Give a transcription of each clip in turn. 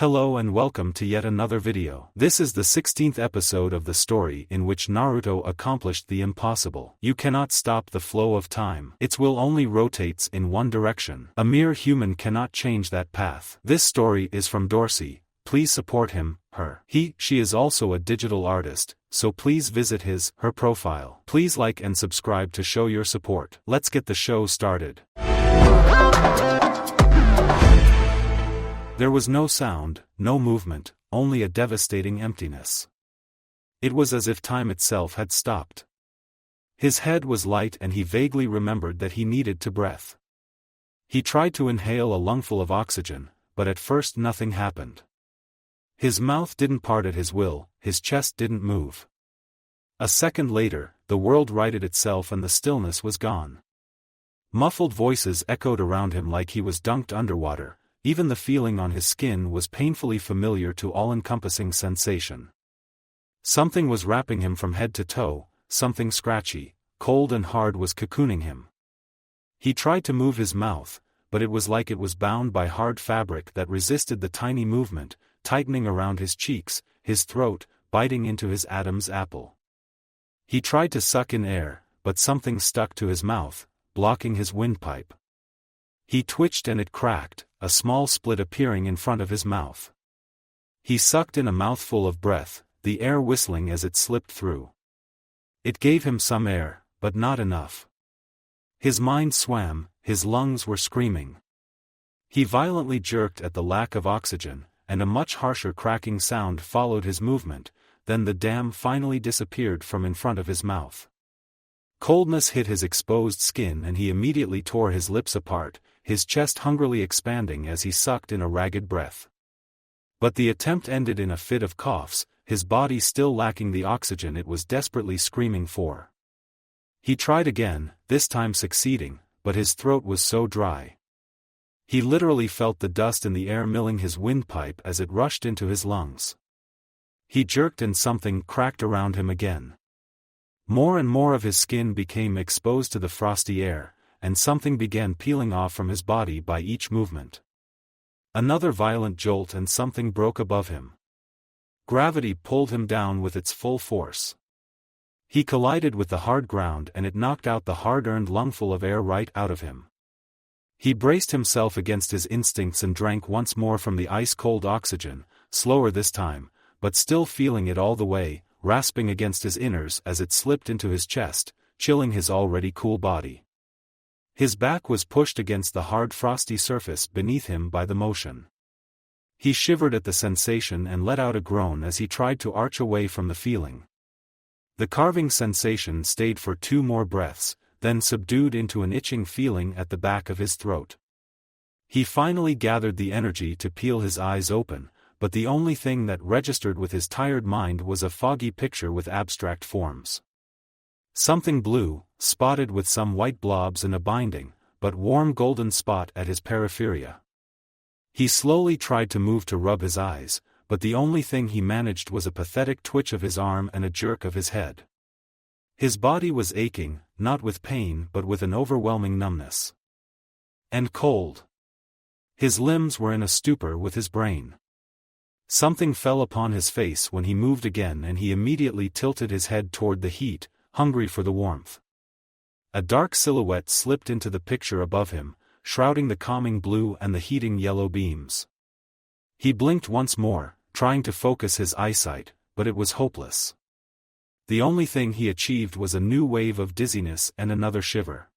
Hello and welcome to yet another video. This is the 16th episode of the story in which Naruto accomplished the impossible. You cannot stop the flow of time. Its will only rotates in one direction. A mere human cannot change that path. This story is from Dorsey. Please support him, her. She is also a digital artist, so please visit her profile. Please like and subscribe to show your support. Let's get the show started. There was no sound, no movement, only a devastating emptiness. It was as if time itself had stopped. His head was light and he vaguely remembered that he needed to breathe. He tried to inhale a lungful of oxygen, but at first nothing happened. His mouth didn't part at his will, his chest didn't move. A second later, the world righted itself and the stillness was gone. Muffled voices echoed around him like he was dunked underwater. Even the feeling on his skin was painfully familiar to all-encompassing sensation. Something was wrapping him from head to toe, something scratchy, cold and hard was cocooning him. He tried to move his mouth, but it was like it was bound by hard fabric that resisted the tiny movement, tightening around his cheeks, his throat, biting into his Adam's apple. He tried to suck in air, but something stuck to his mouth, blocking his windpipe. He twitched and it cracked, a small split appearing in front of his mouth. He sucked in a mouthful of breath, the air whistling as it slipped through. It gave him some air, but not enough. His mind swam, his lungs were screaming. He violently jerked at the lack of oxygen, and a much harsher cracking sound followed his movement, then the dam finally disappeared from in front of his mouth. Coldness hit his exposed skin and he immediately tore his lips apart, his chest hungrily expanding as he sucked in a ragged breath. But the attempt ended in a fit of coughs, his body still lacking the oxygen it was desperately screaming for. He tried again, this time succeeding, but his throat was so dry. He literally felt the dust in the air milling his windpipe as it rushed into his lungs. He jerked and something cracked around him again. More and more of his skin became exposed to the frosty air, and something began peeling off from his body by each movement. Another violent jolt and something broke above him. Gravity pulled him down with its full force. He collided with the hard ground and it knocked out the hard-earned lungful of air right out of him. He braced himself against his instincts and drank once more from the ice-cold oxygen, slower this time, but still feeling it all the way, rasping against his innards as it slipped into his chest, chilling his already cool body. His back was pushed against the hard frosty surface beneath him by the motion. He shivered at the sensation and let out a groan as he tried to arch away from the feeling. The carving sensation stayed for 2 more breaths, then subdued into an itching feeling at the back of his throat. He finally gathered the energy to peel his eyes open, but the only thing that registered with his tired mind was a foggy picture with abstract forms. Something blue, spotted with some white blobs and a binding, but warm golden spot at his peripheria. He slowly tried to move to rub his eyes, but the only thing he managed was a pathetic twitch of his arm and a jerk of his head. His body was aching, not with pain but with an overwhelming numbness. And cold. His limbs were in a stupor with his brain. Something fell upon his face when he moved again and he immediately tilted his head toward the heat, hungry for the warmth. A dark silhouette slipped into the picture above him, shrouding the calming blue and the heating yellow beams. He blinked once more, trying to focus his eyesight, but it was hopeless. The only thing he achieved was a new wave of dizziness and another shiver.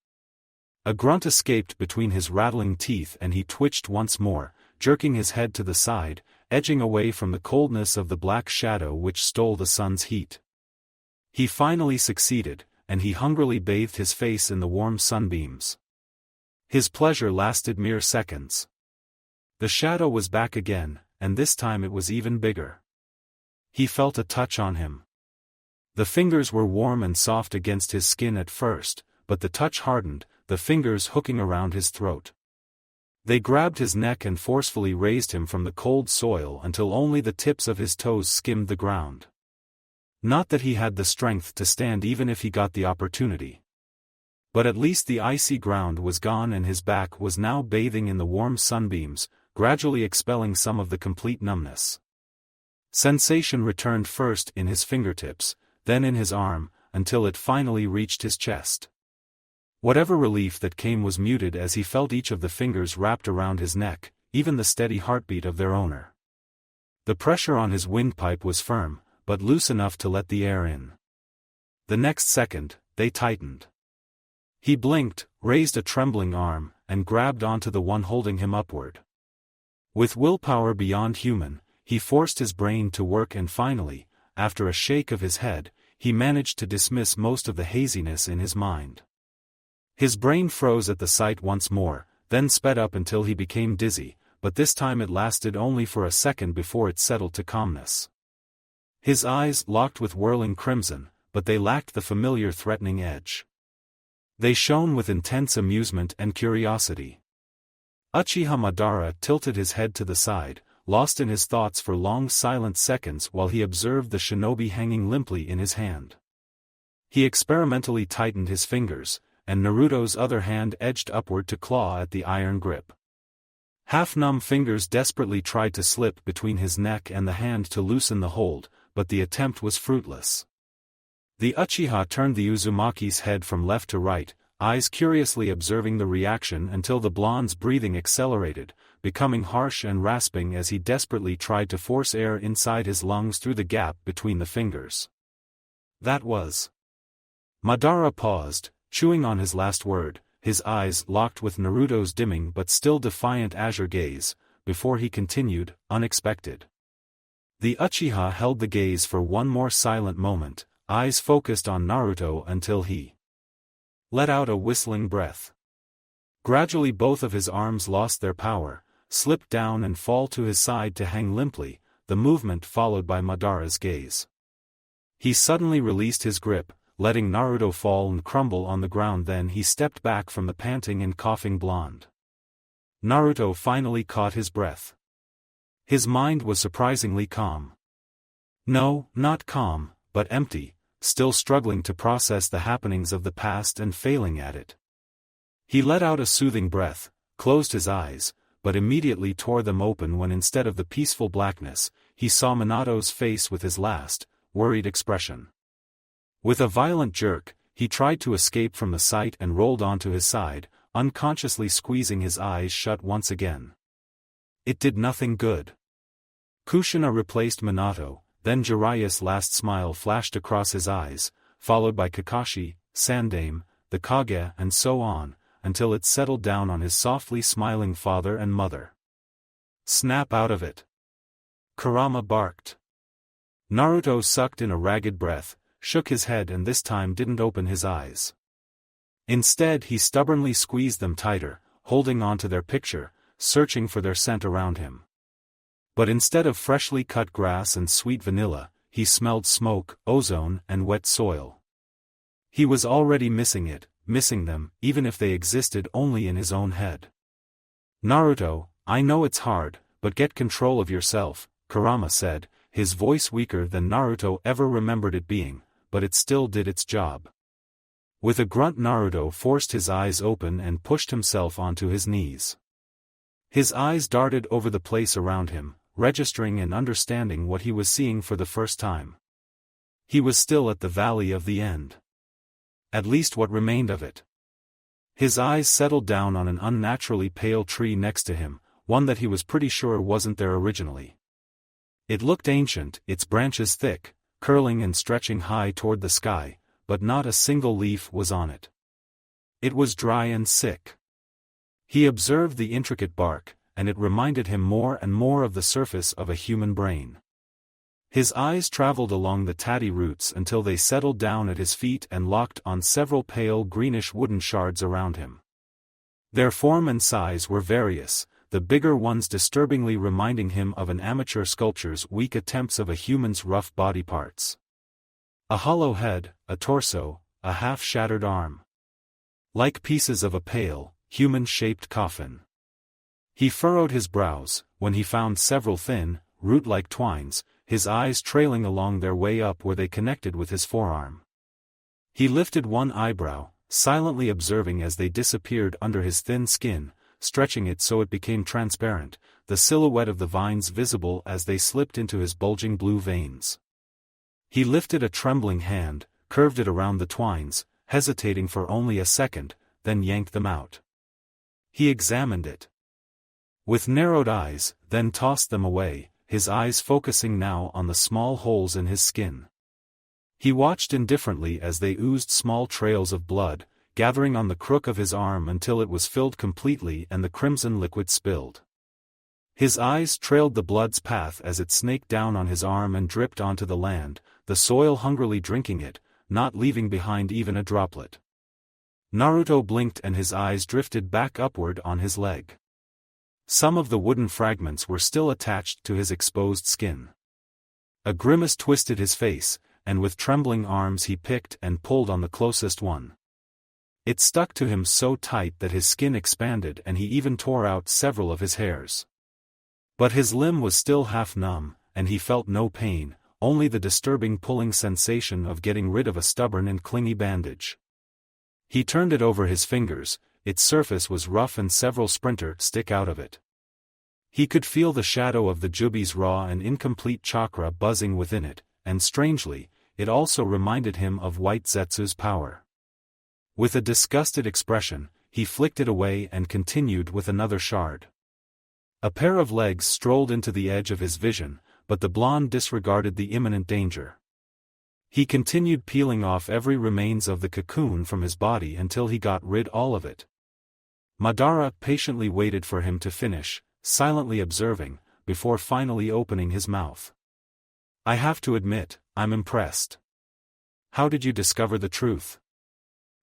A grunt escaped between his rattling teeth and he twitched once more, jerking his head to the side, edging away from the coldness of the black shadow which stole the sun's heat. He finally succeeded, and he hungrily bathed his face in the warm sunbeams. His pleasure lasted mere seconds. The shadow was back again, and this time it was even bigger. He felt a touch on him. The fingers were warm and soft against his skin at first, but the touch hardened, the fingers hooking around his throat. They grabbed his neck and forcefully raised him from the cold soil until only the tips of his toes skimmed the ground. Not that he had the strength to stand even if he got the opportunity. But at least the icy ground was gone and his back was now bathing in the warm sunbeams, gradually expelling some of the complete numbness. Sensation returned first in his fingertips, then in his arm, until it finally reached his chest. Whatever relief that came was muted as he felt each of the fingers wrapped around his neck, even the steady heartbeat of their owner. The pressure on his windpipe was firm, but loose enough to let the air in. The next second, they tightened. He blinked, raised a trembling arm, and grabbed onto the one holding him upward. With willpower beyond human, he forced his brain to work and finally, after a shake of his head, he managed to dismiss most of the haziness in his mind. His brain froze at the sight once more, then sped up until he became dizzy, but this time it lasted only for a second before it settled to calmness. His eyes locked with whirling crimson, but they lacked the familiar threatening edge. They shone with intense amusement and curiosity. Uchiha Madara tilted his head to the side, lost in his thoughts for long silent seconds while he observed the shinobi hanging limply in his hand. He experimentally tightened his fingers, and Naruto's other hand edged upward to claw at the iron grip. Half-numb fingers desperately tried to slip between his neck and the hand to loosen the hold, but the attempt was fruitless. The Uchiha turned the Uzumaki's head from left to right, eyes curiously observing the reaction until the blonde's breathing accelerated, becoming harsh and rasping as he desperately tried to force air inside his lungs through the gap between the fingers. That was. Madara paused, chewing on his last word, his eyes locked with Naruto's dimming but still defiant azure gaze, before he continued, unexpected. The Uchiha held the gaze for one more silent moment, eyes focused on Naruto until he let out a whistling breath. Gradually both of his arms lost their power, slipped down and fall to his side to hang limply, the movement followed by Madara's gaze. He suddenly released his grip, letting Naruto fall and crumble on the ground. Then he stepped back from the panting and coughing blonde. Naruto finally caught his breath. His mind was surprisingly calm. No, not calm, but empty, still struggling to process the happenings of the past and failing at it. He let out a soothing breath, closed his eyes, but immediately tore them open when instead of the peaceful blackness, he saw Minato's face with his last, worried expression. With a violent jerk, he tried to escape from the sight and rolled onto his side, unconsciously squeezing his eyes shut once again. It did nothing good. Kushina replaced Minato, then Jiraiya's last smile flashed across his eyes, followed by Kakashi, Sandaime, the Kage and so on, until it settled down on his softly smiling father and mother. Snap out of it! Kurama barked. Naruto sucked in a ragged breath, shook his head and this time didn't open his eyes. Instead he stubbornly squeezed them tighter, holding on to their picture, searching for their scent around him. But instead of freshly cut grass and sweet vanilla, he smelled smoke, ozone and wet soil. He was already missing it, missing them, even if they existed only in his own head. Naruto, I know it's hard, but get control of yourself, Kurama said, his voice weaker than Naruto ever remembered it being, but it still did its job. With a grunt Naruto forced his eyes open and pushed himself onto his knees. His eyes darted over the place around him, registering and understanding what he was seeing for the first time. He was still at the Valley of the End. At least what remained of it. His eyes settled down on an unnaturally pale tree next to him, one that he was pretty sure wasn't there originally. It looked ancient, its branches thick, curling and stretching high toward the sky, but not a single leaf was on it. It was dry and sick. He observed the intricate bark, and it reminded him more and more of the surface of a human brain. His eyes traveled along the tatty roots until they settled down at his feet and locked on several pale greenish wooden shards around him. Their form and size were various, the bigger ones disturbingly reminding him of an amateur sculptor's weak attempts of a human's rough body parts. A hollow head, a torso, a half-shattered arm. Like pieces of a pale, human-shaped coffin. He furrowed his brows, when he found several thin, root-like twines, his eyes trailing along their way up where they connected with his forearm. He lifted one eyebrow, silently observing as they disappeared under his thin skin, stretching it so it became transparent, the silhouette of the vines visible as they slipped into his bulging blue veins. He lifted a trembling hand, curved it around the twines, hesitating for only a second, then yanked them out. He examined it with narrowed eyes, then tossed them away, his eyes focusing now on the small holes in his skin. He watched indifferently as they oozed small trails of blood, gathering on the crook of his arm until it was filled completely and the crimson liquid spilled. His eyes trailed the blood's path as it snaked down on his arm and dripped onto the land, the soil hungrily drinking it, not leaving behind even a droplet. Naruto blinked and his eyes drifted back upward on his leg. Some of the wooden fragments were still attached to his exposed skin. A grimace twisted his face, and with trembling arms he picked and pulled on the closest one. It stuck to him so tight that his skin expanded and he even tore out several of his hairs. But his limb was still half numb, and he felt no pain, only the disturbing pulling sensation of getting rid of a stubborn and clingy bandage. He turned it over his fingers. Its surface was rough and several splinter stick out of it. He could feel the shadow of the Jubi's raw and incomplete chakra buzzing within it, and strangely, it also reminded him of White Zetsu's power. With a disgusted expression, he flicked it away and continued with another shard. A pair of legs strolled into the edge of his vision, but the blonde disregarded the imminent danger. He continued peeling off every remains of the cocoon from his body until he got rid all of it. Madara patiently waited for him to finish, silently observing, before finally opening his mouth. "I have to admit, I'm impressed. How did you discover the truth?"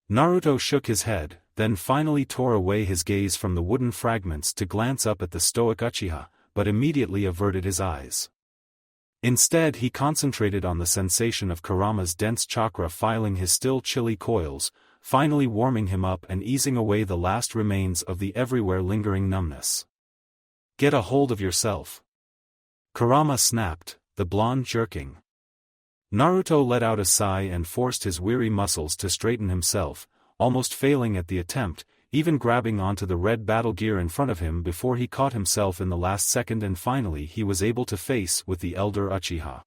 Naruto shook his head, then finally tore away his gaze from the wooden fragments to glance up at the stoic Uchiha, but immediately averted his eyes. Instead he concentrated on the sensation of Kurama's dense chakra filing his still chilly coils, finally warming him up and easing away the last remains of the everywhere lingering numbness. "Get a hold of yourself," Kurama snapped, the blonde jerking. Naruto let out a sigh and forced his weary muscles to straighten himself, almost failing at the attempt, even grabbing onto the red battle gear in front of him before he caught himself in the last second, and finally he was able to face with the elder Uchiha.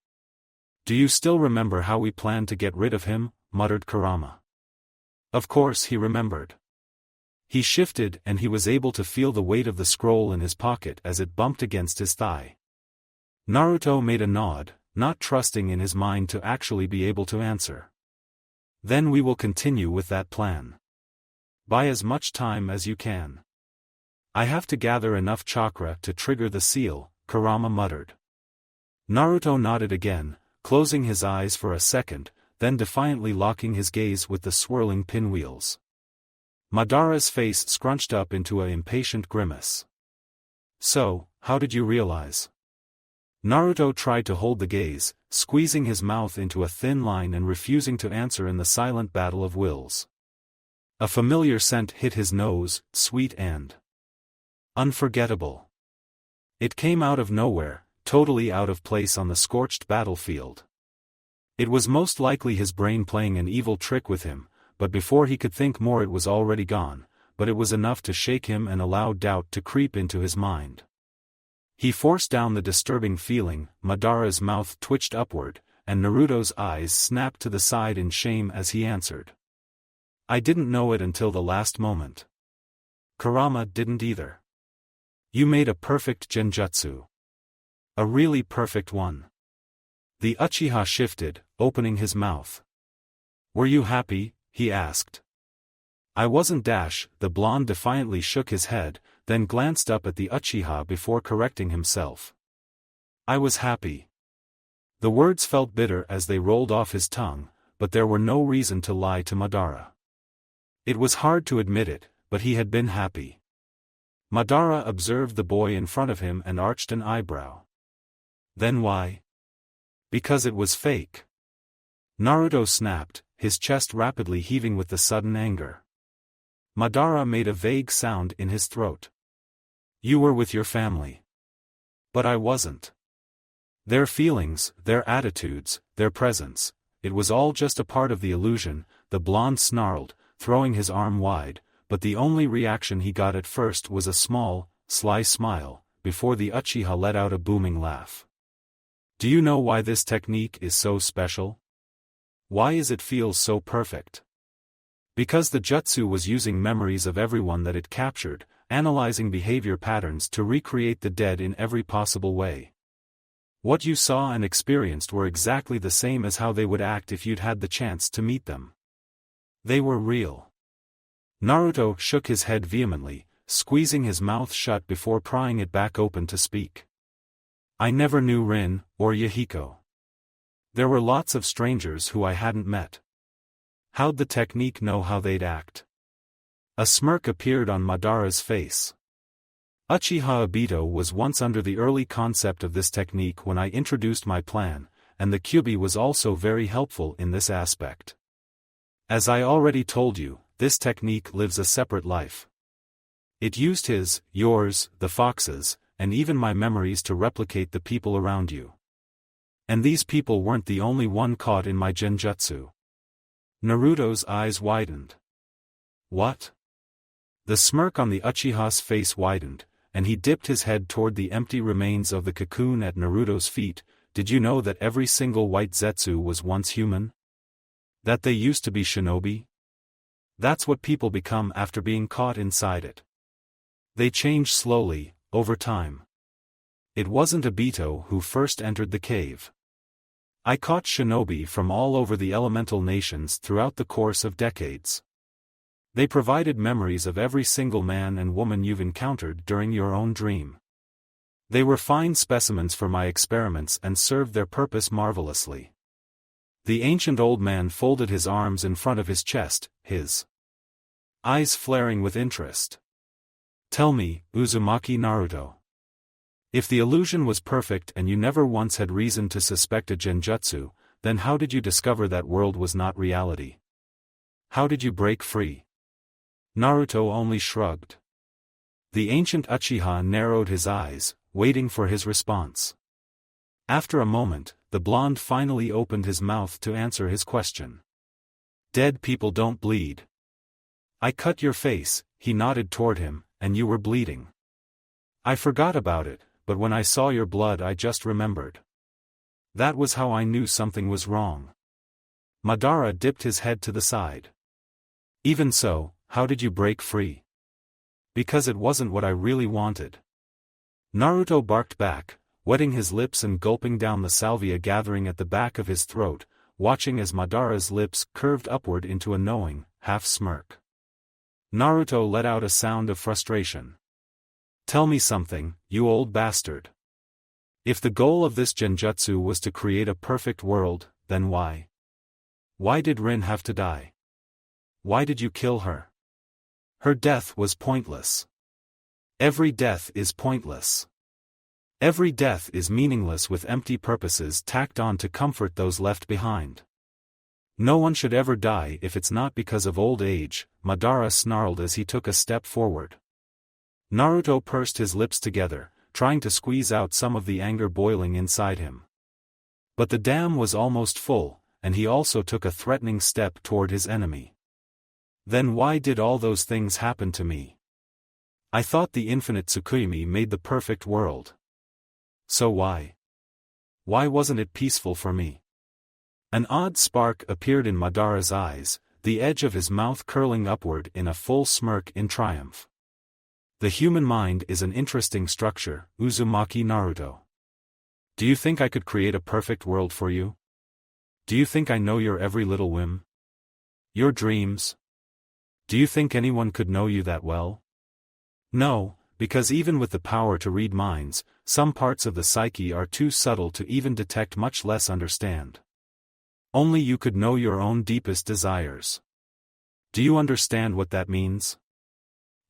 "Do you still remember how we planned to get rid of him?" muttered Kurama. Of course he remembered. He shifted and he was able to feel the weight of the scroll in his pocket as it bumped against his thigh. Naruto made a nod, not trusting in his mind to actually be able to answer. "Then we will continue with that plan. Buy as much time as you can. I have to gather enough chakra to trigger the seal," Kurama muttered. Naruto nodded again, closing his eyes for a second, then defiantly locking his gaze with the swirling pinwheels. Madara's face scrunched up into an impatient grimace. "So, how did you realize?" Naruto tried to hold the gaze, squeezing his mouth into a thin line and refusing to answer in the silent battle of wills. A familiar scent hit his nose, sweet and unforgettable. It came out of nowhere, totally out of place on the scorched battlefield. It was most likely his brain playing an evil trick with him, but before he could think more it was already gone, but it was enough to shake him and allow doubt to creep into his mind. He forced down the disturbing feeling, Madara's mouth twitched upward, and Naruto's eyes snapped to the side in shame as he answered. "I didn't know it until the last moment. Kurama didn't either. You made a perfect genjutsu. A really perfect one." The Uchiha shifted, opening his mouth. "Were you happy?" he asked. "I wasn't." The blonde defiantly shook his head, then glanced up at the Uchiha before correcting himself. "I was happy." The words felt bitter as they rolled off his tongue, but there were no reason to lie to Madara. It was hard to admit it, but he had been happy. Madara observed the boy in front of him and arched an eyebrow. "Then why?" "Because it was fake." Naruto snapped, his chest rapidly heaving with the sudden anger. Madara made a vague sound in his throat. "You were with your family." "But I wasn't." "Their feelings, their attitudes, their presence, it was all just a part of the illusion," the blonde snarled, throwing his arm wide, but the only reaction he got at first was a small, sly smile, before the Uchiha let out a booming laugh. Do you know why this technique is so special? Why is it feels so perfect? Because the jutsu was using memories of everyone that it captured, analyzing behavior patterns to recreate the dead in every possible way. What you saw and experienced were exactly the same as how they would act if you'd had the chance to meet them. They were real. Naruto shook his head vehemently, squeezing his mouth shut before prying it back open to speak. I never knew Rin, or Yahiko. There were lots of strangers who I hadn't met. How'd the technique know how they'd act? A smirk appeared on Madara's face. Uchiha Obito was once under the early concept of this technique when I introduced my plan, and the Kyuubi was also very helpful in this aspect. As I already told you, this technique lives a separate life. It used his, yours, the foxes, and even my memories to replicate the people around you. And these people weren't the only one caught in my genjutsu. Naruto's eyes widened. What? The smirk on the Uchiha's face widened, and he dipped his head toward the empty remains of the cocoon at Naruto's feet. Did you know that every single white Zetsu was once human? That they used to be shinobi? That's what people become after being caught inside it. They change slowly, over time. It wasn't Obito who first entered the cave. I caught shinobi from all over the elemental nations throughout the course of decades. They provided memories of every single man and woman you've encountered during your own dream. They were fine specimens for my experiments and served their purpose marvelously. The ancient old man folded his arms in front of his chest, his eyes flaring with interest. Tell me, Uzumaki Naruto. If the illusion was perfect and you never once had reason to suspect a genjutsu, then how did you discover that world was not reality? How did you break free? Naruto only shrugged. The ancient Uchiha narrowed his eyes, waiting for his response. After a moment, the blonde finally opened his mouth to answer his question. Dead people don't bleed. I cut your face, he nodded toward him, and you were bleeding. I forgot about it, but when I saw your blood I just remembered. That was how I knew something was wrong. Madara dipped his head to the side. Even so, how did you break free? Because it wasn't what I really wanted. Naruto barked back, wetting his lips and gulping down the salvia gathering at the back of his throat, watching as Madara's lips curved upward into a knowing, half-smirk. Naruto let out a sound of frustration. Tell me something, you old bastard. If the goal of this genjutsu was to create a perfect world, then why? Why did Rin have to die? Why did you kill her? Her death was pointless. Every death is pointless. Every death is meaningless with empty purposes tacked on to comfort those left behind. No one should ever die if it's not because of old age, Madara snarled as he took a step forward. Naruto pursed his lips together, trying to squeeze out some of the anger boiling inside him. But the dam was almost full, and he also took a threatening step toward his enemy. Then why did all those things happen to me? I thought the infinite Tsukuyomi made the perfect world. So why? Why wasn't it peaceful for me? An odd spark appeared in Madara's eyes, the edge of his mouth curling upward in a full smirk in triumph. The human mind is an interesting structure, Uzumaki Naruto. Do you think I could create a perfect world for you? Do you think I know your every little whim? Your dreams? Do you think anyone could know you that well? No, because even with the power to read minds, some parts of the psyche are too subtle to even detect, much less understand. Only you could know your own deepest desires. Do you understand what that means?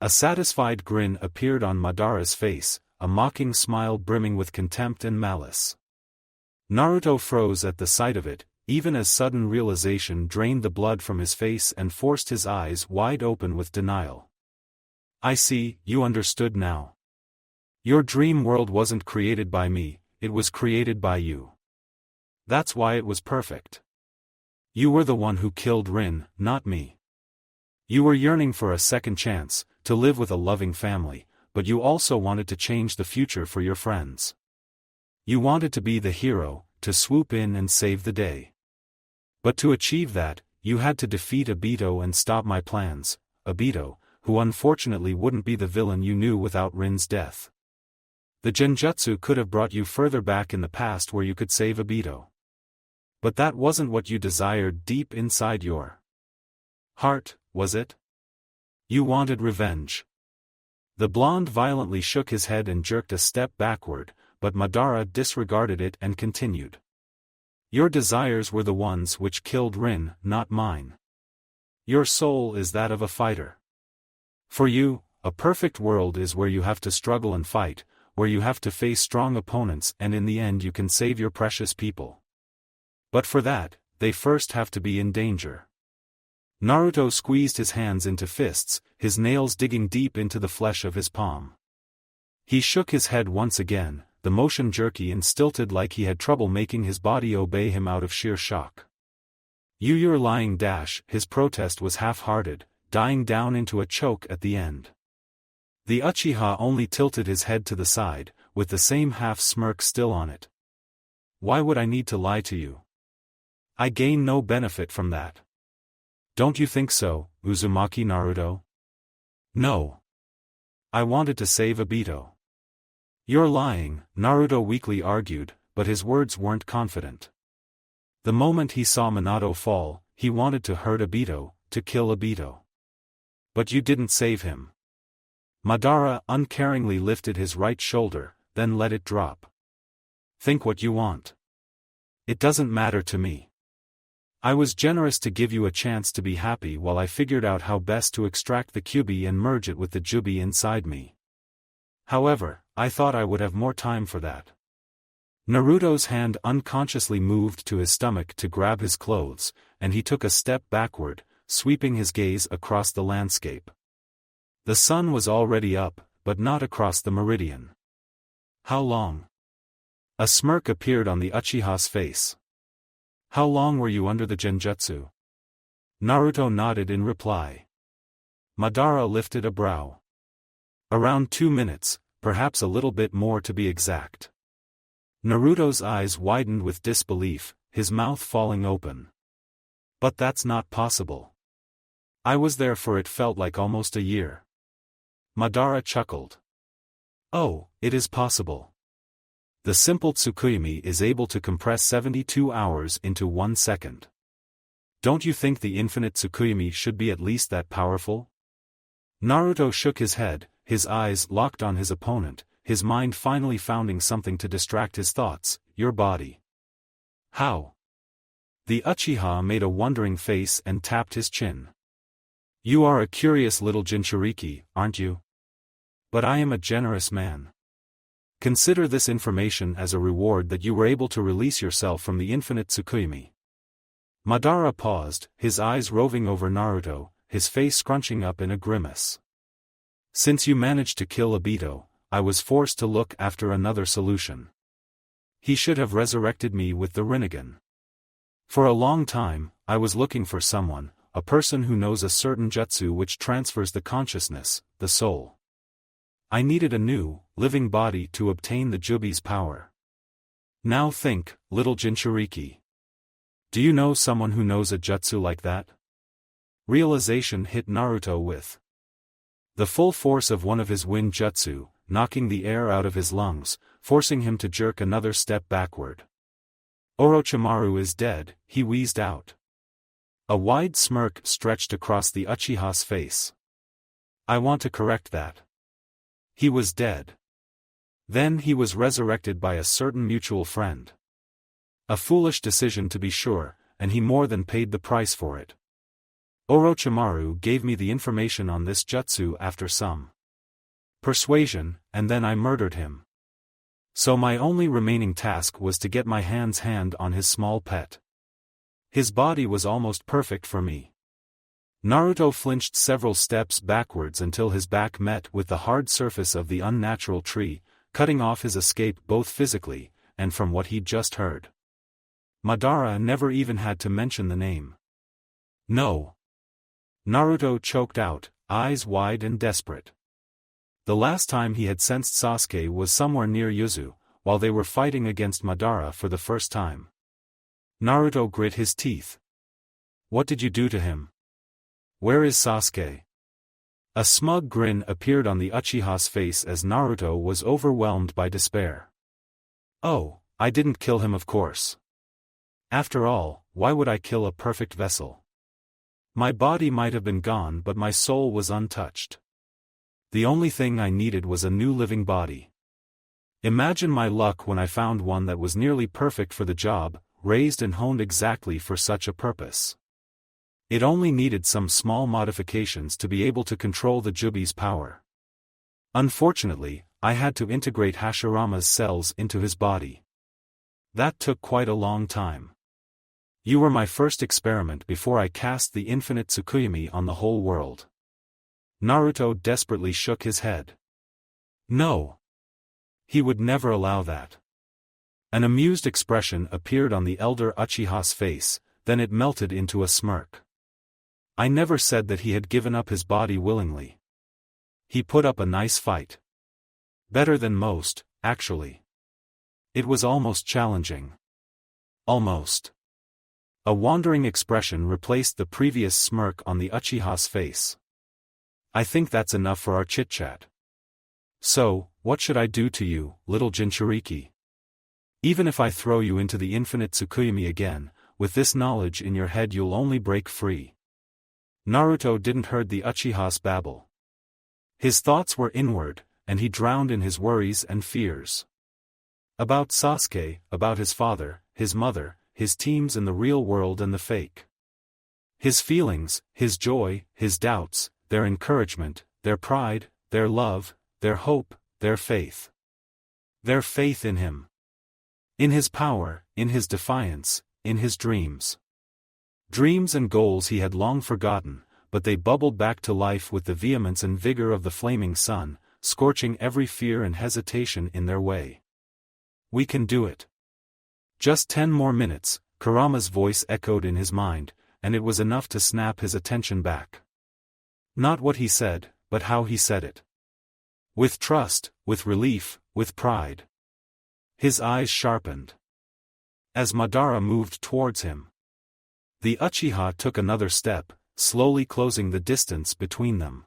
A satisfied grin appeared on Madara's face, a mocking smile brimming with contempt and malice. Naruto froze at the sight of it, even as sudden realization drained the blood from his face and forced his eyes wide open with denial. I see, you understood now. Your dream world wasn't created by me, it was created by you. That's why it was perfect. You were the one who killed Rin, not me. You were yearning for a second chance, to live with a loving family, but you also wanted to change the future for your friends. You wanted to be the hero, to swoop in and save the day. But to achieve that, you had to defeat Obito and stop my plans, Obito, who unfortunately wouldn't be the villain you knew without Rin's death. The genjutsu could have brought you further back in the past where you could save Obito. But that wasn't what you desired deep inside your heart, was it? You wanted revenge. The blonde violently shook his head and jerked a step backward, but Madara disregarded it and continued. Your desires were the ones which killed Rin, not mine. Your soul is that of a fighter. For you, a perfect world is where you have to struggle and fight, where you have to face strong opponents and in the end you can save your precious people. But for that, they first have to be in danger. Naruto squeezed his hands into fists, his nails digging deep into the flesh of his palm. He shook his head once again, the motion jerky and stilted like he had trouble making his body obey him out of sheer shock. You're lying. His protest was half-hearted, dying down into a choke at the end. The Uchiha only tilted his head to the side, with the same half-smirk still on it. Why would I need to lie to you? I gain no benefit from that. Don't you think so, Uzumaki Naruto? No. I wanted to save Obito. You're lying, Naruto weakly argued, but his words weren't confident. The moment he saw Minato fall, he wanted to hurt Obito, to kill Obito. But you didn't save him. Madara uncaringly lifted his right shoulder, then let it drop. Think what you want. It doesn't matter to me. I was generous to give you a chance to be happy while I figured out how best to extract the Kyuubi and merge it with the Jubi inside me. However, I thought I would have more time for that. Naruto's hand unconsciously moved to his stomach to grab his clothes, and he took a step backward, sweeping his gaze across the landscape. The sun was already up, but not across the meridian. How long? A smirk appeared on the Uchiha's face. How long were you under the genjutsu? Naruto nodded in reply. Madara lifted a brow. Around 2 minutes, perhaps a little bit more to be exact. Naruto's eyes widened with disbelief, his mouth falling open. But that's not possible. I was there for it felt like almost a year. Madara chuckled. Oh, it is possible. The simple Tsukuyomi is able to compress 72 hours into 1 second. Don't you think the infinite Tsukuyomi should be at least that powerful? Naruto shook his head, his eyes locked on his opponent, his mind finally finding something to distract his thoughts, your body. How? The Uchiha made a wondering face and tapped his chin. You are a curious little Jinchuriki, aren't you? But I am a generous man. Consider this information as a reward that you were able to release yourself from the infinite Tsukuyomi. Madara paused, his eyes roving over Naruto, his face scrunching up in a grimace. Since you managed to kill Obito, I was forced to look after another solution. He should have resurrected me with the Rinnegan. For a long time, I was looking for someone, a person who knows a certain jutsu which transfers the consciousness, the soul. I needed a new, living body to obtain the Jubi's power. Now think, little Jinchuriki. Do you know someone who knows a jutsu like that? Realization hit Naruto with the full force of one of his wind jutsu, knocking the air out of his lungs, forcing him to jerk another step backward. Orochimaru is dead, he wheezed out. A wide smirk stretched across the Uchiha's face. I want to correct that. He was dead. Then he was resurrected by a certain mutual friend. A foolish decision to be sure, and he more than paid the price for it. Orochimaru gave me the information on this jutsu after some persuasion, and then I murdered him. So my only remaining task was to get my hand on his small pet. His body was almost perfect for me. Naruto flinched several steps backwards until his back met with the hard surface of the unnatural tree, cutting off his escape both physically, and from what he'd just heard. Madara never even had to mention the name. No. Naruto choked out, eyes wide and desperate. The last time he had sensed Sasuke was somewhere near Yuzu, while they were fighting against Madara for the first time. Naruto grit his teeth. What did you do to him? Where is Sasuke? A smug grin appeared on the Uchiha's face as Naruto was overwhelmed by despair. Oh, I didn't kill him, of course. After all, why would I kill a perfect vessel? My body might have been gone, but my soul was untouched. The only thing I needed was a new living body. Imagine my luck when I found one that was nearly perfect for the job, raised and honed exactly for such a purpose. It only needed some small modifications to be able to control the Jubi's power. Unfortunately, I had to integrate Hashirama's cells into his body. That took quite a long time. You were my first experiment before I cast the infinite Tsukuyomi on the whole world. Naruto desperately shook his head. No. He would never allow that. An amused expression appeared on the elder Uchiha's face, then it melted into a smirk. I never said that he had given up his body willingly. He put up a nice fight. Better than most, actually. It was almost challenging. Almost. A wandering expression replaced the previous smirk on the Uchiha's face. I think that's enough for our chit-chat. So, what should I do to you, little Jinchuriki? Even if I throw you into the infinite Tsukuyomi again, with this knowledge in your head you'll only break free. Naruto didn't heard the Uchiha's babble. His thoughts were inward, and he drowned in his worries and fears. About Sasuke, about his father, his mother, his teams in the real world and the fake. His feelings, his joy, his doubts, their encouragement, their pride, their love, their hope, their faith. Their faith in him. In his power, in his defiance, in his dreams. Dreams and goals he had long forgotten, but they bubbled back to life with the vehemence and vigor of the flaming sun, scorching every fear and hesitation in their way. We can do it. Just 10 more minutes, Kurama's voice echoed in his mind, and it was enough to snap his attention back. Not what he said, but how he said it. With trust, with relief, with pride. His eyes sharpened. As Madara moved towards him. The Uchiha took another step, slowly closing the distance between them.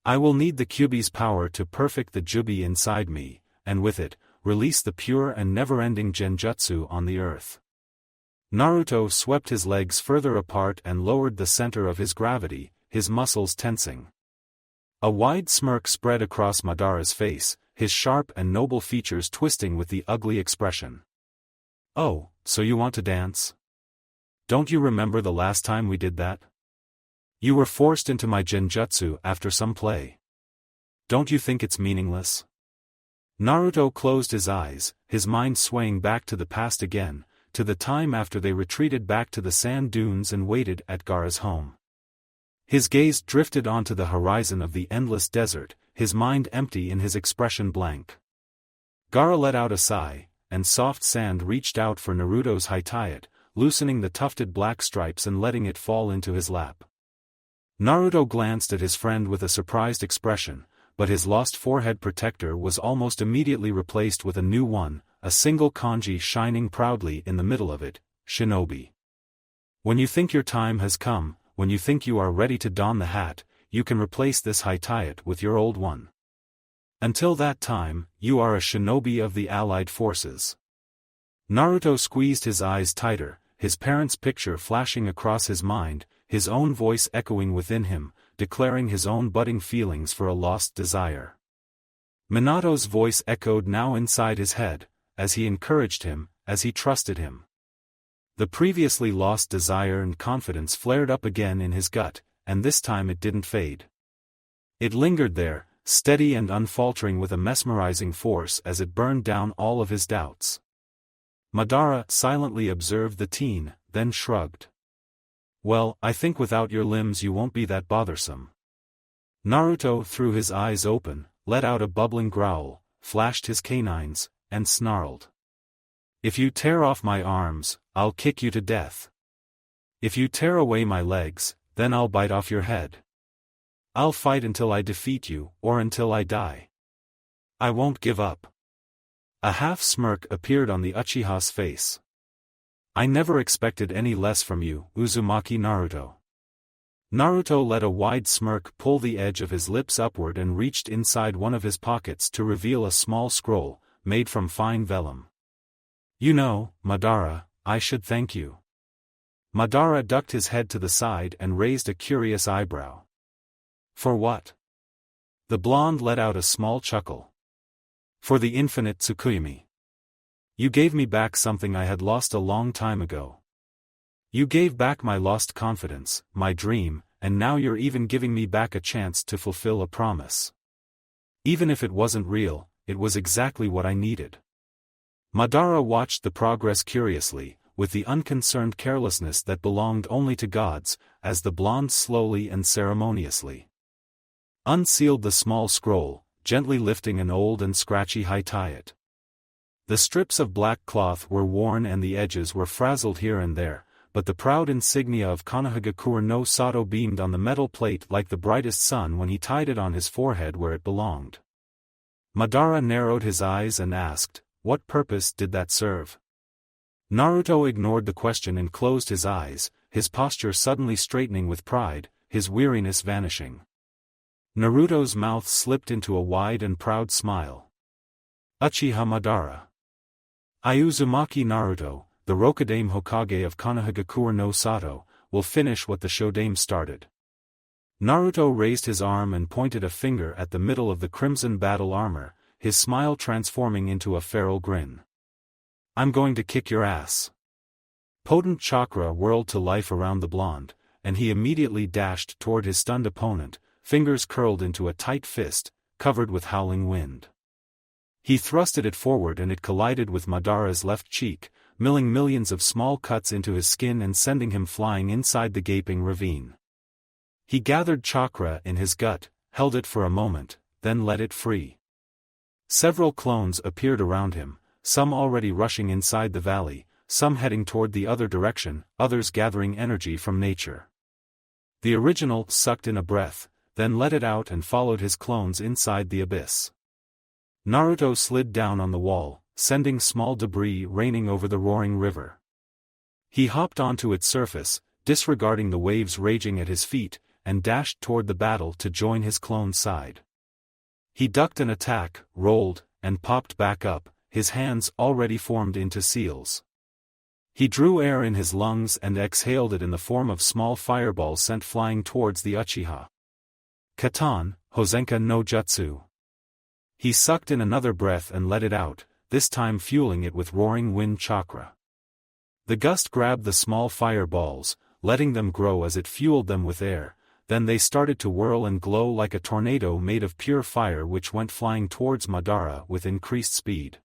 I will need the Kyuubi's power to perfect the Jubi inside me, and with it, release the pure and never-ending genjutsu on the earth. Naruto swept his legs further apart and lowered the center of his gravity, his muscles tensing. A wide smirk spread across Madara's face, his sharp and noble features twisting with the ugly expression. Oh, so you want to dance? Don't you remember the last time we did that? You were forced into my genjutsu after some play. Don't you think it's meaningless? Naruto closed his eyes, his mind swaying back to the past again, to the time after they retreated back to the sand dunes and waited at Gaara's home. His gaze drifted onto the horizon of the endless desert, his mind empty and his expression blank. Gaara let out a sigh, and soft sand reached out for Naruto's hitayat, loosening the tufted black stripes and letting it fall into his lap. Naruto glanced at his friend with a surprised expression, but his lost forehead protector was almost immediately replaced with a new one, a single kanji shining proudly in the middle of it, Shinobi. When you think your time has come, when you think you are ready to don the hat, you can replace this hitayat with your old one. Until that time, you are a shinobi of the allied forces. Naruto squeezed his eyes tighter, his parents' picture flashing across his mind, his own voice echoing within him, declaring his own budding feelings for a lost desire. Minato's voice echoed now inside his head, as he encouraged him, as he trusted him. The previously lost desire and confidence flared up again in his gut, and this time it didn't fade. It lingered there, steady and unfaltering with a mesmerizing force as it burned down all of his doubts. Madara silently observed the teen, then shrugged. Well, I think without your limbs you won't be that bothersome. Naruto threw his eyes open, let out a bubbling growl, flashed his canines, and snarled. If you tear off my arms, I'll kick you to death. If you tear away my legs, then I'll bite off your head. I'll fight until I defeat you, or until I die. I won't give up. A half-smirk appeared on the Uchiha's face. I never expected any less from you, Uzumaki Naruto. Naruto let a wide smirk pull the edge of his lips upward and reached inside one of his pockets to reveal a small scroll, made from fine vellum. You know, Madara, I should thank you. Madara ducked his head to the side and raised a curious eyebrow. For what? The blonde let out a small chuckle. For the infinite Tsukuyomi. You gave me back something I had lost a long time ago. You gave back my lost confidence, my dream, and now you're even giving me back a chance to fulfill a promise. Even if it wasn't real, it was exactly what I needed. Madara watched the progress curiously, with the unconcerned carelessness that belonged only to gods, as the blonde slowly and ceremoniously unsealed the small scroll, gently lifting an old and scratchy high-tie. The strips of black cloth were worn and the edges were frazzled here and there, but the proud insignia of Konohagakure no Sato beamed on the metal plate like the brightest sun when he tied it on his forehead where it belonged. Madara narrowed his eyes and asked, what purpose did that serve? Naruto ignored the question and closed his eyes, his posture suddenly straightening with pride, his weariness vanishing. Naruto's mouth slipped into a wide and proud smile. Uchiha Madara. I Uzumaki Naruto, the Rokudaime Hokage of Konohagakure no Sato, will finish what the Shodaime started. Naruto raised his arm and pointed a finger at the middle of the crimson battle armor, his smile transforming into a feral grin. I'm going to kick your ass. Potent chakra whirled to life around the blonde, and he immediately dashed toward his stunned opponent, fingers curled into a tight fist, covered with howling wind. He thrusted it forward and it collided with Madara's left cheek, milling millions of small cuts into his skin and sending him flying inside the gaping ravine. He gathered chakra in his gut, held it for a moment, then let it free. Several clones appeared around him, some already rushing inside the valley, some heading toward the other direction, others gathering energy from nature. The original sucked in a breath, then let it out and followed his clones inside the abyss. Naruto slid down on the wall, sending small debris raining over the roaring river. He hopped onto its surface, disregarding the waves raging at his feet, and dashed toward the battle to join his clone's side. He ducked an attack, rolled, and popped back up, his hands already formed into seals. He drew air in his lungs and exhaled it in the form of small fireballs sent flying towards the Uchiha. Katan, Hozenka no Jutsu. He sucked in another breath and let it out, this time fueling it with roaring wind chakra. The gust grabbed the small fireballs, letting them grow as it fueled them with air, then they started to whirl and glow like a tornado made of pure fire which went flying towards Madara with increased speed.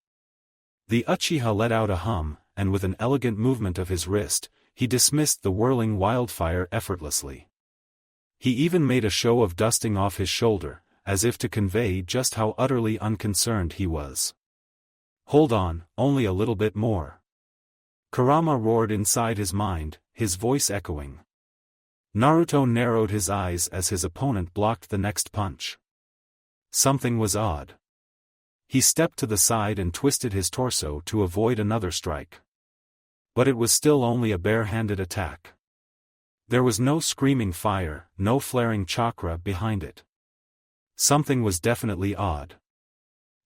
The Uchiha let out a hum, and with an elegant movement of his wrist, he dismissed the whirling wildfire effortlessly. He even made a show of dusting off his shoulder, as if to convey just how utterly unconcerned he was. Hold on, only a little bit more. Kurama roared inside his mind, his voice echoing. Naruto narrowed his eyes as his opponent blocked the next punch. Something was odd. He stepped to the side and twisted his torso to avoid another strike. But it was still only a bare-handed attack. There was no screaming fire, no flaring chakra behind it. Something was definitely odd.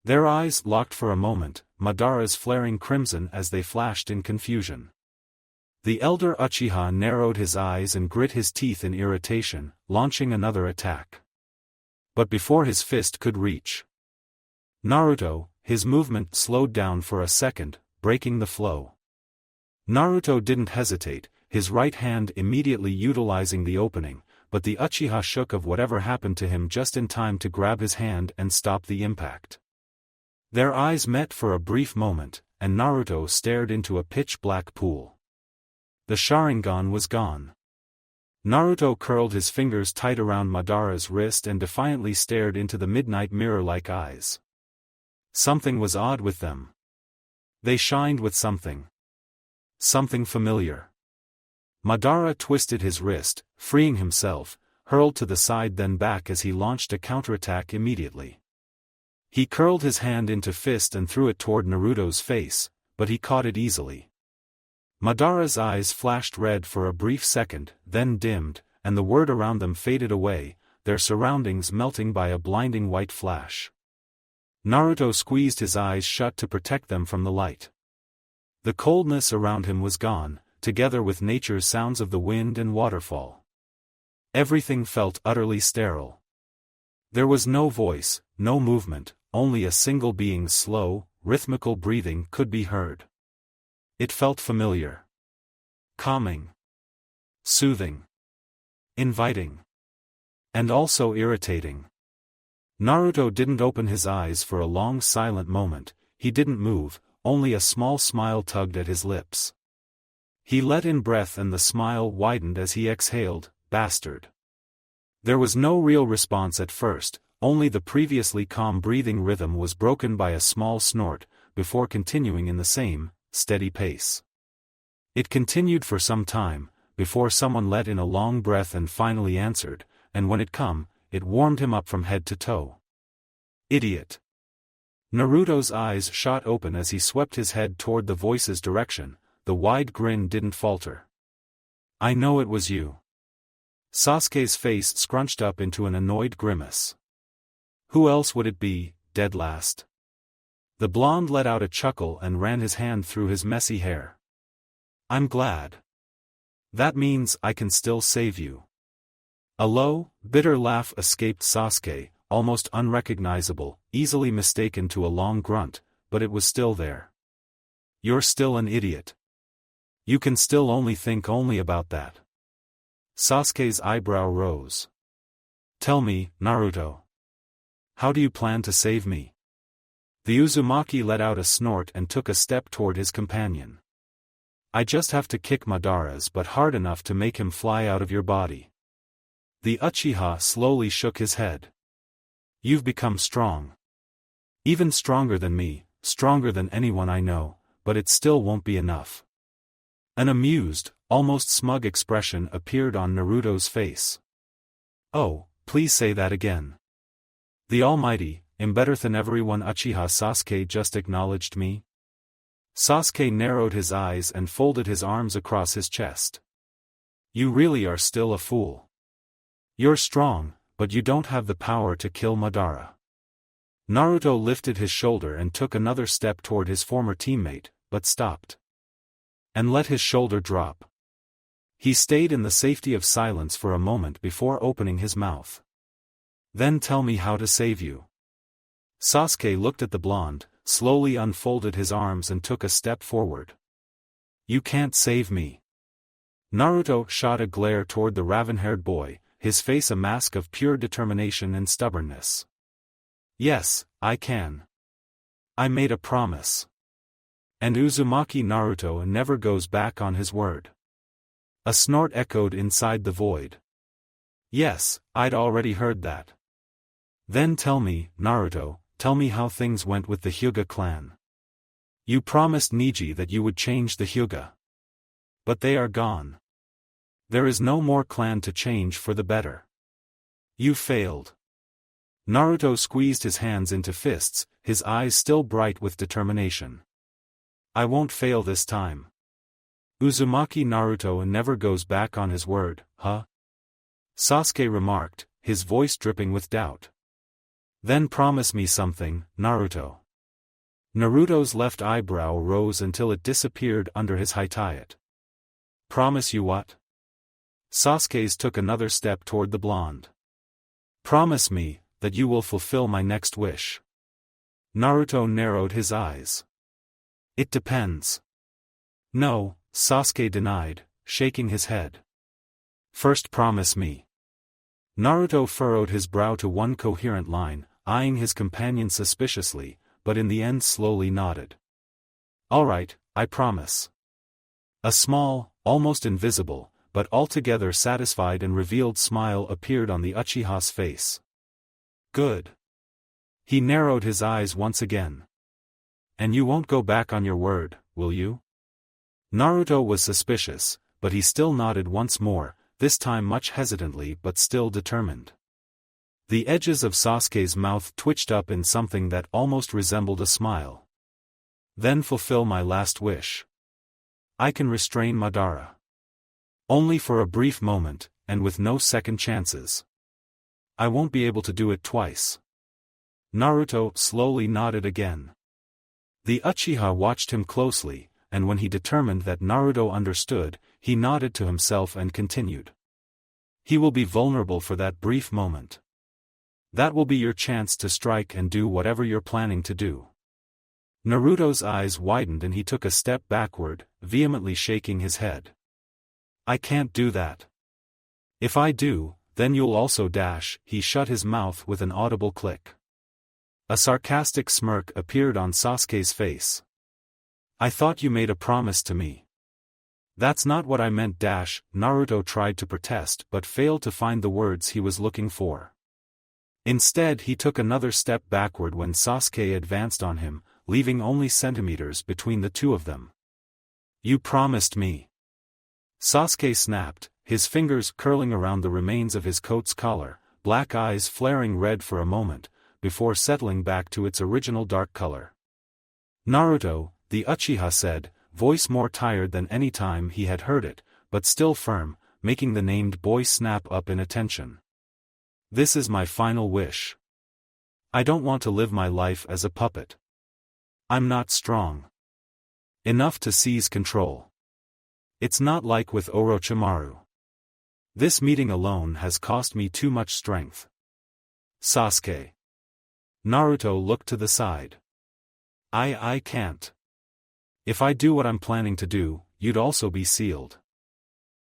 Their eyes locked for a moment, Madara's flaring crimson as they flashed in confusion. The elder Uchiha narrowed his eyes and grit his teeth in irritation, launching another attack. But before his fist could reach Naruto, his movement slowed down for a second, breaking the flow. Naruto didn't hesitate, his right hand immediately utilizing the opening, but the Uchiha shook of whatever happened to him just in time to grab his hand and stop the impact. Their eyes met for a brief moment, and Naruto stared into a pitch-black pool. The Sharingan was gone. Naruto curled his fingers tight around Madara's wrist and defiantly stared into the midnight mirror-like eyes. Something was odd with them. They shined with something. Something familiar. Madara twisted his wrist, freeing himself, hurled to the side then back as he launched a counterattack immediately. He curled his hand into fist and threw it toward Naruto's face, but he caught it easily. Madara's eyes flashed red for a brief second, then dimmed, and the world around them faded away, their surroundings melting by a blinding white flash. Naruto squeezed his eyes shut to protect them from the light. The coldness around him was gone, together with nature's sounds of the wind and waterfall. Everything felt utterly sterile. There was no voice, no movement, only a single being's slow, rhythmical breathing could be heard. It felt familiar. Calming. Soothing. Inviting. And also irritating. Naruto didn't open his eyes for a long silent moment, he didn't move, only a small smile tugged at his lips. He let in breath and the smile widened as he exhaled, bastard. There was no real response at first, only the previously calm breathing rhythm was broken by a small snort, before continuing in the same, steady pace. It continued for some time, before someone let in a long breath and finally answered, and when it come, it warmed him up from head to toe. Idiot. Naruto's eyes shot open as he swept his head toward the voice's direction, the wide grin didn't falter. I know it was you. Sasuke's face scrunched up into an annoyed grimace. Who else would it be, dead last? The blonde let out a chuckle and ran his hand through his messy hair. I'm glad. That means I can still save you. A low, bitter laugh escaped Sasuke, almost unrecognizable, easily mistaken to a long grunt, but it was still there. You're still an idiot. You can still only think only about that. Sasuke's eyebrow rose. Tell me, Naruto. How do you plan to save me? The Uzumaki let out a snort and took a step toward his companion. I just have to kick Madara's butt hard enough to make him fly out of your body. The Uchiha slowly shook his head. You've become strong. Even stronger than me, stronger than anyone I know, but it still won't be enough. An amused, almost smug expression appeared on Naruto's face. Oh, please say that again. The Almighty, am better than everyone Uchiha Sasuke just acknowledged me? Sasuke narrowed his eyes and folded his arms across his chest. You really are still a fool. You're strong, but you don't have the power to kill Madara. Naruto lifted his shoulder and took another step toward his former teammate, but stopped. And let his shoulder drop. He stayed in the safety of silence for a moment before opening his mouth. Then tell me how to save you. Sasuke looked at the blonde, slowly unfolded his arms and took a step forward. You can't save me. Naruto shot a glare toward the raven-haired boy, his face a mask of pure determination and stubbornness. Yes, I can. I made a promise. And Uzumaki Naruto never goes back on his word. A snort echoed inside the void. Yes, I'd already heard that. Then tell me, Naruto, tell me how things went with the Hyuga clan. You promised Neji that you would change the Hyuga. But they are gone. There is no more clan to change for the better. You failed. Naruto squeezed his hands into fists, his eyes still bright with determination. I won't fail this time. Uzumaki Naruto never goes back on his word, huh? Sasuke remarked, his voice dripping with doubt. Then promise me something, Naruto. Naruto's left eyebrow rose until it disappeared under his high-tie-it. Promise you what? Sasuke's took another step toward the blonde. Promise me, that you will fulfill my next wish. Naruto narrowed his eyes. It depends. No, Sasuke denied, shaking his head. First promise me. Naruto furrowed his brow to one coherent line, eyeing his companion suspiciously, but in the end slowly nodded. All right, I promise. A small, almost invisible, but altogether satisfied and revealed smile appeared on the Uchiha's face. Good. He narrowed his eyes once again. And you won't go back on your word, will you? Naruto was suspicious, but he still nodded once more, this time much hesitantly but still determined. The edges of Sasuke's mouth twitched up in something that almost resembled a smile. Then fulfill my last wish. I can restrain Madara. Only for a brief moment, and with no second chances. I won't be able to do it twice. Naruto slowly nodded again. The Uchiha watched him closely, and when he determined that Naruto understood, he nodded to himself and continued. He will be vulnerable for that brief moment. That will be your chance to strike and do whatever you're planning to do. Naruto's eyes widened and he took a step backward, vehemently shaking his head. I can't do that. If I do, then you'll also dash. He shut his mouth with an audible click. A sarcastic smirk appeared on Sasuke's face. I thought you made a promise to me. That's not what I meant. Naruto tried to protest but failed to find the words he was looking for. Instead he took another step backward when Sasuke advanced on him, leaving only centimeters between the two of them. You promised me. Sasuke snapped, his fingers curling around the remains of his coat's collar, black eyes flaring red for a moment, before settling back to its original dark color. Naruto, the Uchiha said, voice more tired than any time he had heard it, but still firm, making the named boy snap up in attention. This is my final wish. I don't want to live my life as a puppet. I'm not strong enough to seize control. It's not like with Orochimaru. This meeting alone has cost me too much strength. Sasuke. Naruto looked to the side. I can't. If I do what I'm planning to do, you'd also be sealed.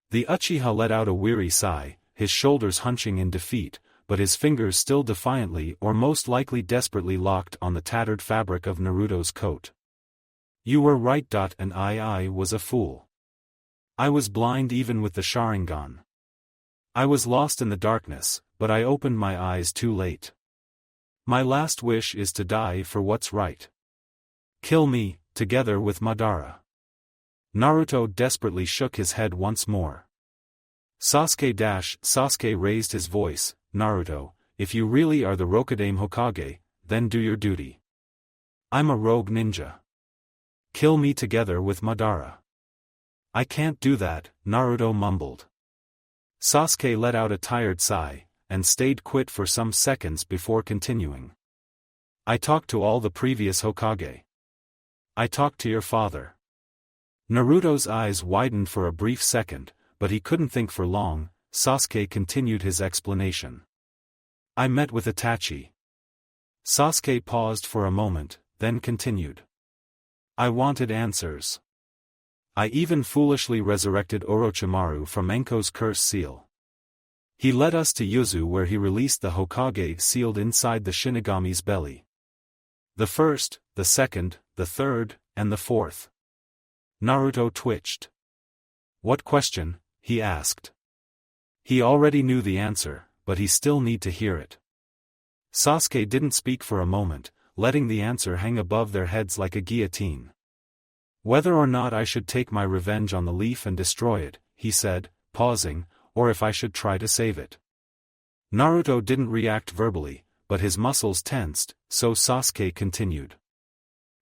The Uchiha let out a weary sigh, his shoulders hunching in defeat, but his fingers still defiantly or most likely desperately locked on the tattered fabric of Naruto's coat. You were right. And I was a fool. I was blind even with the Sharingan. I was lost in the darkness, but I opened my eyes too late. My last wish is to die for what's right. Kill me, together with Madara. Naruto desperately shook his head once more. Sasuke raised his voice, Naruto, if you really are the Rokudaime Hokage, then do your duty. I'm a rogue ninja. Kill me together with Madara. I can't do that, Naruto mumbled. Sasuke let out a tired sigh, and stayed quiet for some seconds before continuing. I talked to all the previous Hokage. I talked to your father. Naruto's eyes widened for a brief second, but he couldn't think for long. Sasuke continued his explanation. I met with Itachi. Sasuke paused for a moment, then continued. I wanted answers. I even foolishly resurrected Orochimaru from Enko's curse seal. He led us to Yuzu where he released the Hokage sealed inside the Shinigami's belly. The first, the second, the third, and the fourth. Naruto twitched. What question? He asked. He already knew the answer, but he still needed to hear it. Sasuke didn't speak for a moment, letting the answer hang above their heads like a guillotine. Whether or not I should take my revenge on the leaf and destroy it, he said, pausing, or if I should try to save it. Naruto didn't react verbally, but his muscles tensed, so Sasuke continued.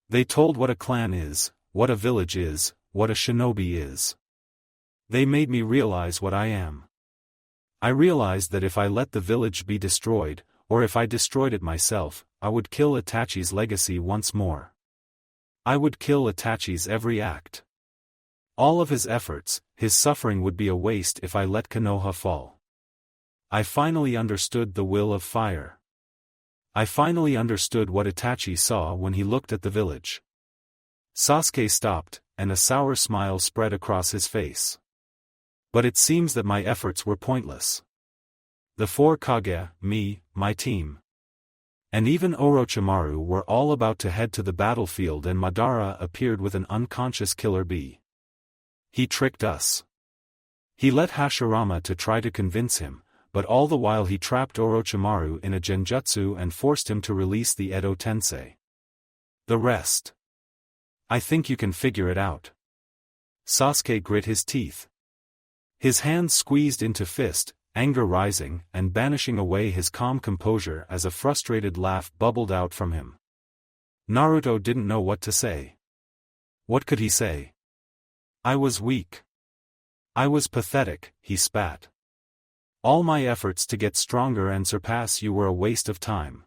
They told what a clan is, what a village is, what a shinobi is. They made me realize what I am. I realized that if I let the village be destroyed, or if I destroyed it myself, I would kill Itachi's legacy once more. I would kill Itachi's every act. All of his efforts, his suffering would be a waste if I let Konoha fall. I finally understood the will of fire. I finally understood what Itachi saw when he looked at the village. Sasuke stopped, and a sour smile spread across his face. But it seems that my efforts were pointless. The four Kage, me, my team, and even Orochimaru were all about to head to the battlefield and Madara appeared with an unconscious killer bee. He tricked us. He let Hashirama to try to convince him, but all the while he trapped Orochimaru in a genjutsu and forced him to release the Edo Tensei. The rest. I think you can figure it out. Sasuke grit his teeth. His hands squeezed into fist, anger rising and banishing away his calm composure as a frustrated laugh bubbled out from him. Naruto didn't know what to say. What could he say? I was weak. I was pathetic, he spat. All my efforts to get stronger and surpass you were a waste of time.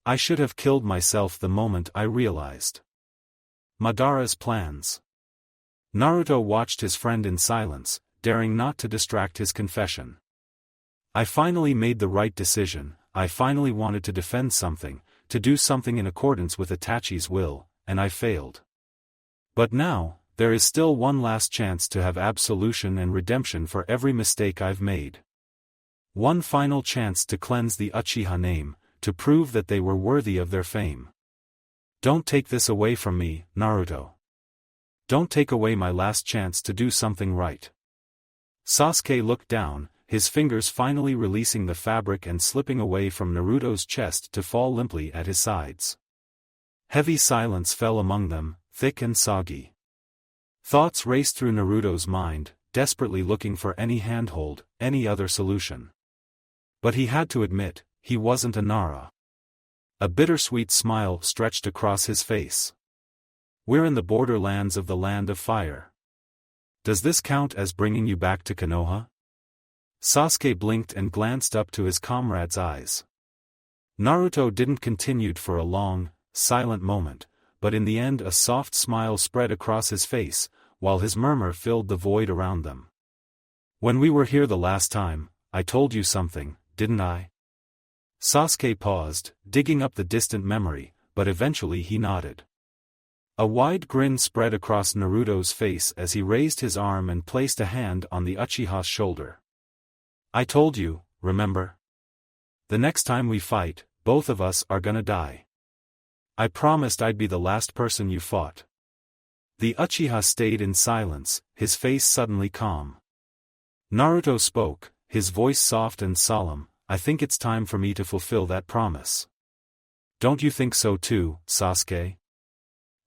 I should have killed myself the moment I realized. Madara's plans. Naruto watched his friend in silence, daring not to distract his confession. I finally made the right decision. I finally wanted to defend something, to do something in accordance with Itachi's will, and I failed. But now, there is still one last chance to have absolution and redemption for every mistake I've made. One final chance to cleanse the Uchiha name, to prove that they were worthy of their fame. Don't take this away from me, Naruto. Don't take away my last chance to do something right. Sasuke looked down, his fingers finally releasing the fabric and slipping away from Naruto's chest to fall limply at his sides. Heavy silence fell among them, thick and soggy. Thoughts raced through Naruto's mind, desperately looking for any handhold, any other solution. But he had to admit, he wasn't a Nara. A bittersweet smile stretched across his face. We're in the borderlands of the Land of Fire. Does this count as bringing you back to Konoha? Sasuke blinked and glanced up to his comrade's eyes. Naruto didn't continue for a long, silent moment, but in the end a soft smile spread across his face, while his murmur filled the void around them. When we were here the last time, I told you something, didn't I? Sasuke paused, digging up the distant memory, but eventually he nodded. A wide grin spread across Naruto's face as he raised his arm and placed a hand on the Uchiha's shoulder. I told you, remember? The next time we fight, both of us are gonna die. I promised I'd be the last person you fought. The Uchiha stayed in silence, his face suddenly calm. Naruto spoke, his voice soft and solemn. I think it's time for me to fulfill that promise. Don't you think so too, Sasuke?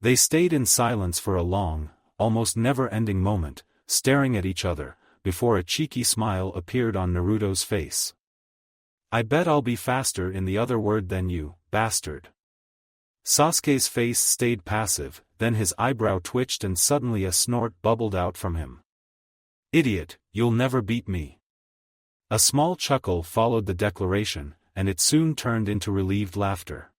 They stayed in silence for a long, almost never-ending moment, staring at each other, before a cheeky smile appeared on Naruto's face. I bet I'll be faster in the other word than you, bastard. Sasuke's face stayed passive, then his eyebrow twitched and suddenly a snort bubbled out from him. Idiot, you'll never beat me. A small chuckle followed the declaration, and it soon turned into relieved laughter.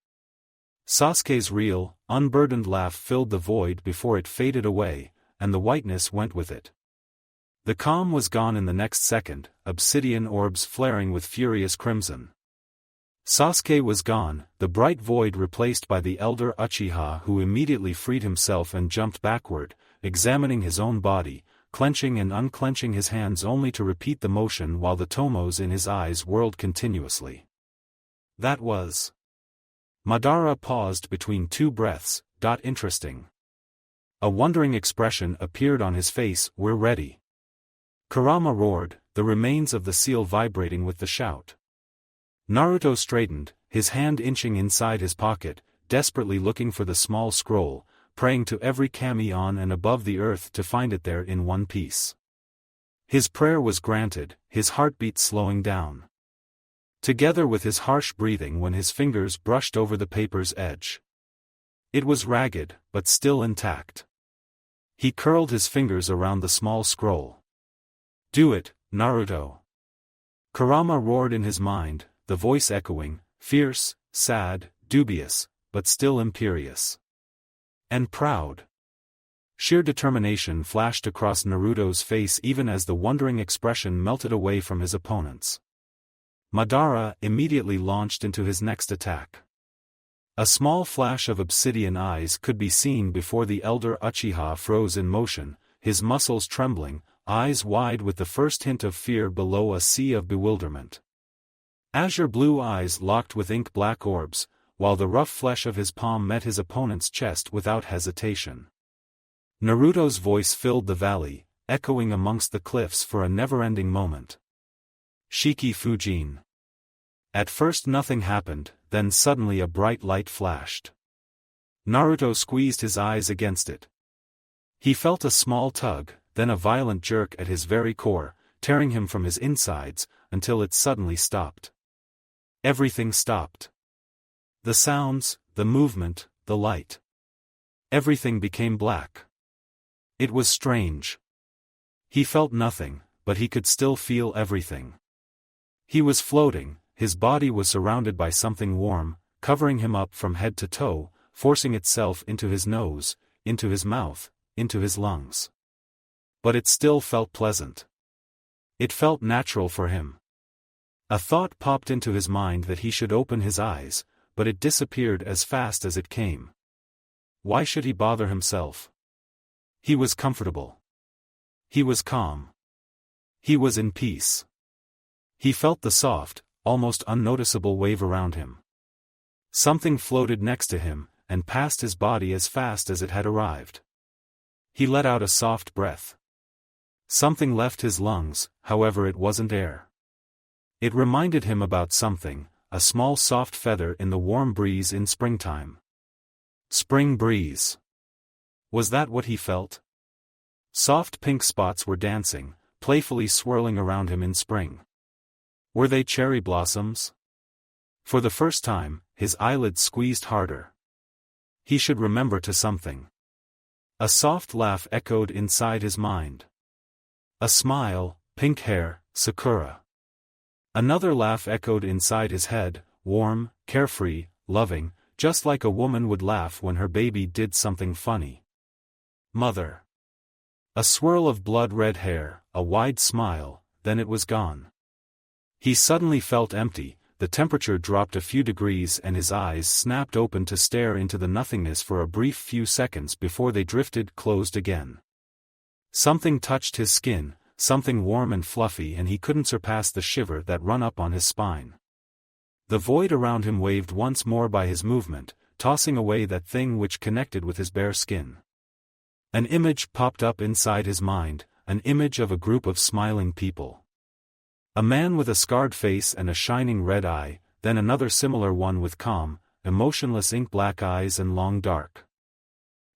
Sasuke's real, unburdened laugh filled the void before it faded away, and the whiteness went with it. The calm was gone in the next second, obsidian orbs flaring with furious crimson. Sasuke was gone, the bright void replaced by the elder Uchiha, who immediately freed himself and jumped backward, examining his own body, clenching and unclenching his hands only to repeat the motion while the tomos in his eyes whirled continuously. That was. Madara paused between two breaths. Interesting. A wondering expression appeared on his face. We're ready. Kurama roared, the remains of the seal vibrating with the shout. Naruto straightened, his hand inching inside his pocket, desperately looking for the small scroll, praying to every kami on and above the earth to find it there in one piece. His prayer was granted, his heartbeat slowing down. Together with his harsh breathing when his fingers brushed over the paper's edge. It was ragged, but still intact. He curled his fingers around the small scroll. Do it, Naruto. Kurama roared in his mind, the voice echoing, fierce, sad, dubious, but still imperious. And proud. Sheer determination flashed across Naruto's face even as the wondering expression melted away from his opponents. Madara immediately launched into his next attack. A small flash of obsidian eyes could be seen before the elder Uchiha froze in motion, his muscles trembling, eyes wide with the first hint of fear below a sea of bewilderment. Azure blue eyes locked with ink-black orbs, while the rough flesh of his palm met his opponent's chest without hesitation. Naruto's voice filled the valley, echoing amongst the cliffs for a never-ending moment. Shiki Fujin. At first nothing happened, then suddenly a bright light flashed. Naruto squeezed his eyes against it. He felt a small tug, then a violent jerk at his very core, tearing him from his insides, until it suddenly stopped. Everything stopped. The sounds, the movement, the light. Everything became black. It was strange. He felt nothing, but he could still feel everything. He was floating, his body was surrounded by something warm, covering him up from head to toe, forcing itself into his nose, into his mouth, into his lungs. But it still felt pleasant. It felt natural for him. A thought popped into his mind that he should open his eyes, but it disappeared as fast as it came. Why should he bother himself? He was comfortable. He was calm. He was in peace. He felt the soft, almost unnoticeable wave around him. Something floated next to him, and passed his body as fast as it had arrived. He let out a soft breath. Something left his lungs, however it wasn't air. It reminded him about something, a small soft feather in the warm breeze in springtime. Spring breeze. Was that what he felt? Soft pink spots were dancing, playfully swirling around him in spring. Were they cherry blossoms? For the first time, his eyelids squeezed harder. He should remember to something. A soft laugh echoed inside his mind. A smile, pink hair, Sakura. Another laugh echoed inside his head, warm, carefree, loving, just like a woman would laugh when her baby did something funny. Mother. A swirl of blood-red hair, a wide smile, then it was gone. He suddenly felt empty, the temperature dropped a few degrees and his eyes snapped open to stare into the nothingness for a brief few seconds before they drifted closed again. Something touched his skin, something warm and fluffy, and he couldn't surpass the shiver that ran up on his spine. The void around him waved once more by his movement, tossing away that thing which connected with his bare skin. An image popped up inside his mind, an image of a group of smiling people. A man with a scarred face and a shining red eye, then another similar one with calm, emotionless ink-black eyes and long dark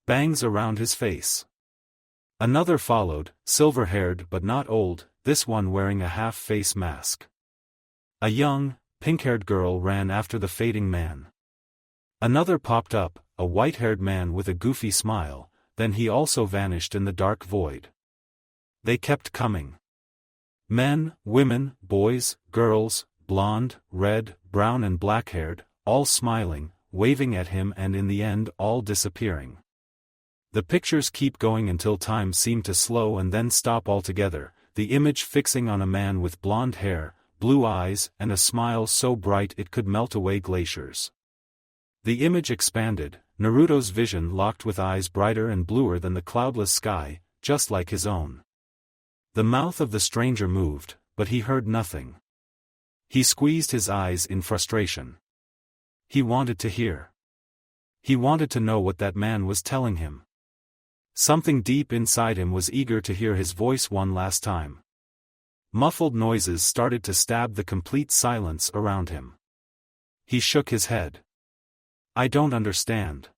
bangs around his face. Another followed, silver-haired but not old, this one wearing a half-face mask. A young, pink-haired girl ran after the fading man. Another popped up, a white-haired man with a goofy smile, then he also vanished in the dark void. They kept coming. Men, women, boys, girls, blonde, red, brown and black-haired, all smiling, waving at him and in the end all disappearing. The pictures keep going until time seemed to slow and then stop altogether, the image fixing on a man with blonde hair, blue eyes and a smile so bright it could melt away glaciers. The image expanded, Naruto's vision locked with eyes brighter and bluer than the cloudless sky, just like his own. The mouth of the stranger moved, but he heard nothing. He squeezed his eyes in frustration. He wanted to hear. He wanted to know what that man was telling him. Something deep inside him was eager to hear his voice one last time. Muffled noises started to stab the complete silence around him. He shook his head. I don't understand.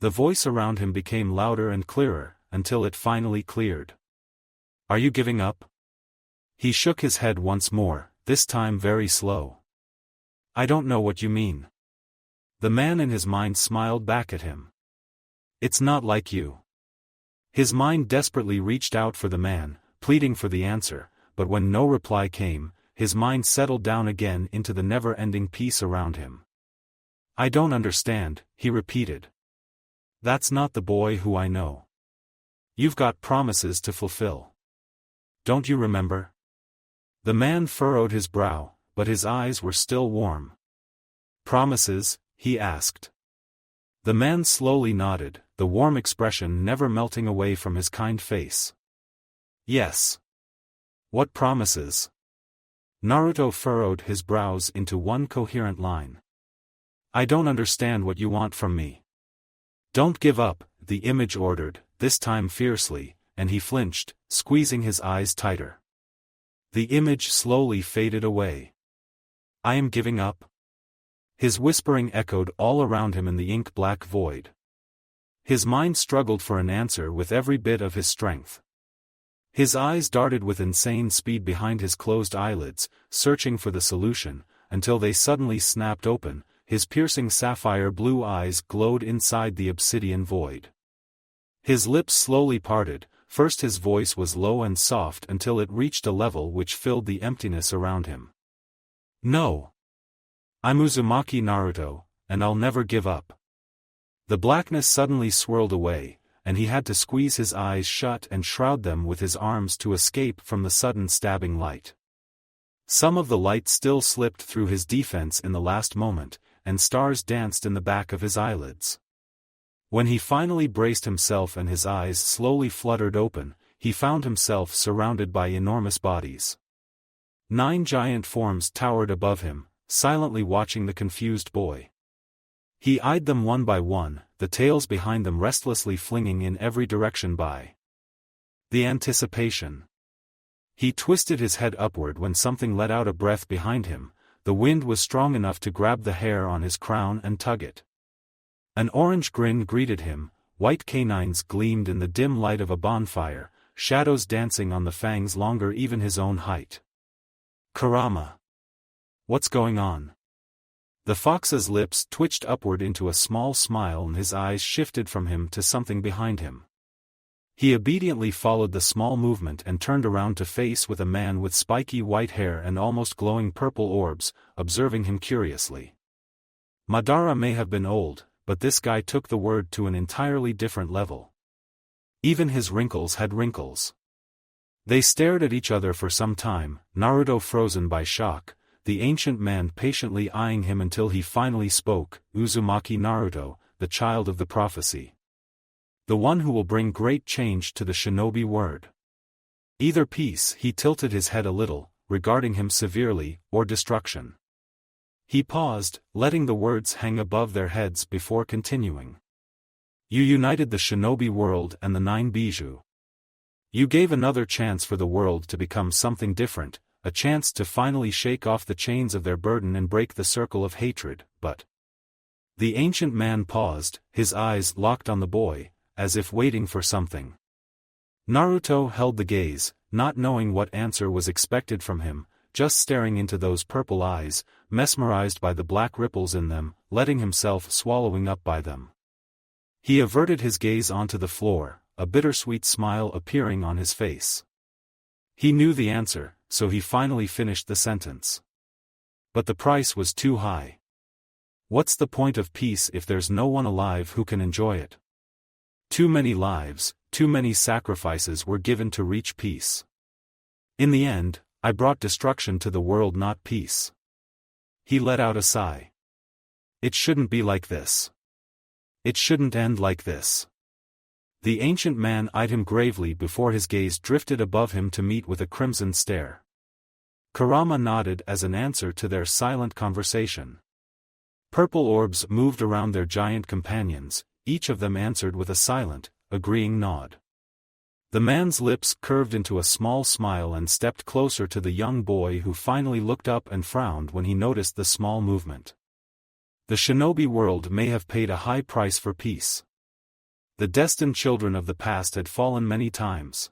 The voice around him became louder and clearer, until it finally cleared. Are you giving up? He shook his head once more, this time very slow. I don't know what you mean. The man in his mind smiled back at him. It's not like you. His mind desperately reached out for the man, pleading for the answer, but when no reply came, his mind settled down again into the never-ending peace around him. I don't understand, he repeated. That's not the boy who I know. You've got promises to fulfill. Don't you remember? The man furrowed his brow, but his eyes were still warm. Promises? He asked. The man slowly nodded, the warm expression never melting away from his kind face. Yes. What promises? Naruto furrowed his brows into one coherent line. I don't understand what you want from me. Don't give up, the image ordered, this time fiercely, and he flinched, squeezing his eyes tighter. The image slowly faded away. I am giving up? His whispering echoed all around him in the ink-black void. His mind struggled for an answer with every bit of his strength. His eyes darted with insane speed behind his closed eyelids, searching for the solution, until they suddenly snapped open. His piercing sapphire blue eyes glowed inside the obsidian void. His lips slowly parted. First his voice was low and soft until it reached a level which filled the emptiness around him. "No. I'm Uzumaki Naruto, and I'll never give up." The blackness suddenly swirled away, and he had to squeeze his eyes shut and shroud them with his arms to escape from the sudden stabbing light. Some of the light still slipped through his defense in the last moment, and stars danced in the back of his eyelids. When he finally braced himself and his eyes slowly fluttered open, he found himself surrounded by enormous bodies. 9 giant forms towered above him, silently watching the confused boy. He eyed them one by one, the tails behind them restlessly flinging in every direction by the anticipation. He twisted his head upward when something let out a breath behind him. The wind was strong enough to grab the hair on his crown and tug it. An orange grin greeted him, white canines gleamed in the dim light of a bonfire, shadows dancing on the fangs longer even his own height. "Kurama. What's going on?" The fox's lips twitched upward into a small smile and his eyes shifted from him to something behind him. He obediently followed the small movement and turned around to face with a man with spiky white hair and almost glowing purple orbs, observing him curiously. Madara may have been old, but this guy took the word to an entirely different level. Even his wrinkles had wrinkles. They stared at each other for some time, Naruto frozen by shock, the ancient man patiently eyeing him until he finally spoke. "Uzumaki Naruto, the child of the prophecy. The one who will bring great change to the shinobi word. Either peace." He tilted his head a little, regarding him severely, or destruction. He paused, letting the words hang above their heads before continuing. "You united the shinobi world and the 9 bijou. You gave another chance for the world to become something different, a chance to finally shake off the chains of their burden and break the circle of hatred, but..." The ancient man paused, his eyes locked on the boy, as if waiting for something. Naruto held the gaze, not knowing what answer was expected from him, just staring into those purple eyes, mesmerized by the black ripples in them, letting himself swallowing up by them. He averted his gaze onto the floor, a bittersweet smile appearing on his face. He knew the answer, so he finally finished the sentence. But the price was too high. What's the point of peace if there's no one alive who can enjoy it? Too many lives, too many sacrifices were given to reach peace. In the end, I brought destruction to the world, not peace. He let out a sigh. It shouldn't be like this. It shouldn't end like this. The ancient man eyed him gravely before his gaze drifted above him to meet with a crimson stare. Kurama nodded as an answer to their silent conversation. Purple orbs moved around their giant companions, each of them answered with a silent, agreeing nod. The man's lips curved into a small smile and stepped closer to the young boy, who finally looked up and frowned when he noticed the small movement. The shinobi world may have paid a high price for peace. The destined children of the past had fallen many times.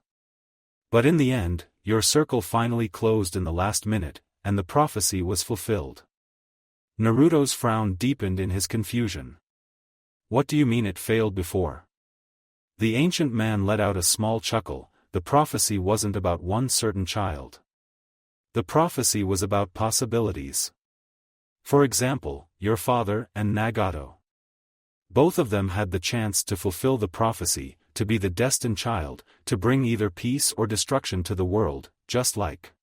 But in the end, your circle finally closed in the last minute, and the prophecy was fulfilled. Naruto's frown deepened in his confusion. What do you mean it failed before? The ancient man let out a small chuckle. The prophecy wasn't about one certain child. The prophecy was about possibilities. For example, your father and Nagato. Both of them had the chance to fulfill the prophecy, to be the destined child, to bring either peace or destruction to the world, just like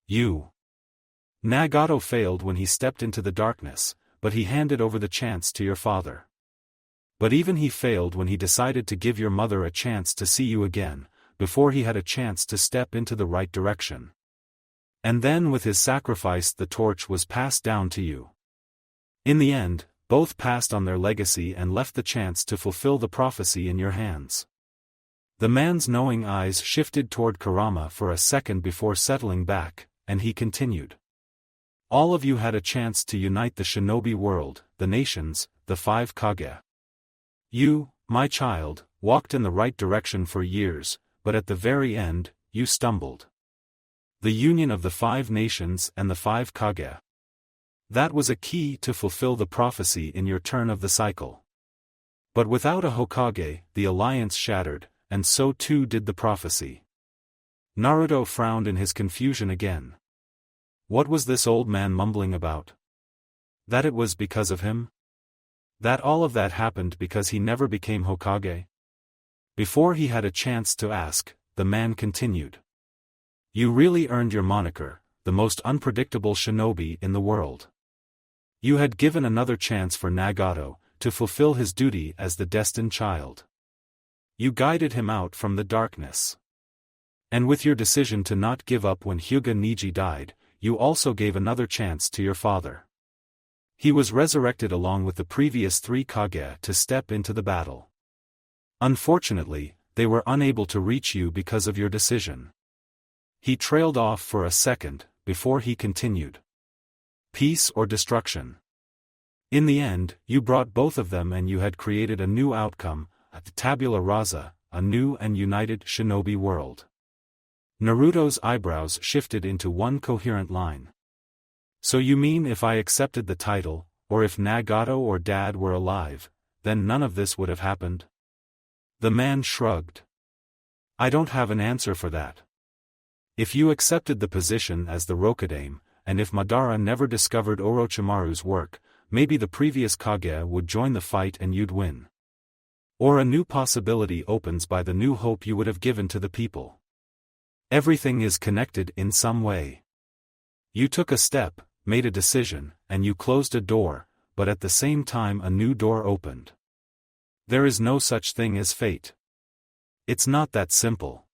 you. Nagato failed when he stepped into the darkness, but he handed over the chance to your father. But even he failed when he decided to give your mother a chance to see you again, before he had a chance to step into the right direction. And then with his sacrifice the torch was passed down to you. In the end, both passed on their legacy and left the chance to fulfill the prophecy in your hands. The man's knowing eyes shifted toward Kurama for a second before settling back, and he continued. All of you had a chance to unite the shinobi world, the nations, the 5 Kage. You, my child, walked in the right direction for years, but at the very end, you stumbled. The union of the 5 nations and the 5 Kage. That was a key to fulfill the prophecy in your turn of the cycle. But without a Hokage, the alliance shattered, and so too did the prophecy. Naruto frowned in his confusion again. What was this old man mumbling about? That it was because of him? That all of that happened because he never became Hokage? Before he had a chance to ask, the man continued. You really earned your moniker, the most unpredictable shinobi in the world. You had given another chance for Nagato, to fulfill his duty as the destined child. You guided him out from the darkness. And with your decision to not give up when Hyuga Neji died, you also gave another chance to your father. He was resurrected along with the previous 3 Kage to step into the battle. Unfortunately, they were unable to reach you because of your decision. He trailed off for a second, before he continued. Peace or destruction? In the end, you brought both of them and you had created a new outcome, a tabula rasa, a new and united shinobi world. Naruto's eyebrows shifted into one coherent line. So you mean if I accepted the title, or if Nagato or Dad were alive, then none of this would have happened? The man shrugged. I don't have an answer for that. If you accepted the position as the Rokudaime, and if Madara never discovered Orochimaru's work, maybe the previous Kage would join the fight and you'd win. Or a new possibility opens by the new hope you would have given to the people. Everything is connected in some way. You took a step, made a decision, and you closed a door, but at the same time a new door opened. There is no such thing as fate. It's not that simple.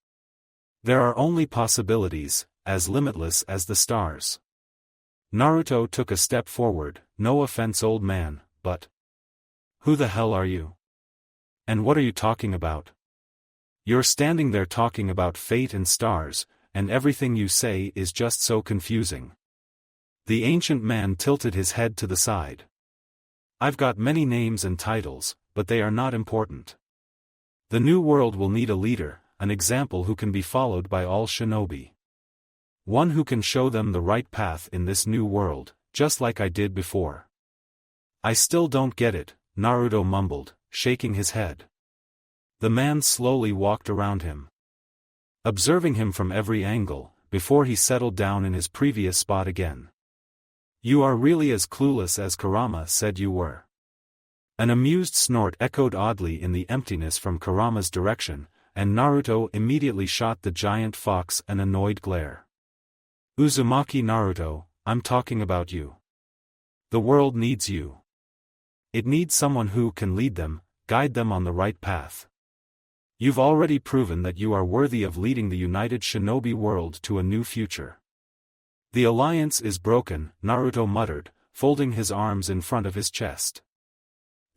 There are only possibilities, as limitless as the stars. Naruto took a step forward, no offense old man, but... Who the hell are you? And what are you talking about? You're standing there talking about fate and stars, and everything you say is just so confusing. The ancient man tilted his head to the side. I've got many names and titles, but they are not important. The new world will need a leader, an example who can be followed by all shinobi. One who can show them the right path in this new world, just like I did before. I still don't get it, Naruto mumbled, shaking his head. The man slowly walked around him, observing him from every angle, before he settled down in his previous spot again. You are really as clueless as Kurama said you were. An amused snort echoed oddly in the emptiness from Kurama's direction, and Naruto immediately shot the giant fox an annoyed glare. Uzumaki Naruto, I'm talking about you. The world needs you. It needs someone who can lead them, guide them on the right path. You've already proven that you are worthy of leading the united shinobi world to a new future. The alliance is broken, Naruto muttered, folding his arms in front of his chest.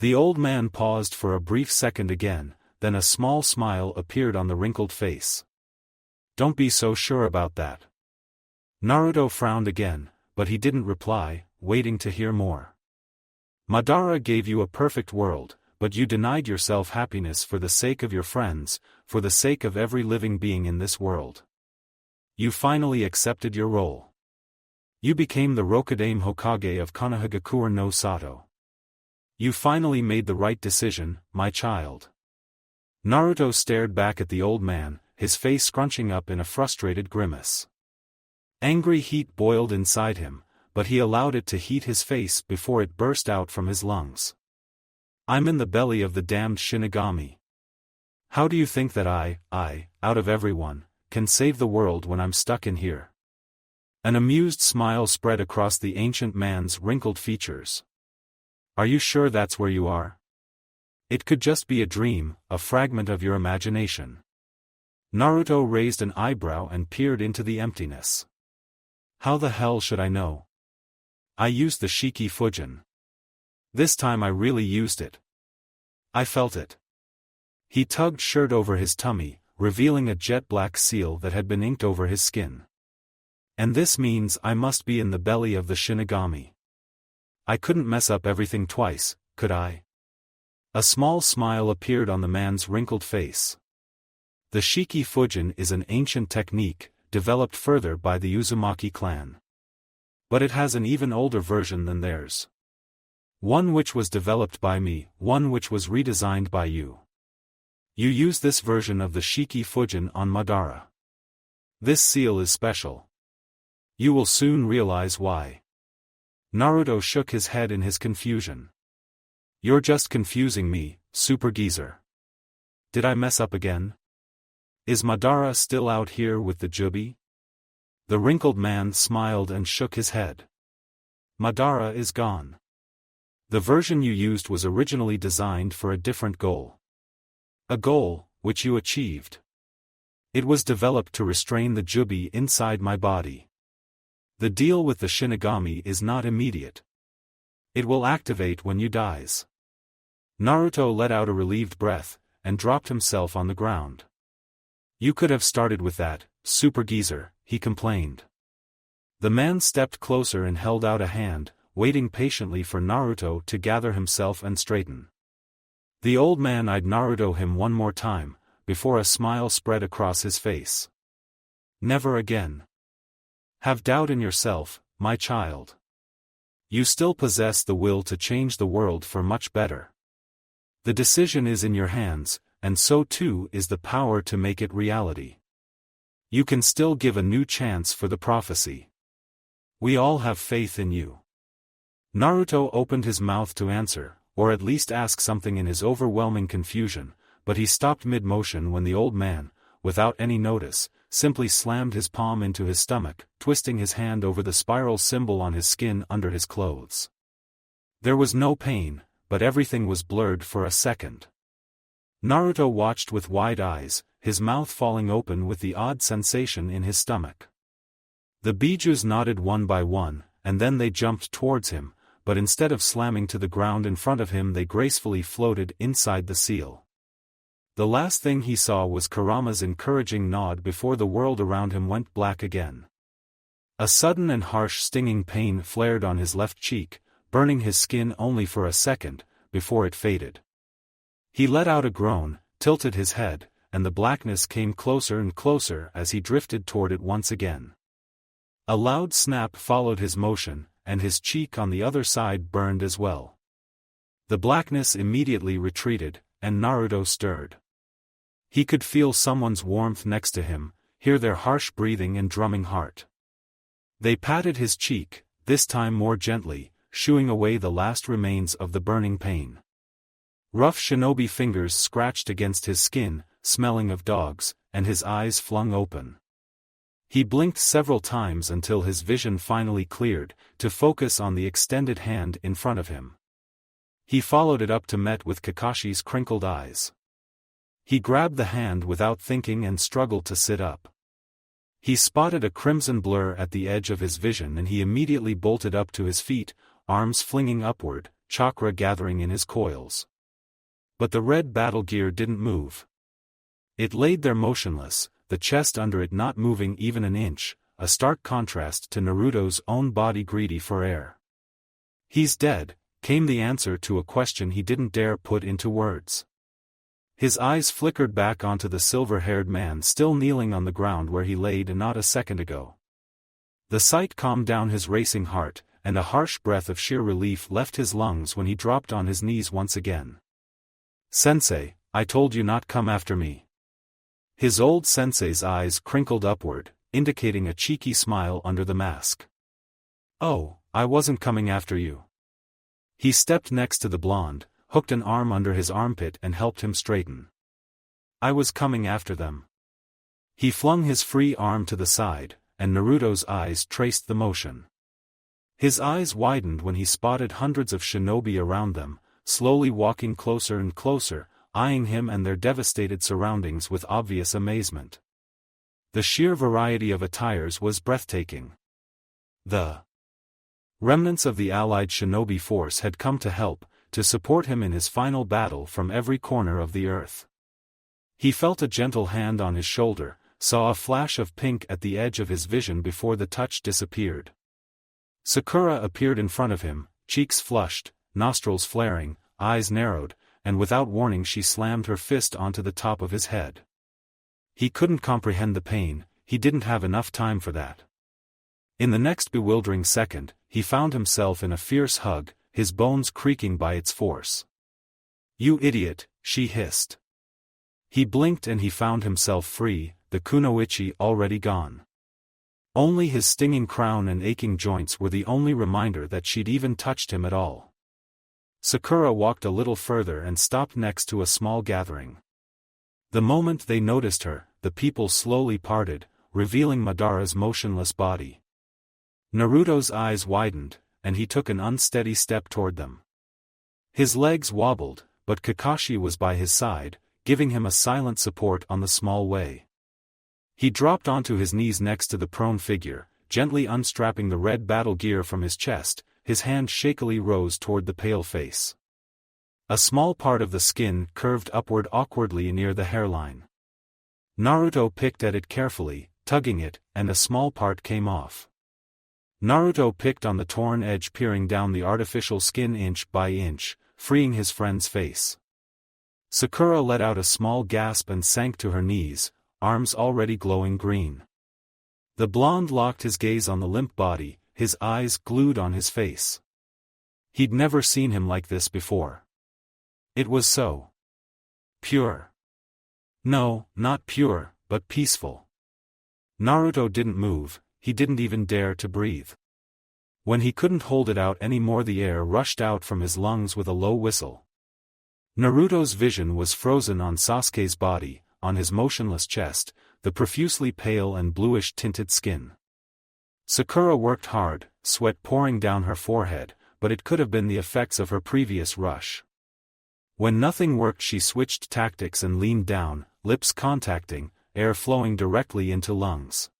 The old man paused for a brief second again, then a small smile appeared on the wrinkled face. Don't be so sure about that. Naruto frowned again, but he didn't reply, waiting to hear more. Madara gave you a perfect world, but you denied yourself happiness for the sake of your friends, for the sake of every living being in this world. You finally accepted your role. You became the Rokudaime Hokage of Konohagakure no Sato. You finally made the right decision, my child. Naruto stared back at the old man, his face scrunching up in a frustrated grimace. Angry heat boiled inside him, but he allowed it to heat his face before it burst out from his lungs. I'm in the belly of the damned Shinigami. How do you think that I, out of everyone, can save the world when I'm stuck in here? An amused smile spread across the ancient man's wrinkled features. Are you sure that's where you are? It could just be a dream, a fragment of your imagination. Naruto raised an eyebrow and peered into the emptiness. How the hell should I know? I used the Shiki Fujin. This time I really used it. I felt it. He tugged shirt over his tummy, revealing a jet-black seal that had been inked over his skin. And this means I must be in the belly of the Shinigami. I couldn't mess up everything twice, could I? A small smile appeared on the man's wrinkled face. The Shiki Fujin is an ancient technique, developed further by the Uzumaki clan. But it has an even older version than theirs. One which was developed by me, one which was redesigned by you. You use this version of the Shiki Fujin on Madara. This seal is special. You will soon realize why. Naruto shook his head in his confusion. You're just confusing me, Super Geezer. Did I mess up again? Is Madara still out here with the Jubi? The wrinkled man smiled and shook his head. Madara is gone. The version you used was originally designed for a different goal. A goal, which you achieved. It was developed to restrain the Jubi inside my body. The deal with the Shinigami is not immediate. It will activate when you dies. Naruto let out a relieved breath, and dropped himself on the ground. You could have started with that, Super Geezer, he complained. The man stepped closer and held out a hand, waiting patiently for Naruto to gather himself and straighten. The old man eyed Naruto him one more time, before a smile spread across his face. Never again. Have doubt in yourself, my child. You still possess the will to change the world for much better. The decision is in your hands, and so too is the power to make it reality. You can still give a new chance for the prophecy. We all have faith in you. Naruto opened his mouth to answer, or at least ask something in his overwhelming confusion, but he stopped mid-motion when the old man, without any notice, simply slammed his palm into his stomach, twisting his hand over the spiral symbol on his skin under his clothes. There was no pain, but everything was blurred for a second. Naruto watched with wide eyes, his mouth falling open with the odd sensation in his stomach. The Bijus nodded one by one, and then they jumped towards him, but instead of slamming to the ground in front of him they gracefully floated inside the seal. The last thing he saw was Kurama's encouraging nod before the world around him went black again. A sudden and harsh stinging pain flared on his left cheek, burning his skin only for a second, before it faded. He let out a groan, tilted his head, and the blackness came closer and closer as he drifted toward it once again. A loud snap followed his motion, and his cheek on the other side burned as well. The blackness immediately retreated, and Naruto stirred. He could feel someone's warmth next to him, hear their harsh breathing and drumming heart. They patted his cheek, this time more gently, shooing away the last remains of the burning pain. Rough shinobi fingers scratched against his skin, smelling of dogs, and his eyes flung open. He blinked several times until his vision finally cleared, to focus on the extended hand in front of him. He followed it up to meet with Kakashi's crinkled eyes. He grabbed the hand without thinking and struggled to sit up. He spotted a crimson blur at the edge of his vision and he immediately bolted up to his feet, arms flinging upward, chakra gathering in his coils. But the red battle gear didn't move. It laid there motionless, the chest under it not moving even an inch, a stark contrast to Naruto's own body greedy for air. He's dead, came the answer to a question he didn't dare put into words. His eyes flickered back onto the silver-haired man still kneeling on the ground where he laid not a second ago. The sight calmed down his racing heart, and a harsh breath of sheer relief left his lungs when he dropped on his knees once again. "Sensei, I told you not come after me." His old sensei's eyes crinkled upward, indicating a cheeky smile under the mask. "Oh, I wasn't coming after you." He stepped next to the blonde, hooked an arm under his armpit and helped him straighten. "I was coming after them." He flung his free arm to the side, and Naruto's eyes traced the motion. His eyes widened when he spotted hundreds of shinobi around them, slowly walking closer and closer, eyeing him and their devastated surroundings with obvious amazement. The sheer variety of attires was breathtaking. The remnants of the allied shinobi force had come to help, to support him in his final battle from every corner of the earth. He felt a gentle hand on his shoulder, saw a flash of pink at the edge of his vision before the touch disappeared. Sakura appeared in front of him, cheeks flushed, nostrils flaring, eyes narrowed, and without warning she slammed her fist onto the top of his head. He couldn't comprehend the pain, he didn't have enough time for that. In the next bewildering second, he found himself in a fierce hug, his bones creaking by its force. "You idiot," she hissed. He blinked and he found himself free, the kunoichi already gone. Only his stinging crown and aching joints were the only reminder that she'd even touched him at all. Sakura walked a little further and stopped next to a small gathering. The moment they noticed her, the people slowly parted, revealing Madara's motionless body. Naruto's eyes widened, and he took an unsteady step toward them. His legs wobbled, but Kakashi was by his side, giving him a silent support on the small way. He dropped onto his knees next to the prone figure, gently unstrapping the red battle gear from his chest, his hand shakily rose toward the pale face. A small part of the skin curved upward awkwardly near the hairline. Naruto picked at it carefully, tugging it, and a small part came off. Naruto picked on the torn edge, peering down the artificial skin inch by inch, freeing his friend's face. Sakura let out a small gasp and sank to her knees, arms already glowing green. The blonde locked his gaze on the limp body, his eyes glued on his face. He'd never seen him like this before. It was so pure. No, not pure, but peaceful. Naruto didn't move, he didn't even dare to breathe. When he couldn't hold it out anymore, the air rushed out from his lungs with a low whistle. Naruto's vision was frozen on Sasuke's body, on his motionless chest, the profusely pale and bluish-tinted skin. Sakura worked hard, sweat pouring down her forehead, but it could have been the effects of her previous rush. When nothing worked, she switched tactics and leaned down, lips contacting, air flowing directly into lungs.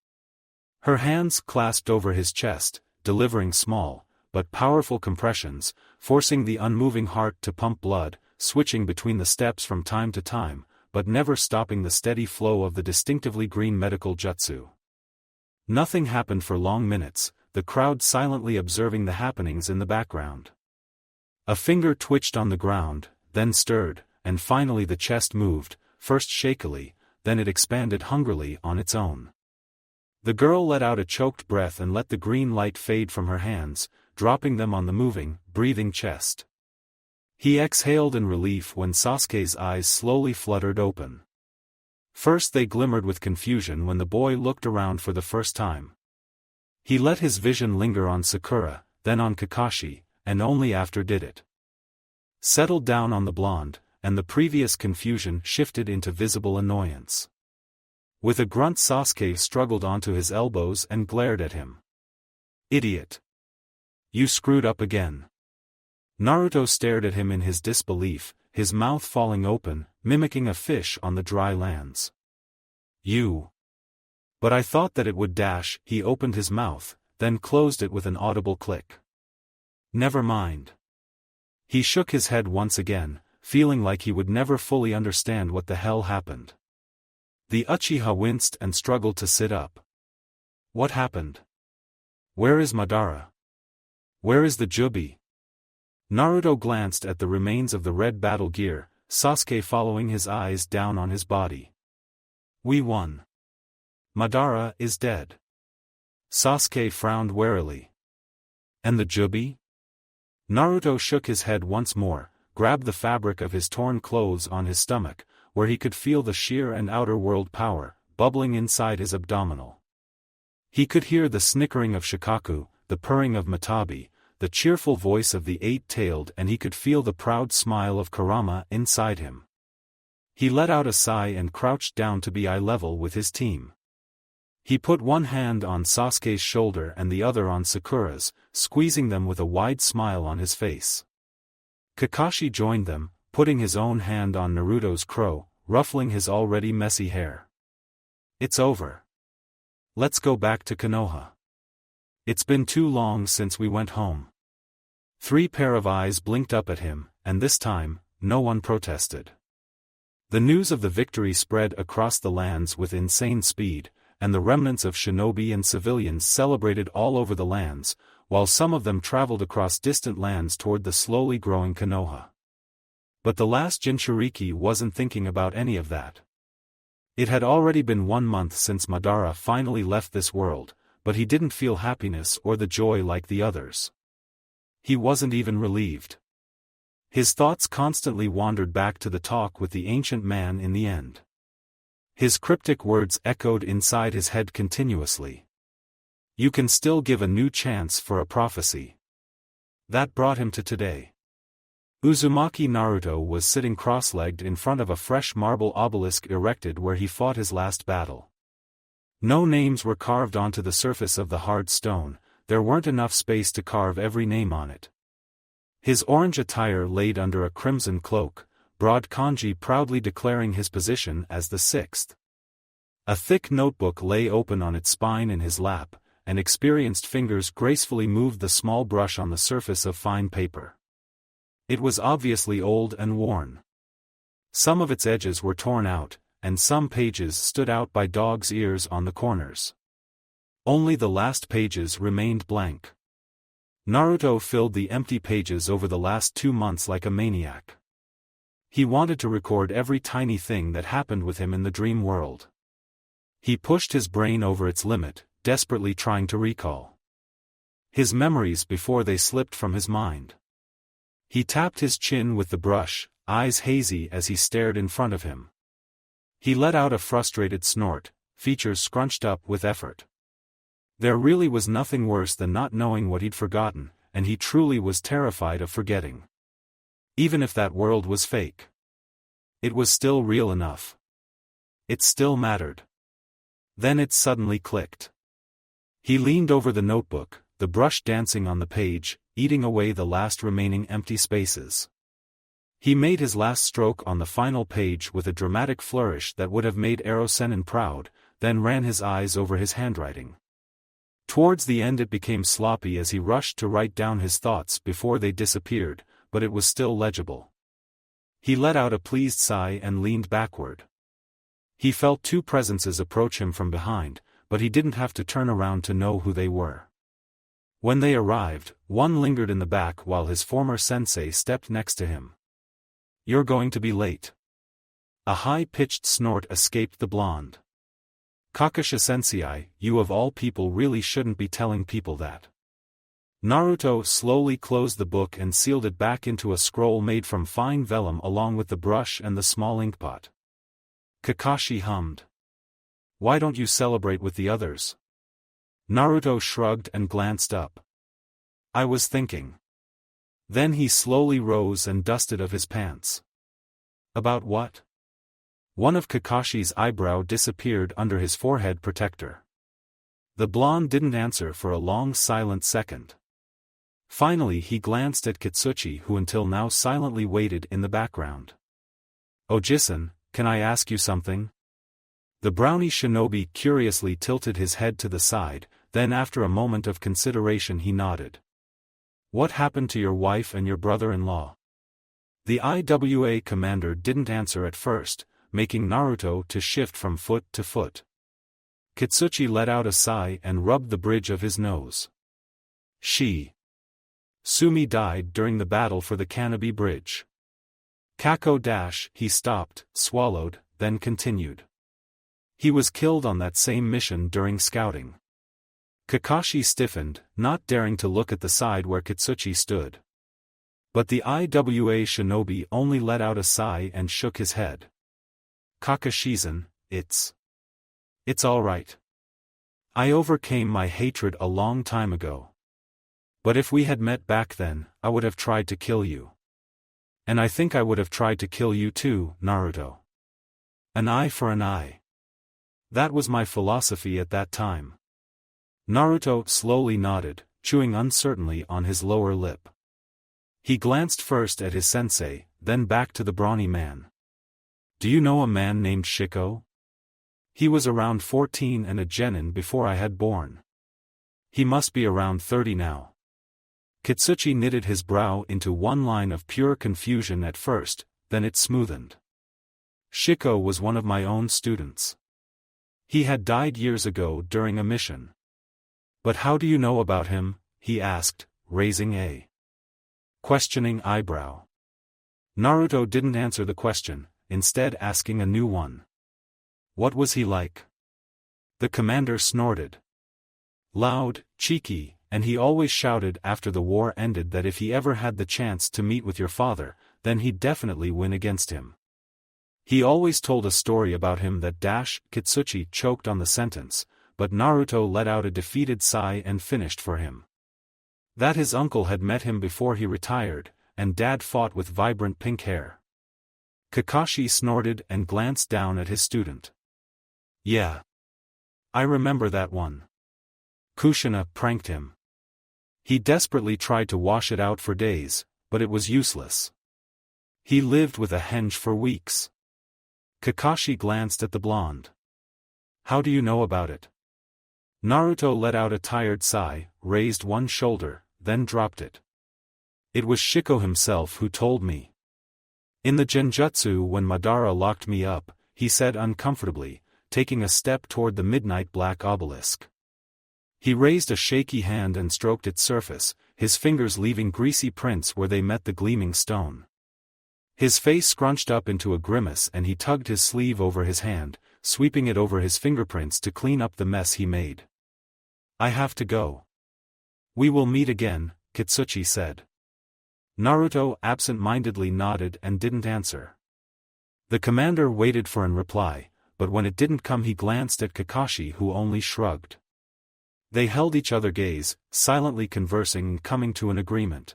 Her hands clasped over his chest, delivering small, but powerful compressions, forcing the unmoving heart to pump blood, switching between the steps from time to time, but never stopping the steady flow of the distinctively green medical jutsu. Nothing happened for long minutes, the crowd silently observing the happenings in the background. A finger twitched on the ground, then stirred, and finally the chest moved, first shakily, then it expanded hungrily on its own. The girl let out a choked breath and let the green light fade from her hands, dropping them on the moving, breathing chest. He exhaled in relief when Sasuke's eyes slowly fluttered open. First they glimmered with confusion when the boy looked around for the first time. He let his vision linger on Sakura, then on Kakashi, and only after did it settled down on the blonde, and the previous confusion shifted into visible annoyance. With a grunt, Sasuke struggled onto his elbows and glared at him. "Idiot! You screwed up again." Naruto stared at him in his disbelief, his mouth falling open, mimicking a fish on the dry lands. "You! But I thought that it would dash." He opened his mouth, then closed it with an audible click. "Never mind." He shook his head once again, feeling like he would never fully understand what the hell happened. The Uchiha winced and struggled to sit up. What happened? Where is Madara? Where is the Jubi? Naruto glanced at the remains of the red battle gear, Sasuke following his eyes down on his body. "We won. Madara is dead." Sasuke frowned warily. "And the Jubi?" Naruto shook his head once more, grabbed the fabric of his torn clothes on his stomach, where he could feel the sheer and outer world power, bubbling inside his abdominal. He could hear the snickering of Shikaku, the purring of Matabi, the cheerful voice of the eight-tailed, and he could feel the proud smile of Kurama inside him. He let out a sigh and crouched down to be eye level with his team. He put one hand on Sasuke's shoulder and the other on Sakura's, squeezing them with a wide smile on his face. Kakashi joined them, putting his own hand on Naruto's crow, ruffling his already messy hair. "It's over. Let's go back to Konoha. It's been too long since we went home." 3 pair of eyes blinked up at him, and this time, no one protested. The news of the victory spread across the lands with insane speed, and the remnants of shinobi and civilians celebrated all over the lands, while some of them traveled across distant lands toward the slowly growing Konoha. But the last Jinchuriki wasn't thinking about any of that. It had already been 1 month since Madara finally left this world, but he didn't feel happiness or the joy like the others. He wasn't even relieved. His thoughts constantly wandered back to the talk with the ancient man in the end. His cryptic words echoed inside his head continuously. You can still give a new chance for a prophecy. That brought him to today. Uzumaki Naruto was sitting cross-legged in front of a fresh marble obelisk erected where he fought his last battle. No names were carved onto the surface of the hard stone, there weren't enough space to carve every name on it. His orange attire laid under a crimson cloak, broad kanji proudly declaring his position as the sixth. A thick notebook lay open on its spine in his lap, and experienced fingers gracefully moved the small brush on the surface of fine paper. It was obviously old and worn. Some of its edges were torn out, and some pages stood out by dog's ears on the corners. Only the last pages remained blank. Naruto filled the empty pages over the last 2 months like a maniac. He wanted to record every tiny thing that happened with him in the dream world. He pushed his brain over its limit, desperately trying to recall his memories before they slipped from his mind. He tapped his chin with the brush, eyes hazy as he stared in front of him. He let out a frustrated snort, features scrunched up with effort. There really was nothing worse than not knowing what he'd forgotten, and he truly was terrified of forgetting. Even if that world was fake, it was still real enough. It still mattered. Then it suddenly clicked. He leaned over the notebook, the brush dancing on the page, eating away the last remaining empty spaces. He made his last stroke on the final page with a dramatic flourish that would have made Erosenin proud, then ran his eyes over his handwriting. Towards the end it became sloppy as he rushed to write down his thoughts before they disappeared, but it was still legible. He let out a pleased sigh and leaned backward. He felt 2 presences approach him from behind, but he didn't have to turn around to know who they were. When they arrived, one lingered in the back while his former sensei stepped next to him. You're going to be late. A high-pitched snort escaped the blonde. Kakashi sensei, you of all people really shouldn't be telling people that. Naruto slowly closed the book and sealed it back into a scroll made from fine vellum along with the brush and the small inkpot. Kakashi hummed. Why don't you celebrate with the others? Naruto shrugged and glanced up. I was thinking. Then he slowly rose and dusted of his pants. About what? One of Kakashi's eyebrow disappeared under his forehead protector. The blonde didn't answer for a long silent second. Finally he glanced at Kitsuchi who until now silently waited in the background. Ojisan, can I ask you something? The brownie shinobi curiously tilted his head to the side, then after a moment of consideration he nodded. What happened to your wife and your brother-in-law? The IWA commander didn't answer at first, making Naruto to shift from foot to foot. Kitsuchi let out a sigh and rubbed the bridge of his nose. Sumi died during the battle for the Kanobi Bridge. He stopped, swallowed, then continued. He was killed on that same mission during scouting. Kakashi stiffened, not daring to look at the side where Kitsuchi stood. But the IWA shinobi only let out a sigh and shook his head. Kakashi-san, it's all right. I overcame my hatred a long time ago. But if we had met back then, I would have tried to kill you. And I think I would have tried to kill you too, Naruto. An eye for an eye. That was my philosophy at that time. Naruto slowly nodded, chewing uncertainly on his lower lip. He glanced first at his sensei, then back to the brawny man. Do you know a man named Shiko? He was around 14 and a genin before I had born. He must be around 30 now. Kitsuchi knitted his brow into one line of pure confusion at first, then it smoothened. Shiko was one of my own students. He had died years ago during a mission. But how do you know about him? He asked, raising a questioning eyebrow. Naruto didn't answer the question, instead asking a new one. What was he like? The commander snorted. Loud, cheeky, and he always shouted after the war ended that if he ever had the chance to meet with your father, then he'd definitely win against him. He always told a story about him that Kitsuchi choked on the sentence, but Naruto let out a defeated sigh and finished for him. That his uncle had met him before he retired, and dad fought with vibrant pink hair. Kakashi snorted and glanced down at his student. Yeah. I remember that one. Kushina pranked him. He desperately tried to wash it out for days, but it was useless. He lived with a henge for weeks. Kakashi glanced at the blonde. How do you know about it? Naruto let out a tired sigh, raised one shoulder, then dropped it. It was Shiko himself who told me. In the genjutsu when Madara locked me up, he said uncomfortably, taking a step toward the midnight black obelisk. He raised a shaky hand and stroked its surface, his fingers leaving greasy prints where they met the gleaming stone. His face scrunched up into a grimace and he tugged his sleeve over his hand, sweeping it over his fingerprints to clean up the mess he made. I have to go. We will meet again, Kitsuchi said. Naruto absent-mindedly nodded and didn't answer. The commander waited for an reply, but when it didn't come he glanced at Kakashi who only shrugged. They held each other gaze, silently conversing and coming to an agreement.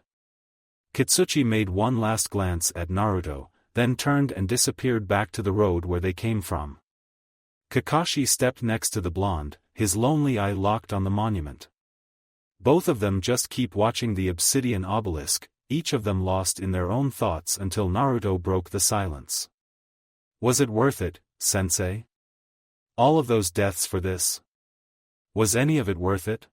Kitsuchi made one last glance at Naruto, then turned and disappeared back to the road where they came from. Kakashi stepped next to the blonde, his lonely eye locked on the monument. Both of them just keep watching the obsidian obelisk, each of them lost in their own thoughts until Naruto broke the silence. Was it worth it, sensei? All of those deaths for this? Was any of it worth it?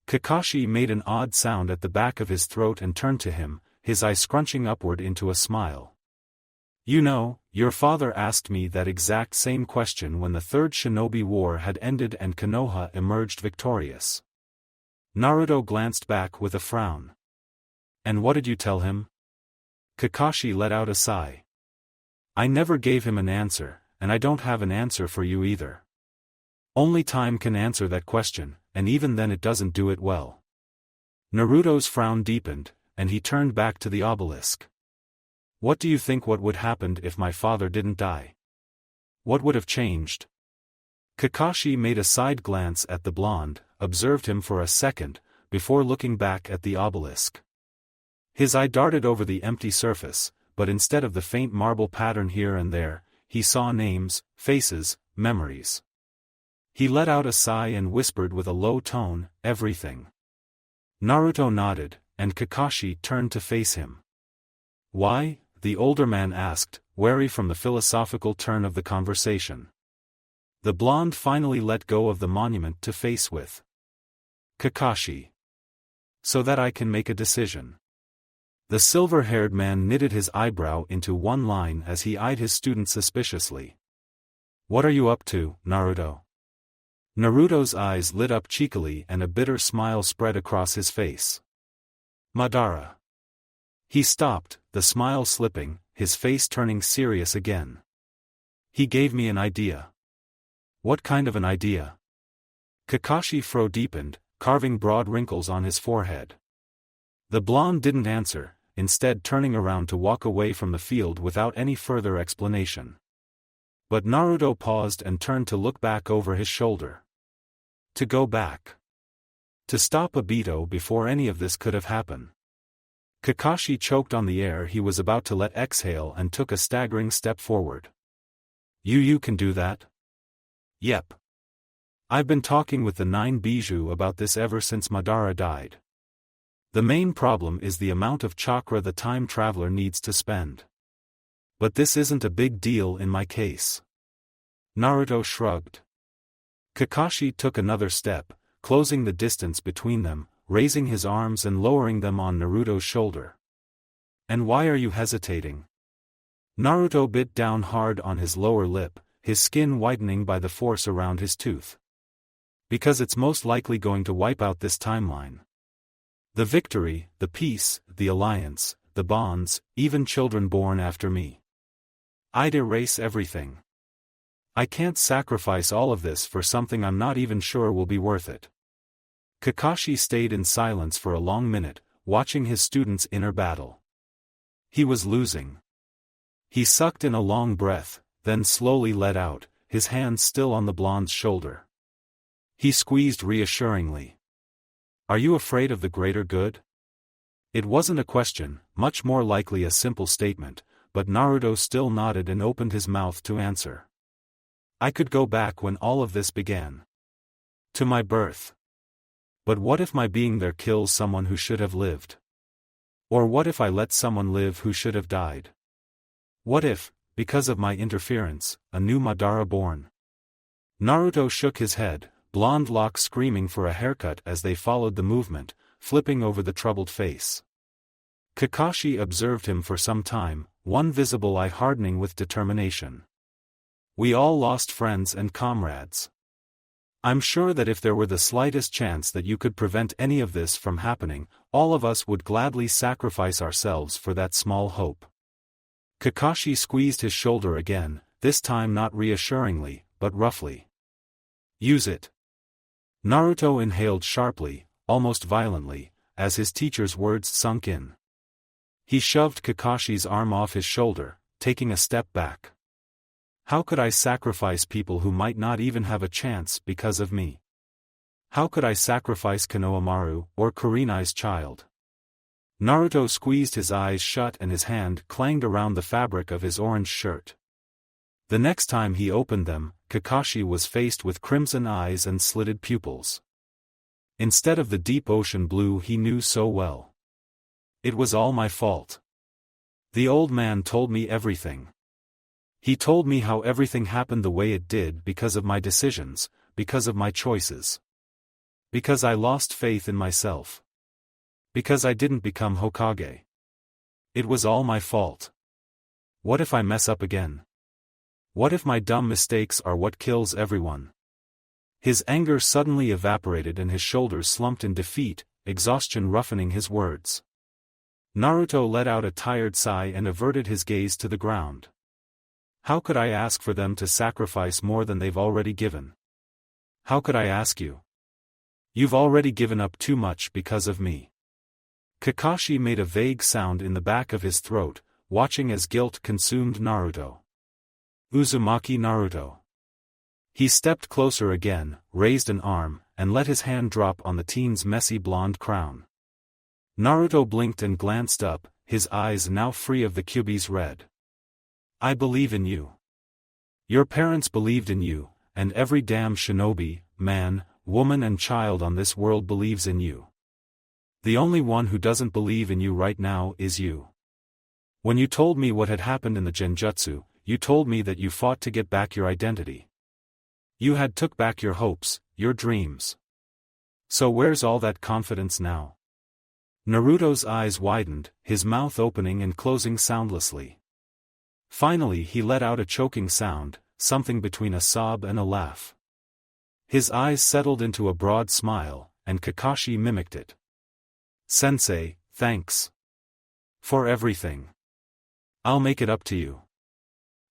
Kakashi made an odd sound at the back of his throat and turned to him, his eye scrunching upward into a smile. You know, your father asked me that exact same question when the Third Shinobi War had ended and Konoha emerged victorious. Naruto glanced back with a frown. And what did you tell him? Kakashi let out a sigh. I never gave him an answer, and I don't have an answer for you either. Only time can answer that question, and even then it doesn't do it well. Naruto's frown deepened, and he turned back to the obelisk. What do you think would happen if my father didn't die? What would have changed? Kakashi made a side glance at the blonde, observed him for a second, before looking back at the obelisk. His eye darted over the empty surface, but instead of the faint marble pattern here and there, he saw names, faces, memories. He let out a sigh and whispered with a low tone, everything. Naruto nodded, and Kakashi turned to face him. Why? The older man asked, wary from the philosophical turn of the conversation. The blonde finally let go of the monument to face with. Kakashi. So that I can make a decision. The silver-haired man knitted his eyebrow into one line as he eyed his student suspiciously. What are you up to, Naruto? Naruto's eyes lit up cheekily and a bitter smile spread across his face. Madara. He stopped, the smile slipping, his face turning serious again. He gave me an idea. What kind of an idea? Kakashi fro deepened, carving broad wrinkles on his forehead. The blonde didn't answer, instead turning around to walk away from the field without any further explanation. But Naruto paused and turned to look back over his shoulder. To go back. To stop Obito before any of this could have happened. Kakashi choked on the air he was about to let exhale and took a staggering step forward. You can do that? Yep. I've been talking with the 9 Bijou about this ever since Madara died. The main problem is the amount of chakra the time traveler needs to spend. But this isn't a big deal in my case. Naruto shrugged. Kakashi took another step, closing the distance between them, raising his arms and lowering them on Naruto's shoulder. And why are you hesitating? Naruto bit down hard on his lower lip, his skin whitening by the force around his tooth. Because it's most likely going to wipe out this timeline. The victory, the peace, the alliance, the bonds, even children born after me. I'd erase everything. I can't sacrifice all of this for something I'm not even sure will be worth it. Kakashi stayed in silence for a long minute, watching his student's inner battle. He was losing. He sucked in a long breath, then slowly let out, his hand still on the blonde's shoulder. He squeezed reassuringly. Are you afraid of the greater good? It wasn't a question, much more likely a simple statement, but Naruto still nodded and opened his mouth to answer. I could go back when all of this began. To my birth. But what if my being there kills someone who should have lived? Or what if I let someone live who should have died? What if, because of my interference, a new Madara born? Naruto shook his head, blonde locks screaming for a haircut as they followed the movement, flipping over the troubled face. Kakashi observed him for some time, one visible eye hardening with determination. We all lost friends and comrades. I'm sure that if there were the slightest chance that you could prevent any of this from happening, all of us would gladly sacrifice ourselves for that small hope. Kakashi squeezed his shoulder again, this time not reassuringly, but roughly. Use it. Naruto inhaled sharply, almost violently, as his teacher's words sunk in. He shoved Kakashi's arm off his shoulder, taking a step back. How could I sacrifice people who might not even have a chance because of me? How could I sacrifice Konohamaru, or Kurenai's child? Naruto squeezed his eyes shut and his hand clanged around the fabric of his orange shirt. The next time he opened them, Kakashi was faced with crimson eyes and slitted pupils. Instead of the deep ocean blue he knew so well. It was all my fault. The old man told me everything. He told me how everything happened the way it did because of my decisions, because of my choices. Because I lost faith in myself. Because I didn't become Hokage. It was all my fault. What if I mess up again? What if my dumb mistakes are what kills everyone? His anger suddenly evaporated and his shoulders slumped in defeat, exhaustion roughening his words. Naruto let out a tired sigh and averted his gaze to the ground. How could I ask for them to sacrifice more than they've already given? How could I ask you? You've already given up too much because of me. Kakashi made a vague sound in the back of his throat, watching as guilt consumed Naruto. Uzumaki Naruto. He stepped closer again, raised an arm, and let his hand drop on the teen's messy blonde crown. Naruto blinked and glanced up, his eyes now free of the Kyuubi's red. I believe in you. Your parents believed in you, and every damn shinobi, man, woman and child on this world believes in you. The only one who doesn't believe in you right now is you. When you told me what had happened in the genjutsu, you told me that you fought to get back your identity. You had took back your hopes, your dreams. So where's all that confidence now? Naruto's eyes widened, his mouth opening and closing soundlessly. Finally he let out a choking sound, something between a sob and a laugh. His eyes settled into a broad smile, and Kakashi mimicked it. Sensei, thanks. For everything. I'll make it up to you.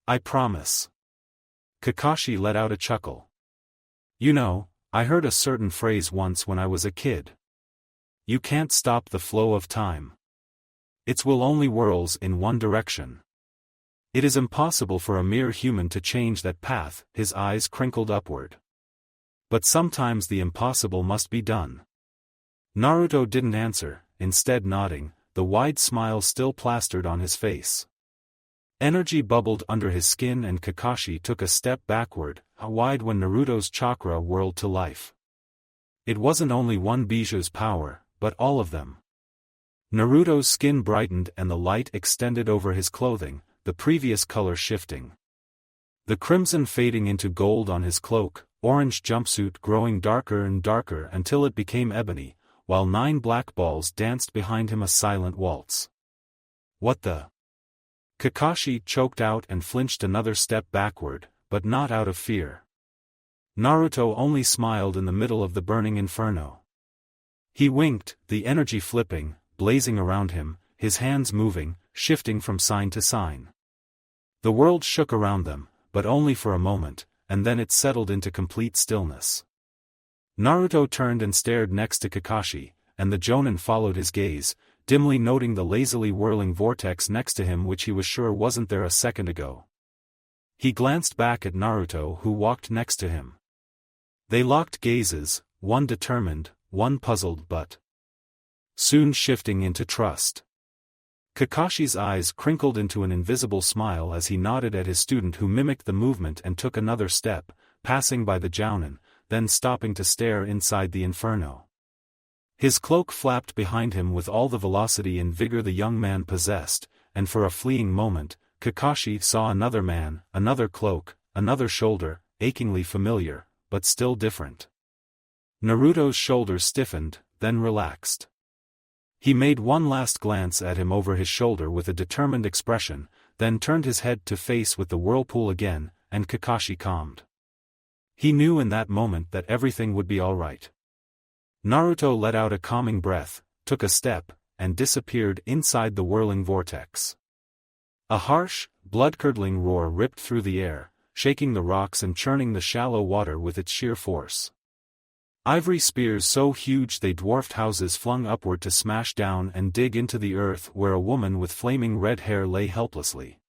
I promise. Kakashi let out a chuckle. You know, I heard a certain phrase once when I was a kid. You can't stop the flow of time. It will only whirls in one direction. It is impossible for a mere human to change that path, his eyes crinkled upward. But sometimes the impossible must be done. Naruto didn't answer, instead nodding, the wide smile still plastered on his face. Energy bubbled under his skin and Kakashi took a step backward, wide when Naruto's chakra whirled to life. It wasn't only one Bijuu's power, but all of them. Naruto's skin brightened and the light extended over his clothing, the previous color shifting. The crimson fading into gold on his cloak, orange jumpsuit growing darker and darker until it became ebony, while 9 black balls danced behind him a silent waltz. What the? Kakashi choked out and flinched another step backward, but not out of fear. Naruto only smiled in the middle of the burning inferno. He winked, the energy flipping, blazing around him, his hands moving, shifting from sign to sign. The world shook around them, but only for a moment, and then it settled into complete stillness. Naruto turned and stared next to Kakashi, and the Jonin followed his gaze, dimly noting the lazily whirling vortex next to him which he was sure wasn't there a second ago. He glanced back at Naruto who walked next to him. They locked gazes, one determined, one puzzled but soon shifting into trust. Kakashi's eyes crinkled into an invisible smile as he nodded at his student who mimicked the movement and took another step, passing by the Jounin, then stopping to stare inside the inferno. His cloak flapped behind him with all the velocity and vigor the young man possessed, and for a fleeting moment, Kakashi saw another man, another cloak, another shoulder, achingly familiar, but still different. Naruto's shoulders stiffened, then relaxed. He made one last glance at him over his shoulder with a determined expression, then turned his head to face with the whirlpool again, and Kakashi calmed. He knew in that moment that everything would be all right. Naruto let out a calming breath, took a step, and disappeared inside the whirling vortex. A harsh, blood-curdling roar ripped through the air, shaking the rocks and churning the shallow water with its sheer force. Ivory spears so huge they dwarfed houses flung upward to smash down and dig into the earth where a woman with flaming red hair lay helplessly.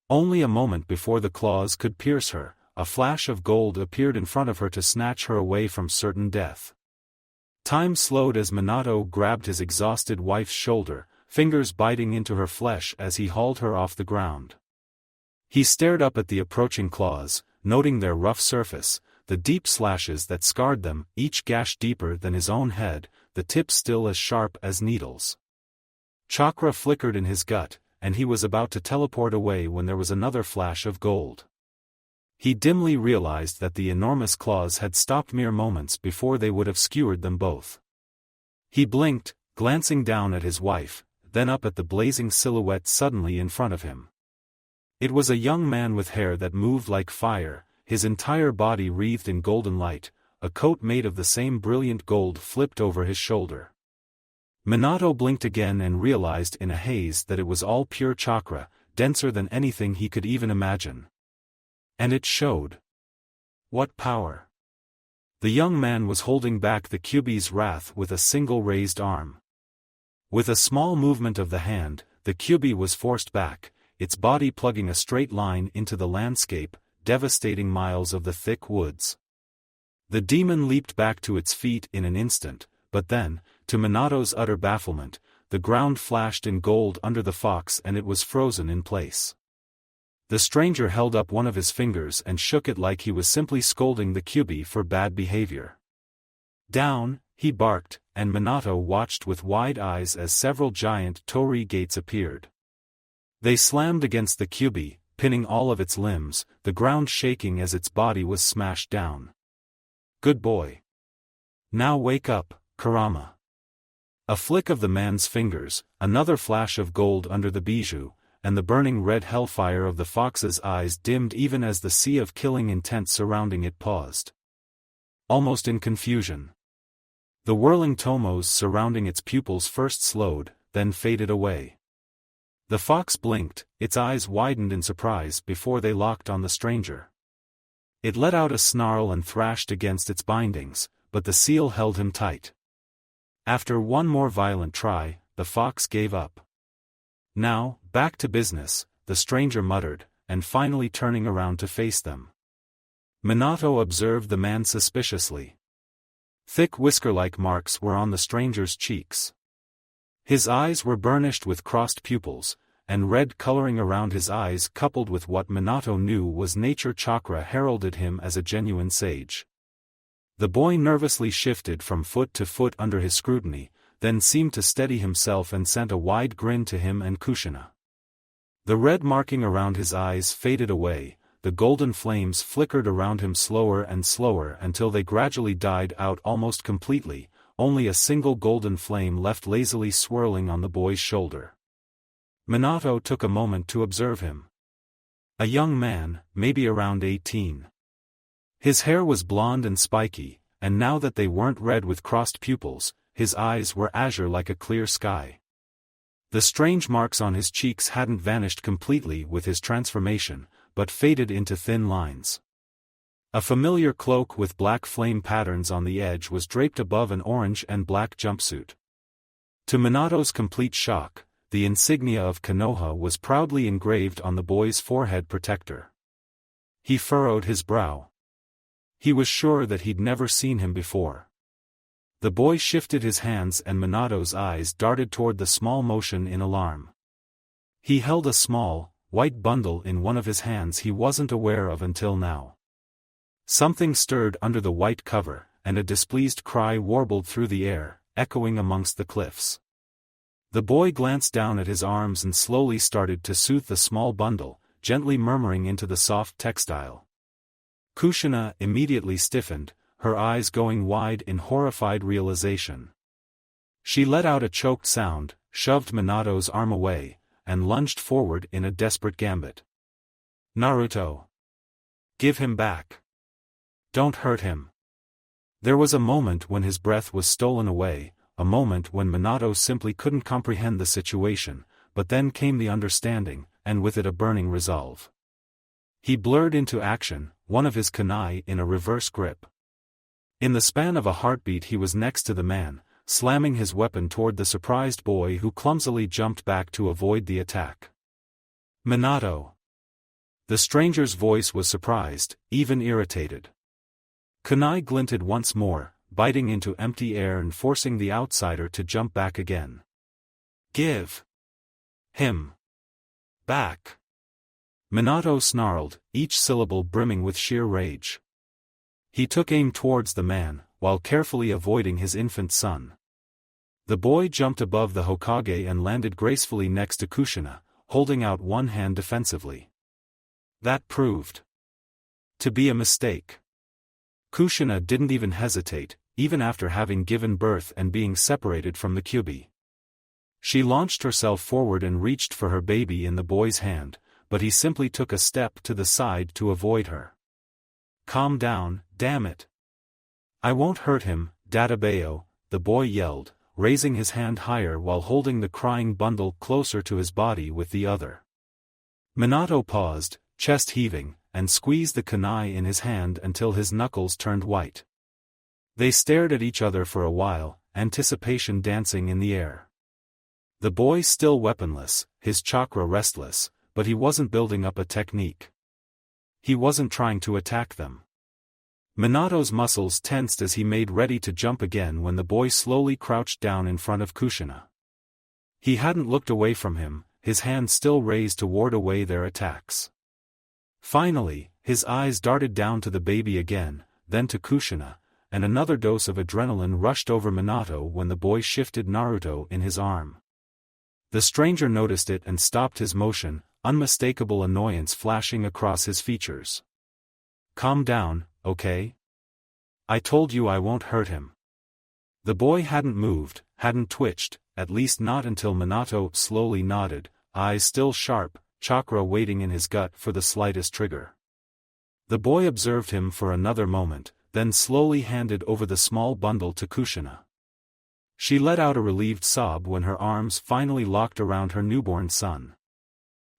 Only a moment before the claws could pierce her, a flash of gold appeared in front of her to snatch her away from certain death. Time slowed as Minato grabbed his exhausted wife's shoulder, fingers biting into her flesh as he hauled her off the ground. He stared up at the approaching claws, noting their rough surface, the deep slashes that scarred them, each gash deeper than his own head, the tips still as sharp as needles. Chakra flickered in his gut, and he was about to teleport away when there was another flash of gold. He dimly realized that the enormous claws had stopped mere moments before they would have skewered them both. He blinked, glancing down at his wife, then up at the blazing silhouette suddenly in front of him. It was a young man with hair that moved like fire, his entire body wreathed in golden light, a coat made of the same brilliant gold flipped over his shoulder. Minato blinked again and realized in a haze that it was all pure chakra, denser than anything he could even imagine. And it showed. What power! The young man was holding back the Kyuubi's wrath with a single raised arm. With a small movement of the hand, the Kyuubi was forced back, its body plugging a straight line into the landscape, devastating miles of the thick woods. The demon leaped back to its feet in an instant, but then, to Minato's utter bafflement, the ground flashed in gold under the fox and it was frozen in place. The stranger held up one of his fingers and shook it like he was simply scolding the Kyuubi for bad behavior. Down, he barked, and Minato watched with wide eyes as several giant torii gates appeared. They slammed against the Kyuubi, pinning all of its limbs, the ground shaking as its body was smashed down. Good boy. Now wake up, Kurama. A flick of the man's fingers, another flash of gold under the bijou, and the burning red hellfire of the fox's eyes dimmed even as the sea of killing intent surrounding it paused. Almost in confusion. The whirling tomos surrounding its pupils first slowed, then faded away. The fox blinked, its eyes widened in surprise before they locked on the stranger. It let out a snarl and thrashed against its bindings, but the seal held him tight. After one more violent try, the fox gave up. Now, back to business, the stranger muttered, and finally turning around to face them. Minato observed the man suspiciously. Thick whisker-like marks were on the stranger's cheeks. His eyes were burnished with crossed pupils, and red coloring around his eyes coupled with what Minato knew was nature chakra heralded him as a genuine sage. The boy nervously shifted from foot to foot under his scrutiny, then seemed to steady himself and sent a wide grin to him and Kushina. The red marking around his eyes faded away, the golden flames flickered around him slower and slower until they gradually died out almost completely, only a single golden flame left lazily swirling on the boy's shoulder. Minato took a moment to observe him. A young man, maybe around 18. His hair was blonde and spiky, and now that they weren't red with crossed pupils, his eyes were azure like a clear sky. The strange marks on his cheeks hadn't vanished completely with his transformation, but faded into thin lines. A familiar cloak with black flame patterns on the edge was draped above an orange and black jumpsuit. To Minato's complete shock, the insignia of Konoha was proudly engraved on the boy's forehead protector. He furrowed his brow. He was sure that he'd never seen him before. The boy shifted his hands and Minato's eyes darted toward the small motion in alarm. He held a small, white bundle in one of his hands he wasn't aware of until now. Something stirred under the white cover, and a displeased cry warbled through the air, echoing amongst the cliffs. The boy glanced down at his arms and slowly started to soothe the small bundle, gently murmuring into the soft textile. Kushina immediately stiffened, her eyes going wide in horrified realization. She let out a choked sound, shoved Minato's arm away, and lunged forward in a desperate gambit. Naruto! Give him back! Don't hurt him! There was a moment when his breath was stolen away, a moment when Minato simply couldn't comprehend the situation, but then came the understanding, and with it a burning resolve. He blurred into action, one of his kunai in a reverse grip. In the span of a heartbeat he was next to the man, slamming his weapon toward the surprised boy who clumsily jumped back to avoid the attack. Minato! The stranger's voice was surprised, even irritated. Kunai glinted once more, biting into empty air and forcing the outsider to jump back again. Give him back! Minato snarled, each syllable brimming with sheer rage. He took aim towards the man, while carefully avoiding his infant son. The boy jumped above the Hokage and landed gracefully next to Kushina, holding out one hand defensively. That proved to be a mistake. Kushina didn't even hesitate, even after having given birth and being separated from the Kyuubi. She launched herself forward and reached for her baby in the boy's hand, but he simply took a step to the side to avoid her. Calm down, damn it! I won't hurt him, Databeo, the boy yelled, raising his hand higher while holding the crying bundle closer to his body with the other. Minato paused, chest heaving, and squeezed the kunai in his hand until his knuckles turned white. They stared at each other for a while, anticipation dancing in the air. The boy still weaponless, his chakra restless, but he wasn't building up a technique. He wasn't trying to attack them. Minato's muscles tensed as he made ready to jump again when the boy slowly crouched down in front of Kushina. He hadn't looked away from him, his hand still raised to ward away their attacks. Finally, his eyes darted down to the baby again, then to Kushina, and another dose of adrenaline rushed over Minato when the boy shifted Naruto in his arm. The stranger noticed it and stopped his motion, unmistakable annoyance flashing across his features. Calm down, okay? I told you I won't hurt him. The boy hadn't moved, hadn't twitched, at least not until Minato slowly nodded, eyes still sharp, chakra waiting in his gut for the slightest trigger. The boy observed him for another moment, then slowly handed over the small bundle to Kushina. She let out a relieved sob when her arms finally locked around her newborn son.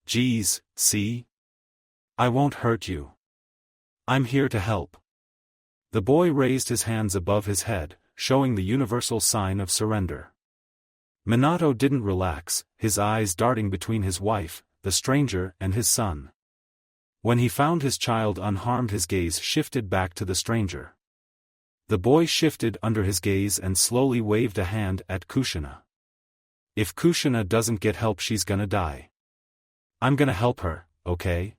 Geez, see? I won't hurt you. I'm here to help. The boy raised his hands above his head, showing the universal sign of surrender. Minato didn't relax, his eyes darting between his wife, the stranger, and his son. When he found his child unharmed, his gaze shifted back to the stranger. The boy shifted under his gaze and slowly waved a hand at Kushina. If Kushina doesn't get help, she's gonna die. I'm gonna help her, okay?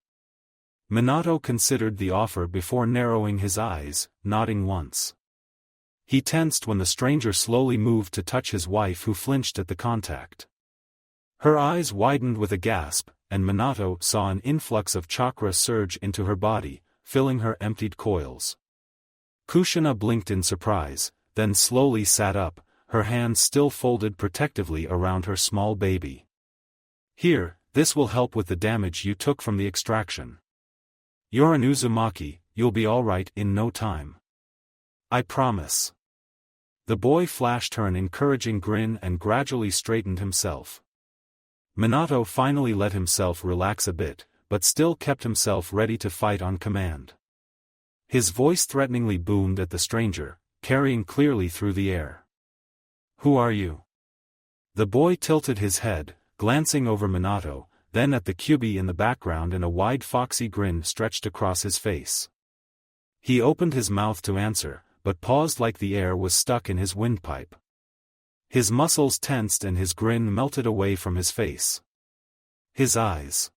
Minato considered the offer before narrowing his eyes, nodding once. He tensed when the stranger slowly moved to touch his wife, who flinched at the contact. Her eyes widened with a gasp, and Minato saw an influx of chakra surge into her body, filling her emptied coils. Kushina blinked in surprise, then slowly sat up, her hands still folded protectively around her small baby. Here, this will help with the damage you took from the extraction. You're an Uzumaki, you'll be alright in no time. I promise. The boy flashed her an encouraging grin and gradually straightened himself. Minato finally let himself relax a bit, but still kept himself ready to fight on command. His voice threateningly boomed at the stranger, carrying clearly through the air. Who are you? The boy tilted his head, glancing over Minato, then at the Kyuubi in the background, and a wide foxy grin stretched across his face. He opened his mouth to answer, but paused like the air was stuck in his windpipe. His muscles tensed and his grin melted away from his face. His eyes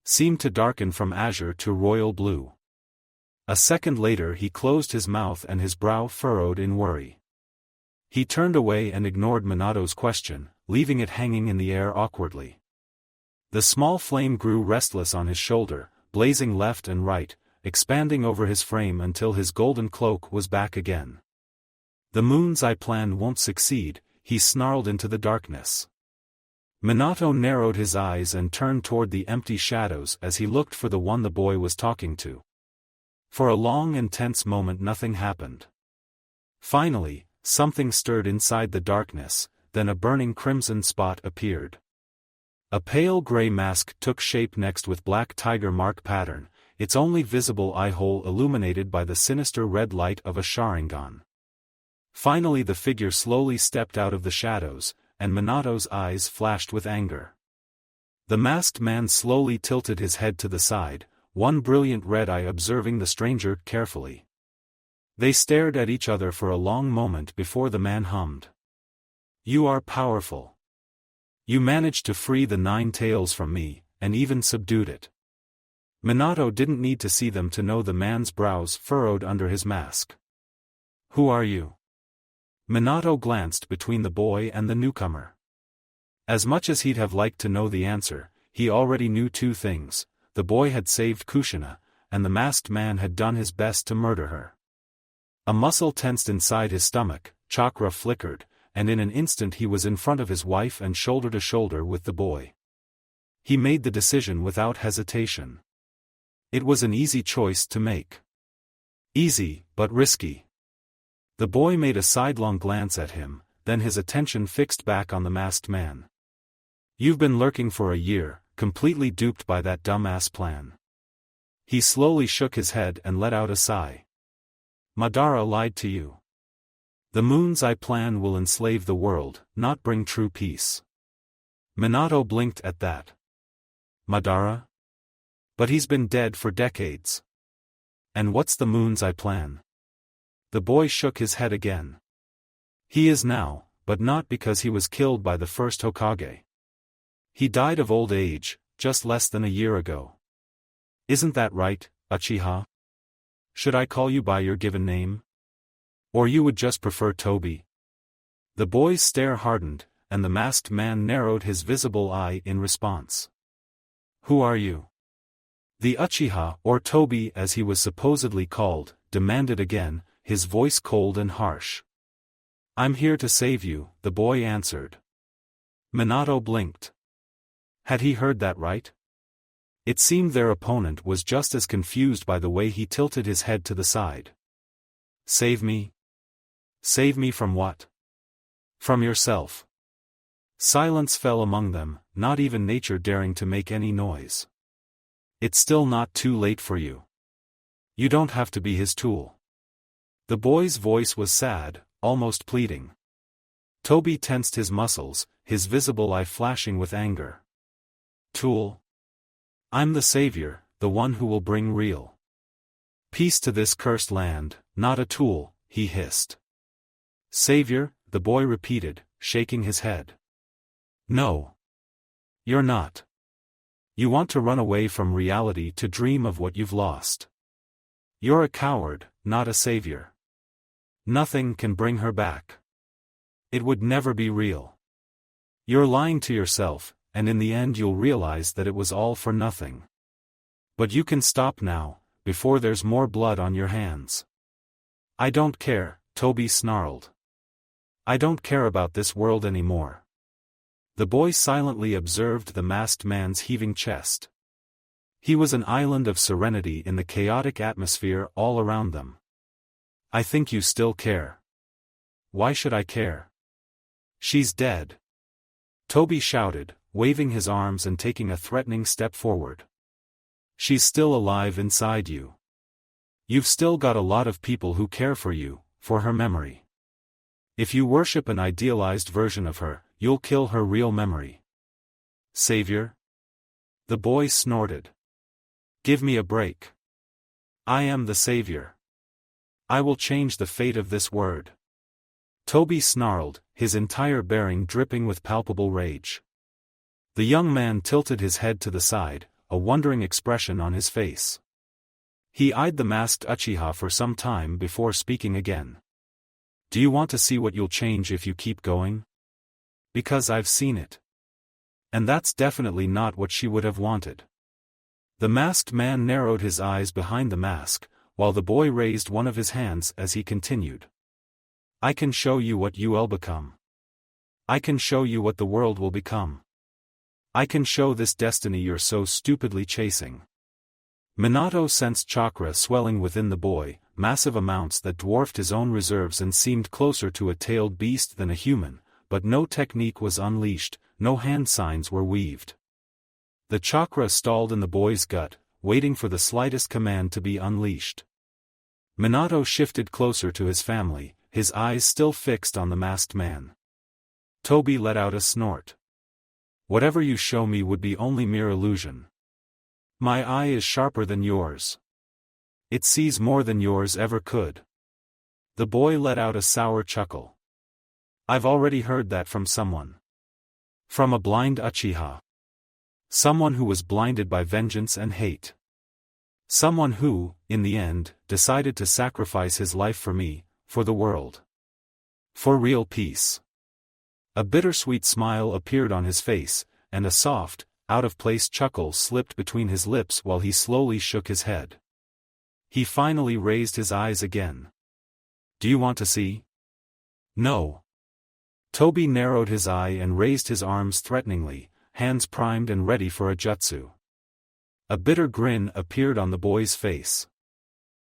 seemed to darken from azure to royal blue. A second later he closed his mouth and his brow furrowed in worry. He turned away and ignored Minato's question, leaving it hanging in the air awkwardly. The small flame grew restless on his shoulder, blazing left and right, expanding over his frame until his golden cloak was back again. The moon's eye plan won't succeed, he snarled into the darkness. Minato narrowed his eyes and turned toward the empty shadows as he looked for the one the boy was talking to. For a long and tense moment nothing happened. Finally, something stirred inside the darkness, then a burning crimson spot appeared. A pale gray mask took shape next with black tiger mark pattern, its only visible eye hole illuminated by the sinister red light of a Sharingan. Finally the figure slowly stepped out of the shadows, and Minato's eyes flashed with anger. The masked man slowly tilted his head to the side, one brilliant red eye observing the stranger carefully. They stared at each other for a long moment before the man hummed. You are powerful. You managed to free the Nine Tails from me, and even subdued it. Minato didn't need to see them to know the man's brows furrowed under his mask. Who are you? Minato glanced between the boy and the newcomer. As much as he'd have liked to know the answer, he already knew two things: the boy had saved Kushina, and the masked man had done his best to murder her. A muscle tensed inside his stomach, chakra flickered, and in an instant he was in front of his wife and shoulder to shoulder with the boy. He made the decision without hesitation. It was an easy choice to make. Easy, but risky. The boy made a sidelong glance at him, then his attention fixed back on the masked man. You've been lurking for a year, completely duped by that dumbass plan. He slowly shook his head and let out a sigh. Madara lied to you. The moon's eye plan will enslave the world, not bring true peace. Minato blinked at that. Madara? But he's been dead for decades. And what's the moon's eye plan? The boy shook his head again. He is now, but not because he was killed by the first Hokage. He died of old age, just less than a year ago. Isn't that right, Uchiha? Should I call you by your given name? Or you would just prefer Toby? The boy's stare hardened, and the masked man narrowed his visible eye in response. Who are you? The Uchiha, or Toby as he was supposedly called, demanded again, his voice cold and harsh. I'm here to save you, the boy answered. Minato blinked. Had he heard that right? It seemed their opponent was just as confused by the way he tilted his head to the side. Save me? Save me from what? From yourself. Silence fell among them, not even nature daring to make any noise. It's still not too late for you. You don't have to be his tool. The boy's voice was sad, almost pleading. Toby tensed his muscles, his visible eye flashing with anger. Tool? I'm the savior, the one who will bring real peace to this cursed land, not a tool, he hissed. Savior, the boy repeated, shaking his head. No. You're not. You want to run away from reality to dream of what you've lost. You're a coward, not a savior. Nothing can bring her back. It would never be real. You're lying to yourself, and in the end you'll realize that it was all for nothing. But you can stop now, before there's more blood on your hands. I don't care, Toby snarled. I don't care about this world anymore. The boy silently observed the masked man's heaving chest. He was an island of serenity in the chaotic atmosphere all around them. I think you still care. Why should I care? She's dead. Toby shouted, waving his arms and taking a threatening step forward. She's still alive inside you. You've still got a lot of people who care for you, for her memory. If you worship an idealized version of her, you'll kill her real memory. Savior? The boy snorted. Give me a break. I am the savior. I will change the fate of this word. Toby snarled, his entire bearing dripping with palpable rage. The young man tilted his head to the side, a wondering expression on his face. He eyed the masked Uchiha for some time before speaking again. Do you want to see what you'll change if you keep going? Because I've seen it. And that's definitely not what she would have wanted. The masked man narrowed his eyes behind the mask, while the boy raised one of his hands as he continued. I can show you what you'll become. I can show you what the world will become. I can show this destiny you're so stupidly chasing. Minato sensed chakra swelling within the boy, massive amounts that dwarfed his own reserves and seemed closer to a tailed beast than a human, but no technique was unleashed, no hand signs were weaved. The chakra stalled in the boy's gut, waiting for the slightest command to be unleashed. Minato shifted closer to his family, his eyes still fixed on the masked man. Toby let out a snort. Whatever you show me would be only mere illusion. My eye is sharper than yours. It sees more than yours ever could. The boy let out a sour chuckle. I've already heard that from someone. From a blind Uchiha. Someone who was blinded by vengeance and hate. Someone who, in the end, decided to sacrifice his life for me, for the world. For real peace. A bittersweet smile appeared on his face, and a soft, out-of-place chuckle slipped between his lips while he slowly shook his head. He finally raised his eyes again. Do you want to see? No. Toby narrowed his eye and raised his arms threateningly, hands primed and ready for a jutsu. A bitter grin appeared on the boy's face.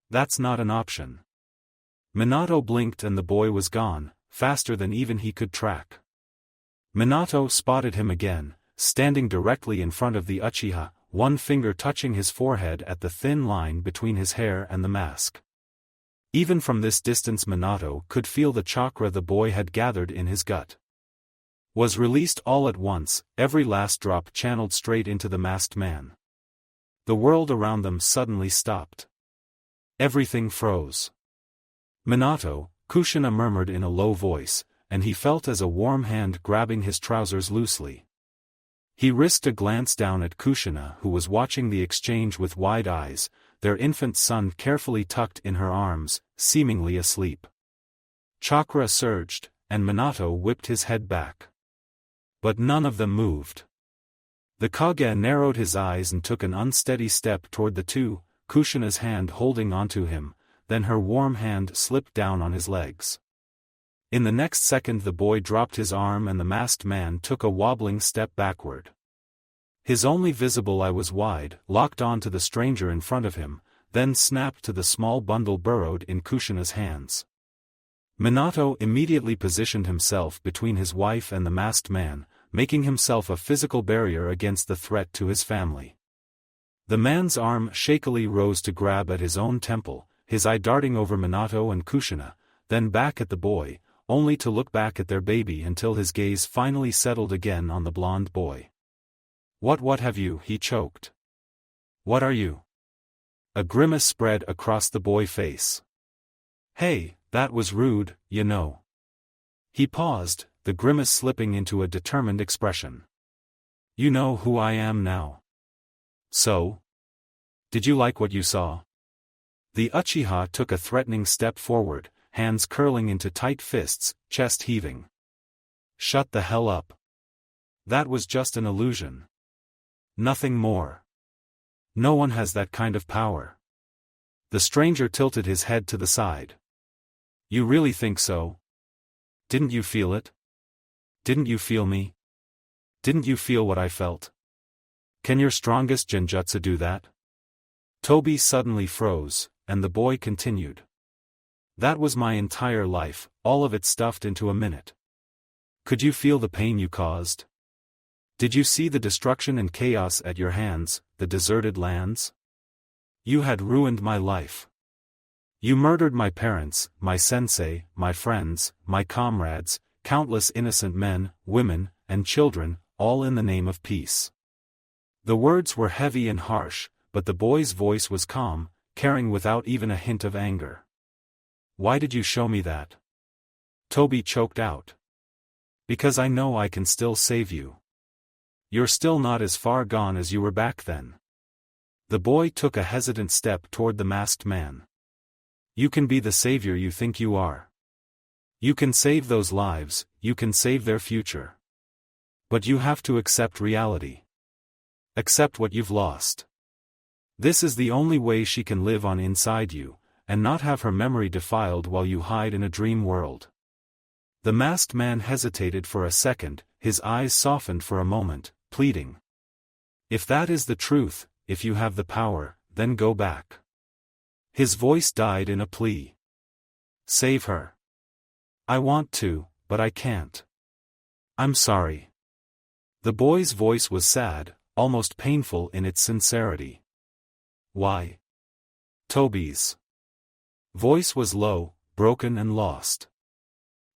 That's not an option. Minato blinked and the boy was gone, faster than even he could track. Minato spotted him again, standing directly in front of the Uchiha, one finger touching his forehead at the thin line between his hair and the mask. Even from this distance Minato could feel the chakra the boy had gathered in his gut. Was released all at once, every last drop channeled straight into the masked man. The world around them suddenly stopped. Everything froze. Minato, Kushina murmured in a low voice, and he felt as a warm hand grabbing his trousers loosely. He risked a glance down at Kushina who was watching the exchange with wide eyes, their infant son carefully tucked in her arms, seemingly asleep. Chakra surged, and Minato whipped his head back. But none of them moved. The Kage narrowed his eyes and took an unsteady step toward the two, Kushina's hand holding onto him, then her warm hand slipped down on his legs. In the next second the boy dropped his arm and the masked man took a wobbling step backward. His only visible eye was wide, locked on to the stranger in front of him, then snapped to the small bundle burrowed in Kushina's hands. Minato immediately positioned himself between his wife and the masked man, making himself a physical barrier against the threat to his family. The man's arm shakily rose to grab at his own temple, his eye darting over Minato and Kushina, then back at the boy, only to look back at their baby until his gaze finally settled again on the blonde boy. What have you?" he choked. "What are you?" A grimace spread across the boy's face. "Hey, that was rude, you know." He paused, the grimace slipping into a determined expression. "You know who I am now. So? Did you like what you saw?" The Uchiha took a threatening step forward, hands curling into tight fists, chest heaving. "Shut the hell up. That was just an illusion. Nothing more. No one has that kind of power." The stranger tilted his head to the side. "You really think so? Didn't you feel it? Didn't you feel me? Didn't you feel what I felt? Can your strongest genjutsu do that?" Toby suddenly froze, and the boy continued. "That was my entire life, all of it stuffed into a minute. Could you feel the pain you caused? Did you see the destruction and chaos at your hands, the deserted lands? You had ruined my life. You murdered my parents, my sensei, my friends, my comrades, countless innocent men, women, and children, all in the name of peace. The words were heavy and harsh, but the boy's voice was calm, caring without even a hint of anger. Why did you show me that? Toby choked out. Because I know I can still save you. You're still not as far gone as you were back then. The boy took a hesitant step toward the masked man. You can be the savior you think you are. You can save those lives, you can save their future. But you have to accept reality. Accept what you've lost. This is the only way she can live on inside you, and not have her memory defiled while you hide in a dream world. The masked man hesitated for a second, his eyes softened for a moment, pleading. If that is the truth, if you have the power, then go back. His voice died in a plea. Save her. I want to, but I can't. I'm sorry. The boy's voice was sad, almost painful in its sincerity. Why? Toby's voice was low, broken and lost.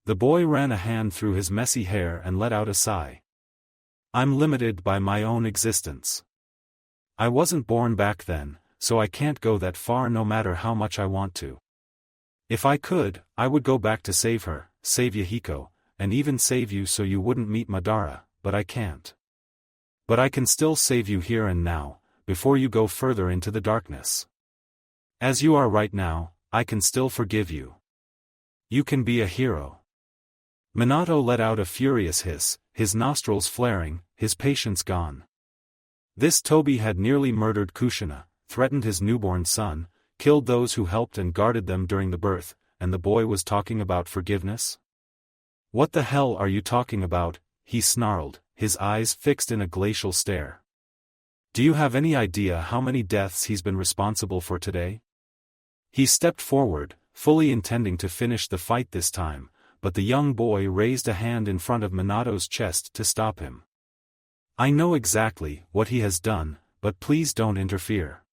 The boy ran a hand through his messy hair and let out a sigh. I'm limited by my own existence. I wasn't born back then, so I can't go that far no matter how much I want to. If I could, I would go back to save her, save Yahiko, and even save you so you wouldn't meet Madara, but I can't. But I can still save you here and now, before you go further into the darkness. As you are right now, I can still forgive you. You can be a hero. Minato let out a furious hiss, his nostrils flaring, his patience gone. This Toby had nearly murdered Kushina, threatened his newborn son, killed those who helped and guarded them during the birth, and the boy was talking about forgiveness? What the hell are you talking about? He snarled, his eyes fixed in a glacial stare. Do you have any idea how many deaths he's been responsible for today? He stepped forward, fully intending to finish the fight this time, but the young boy raised a hand in front of Minato's chest to stop him. I know exactly what he has done, but please don't interfere.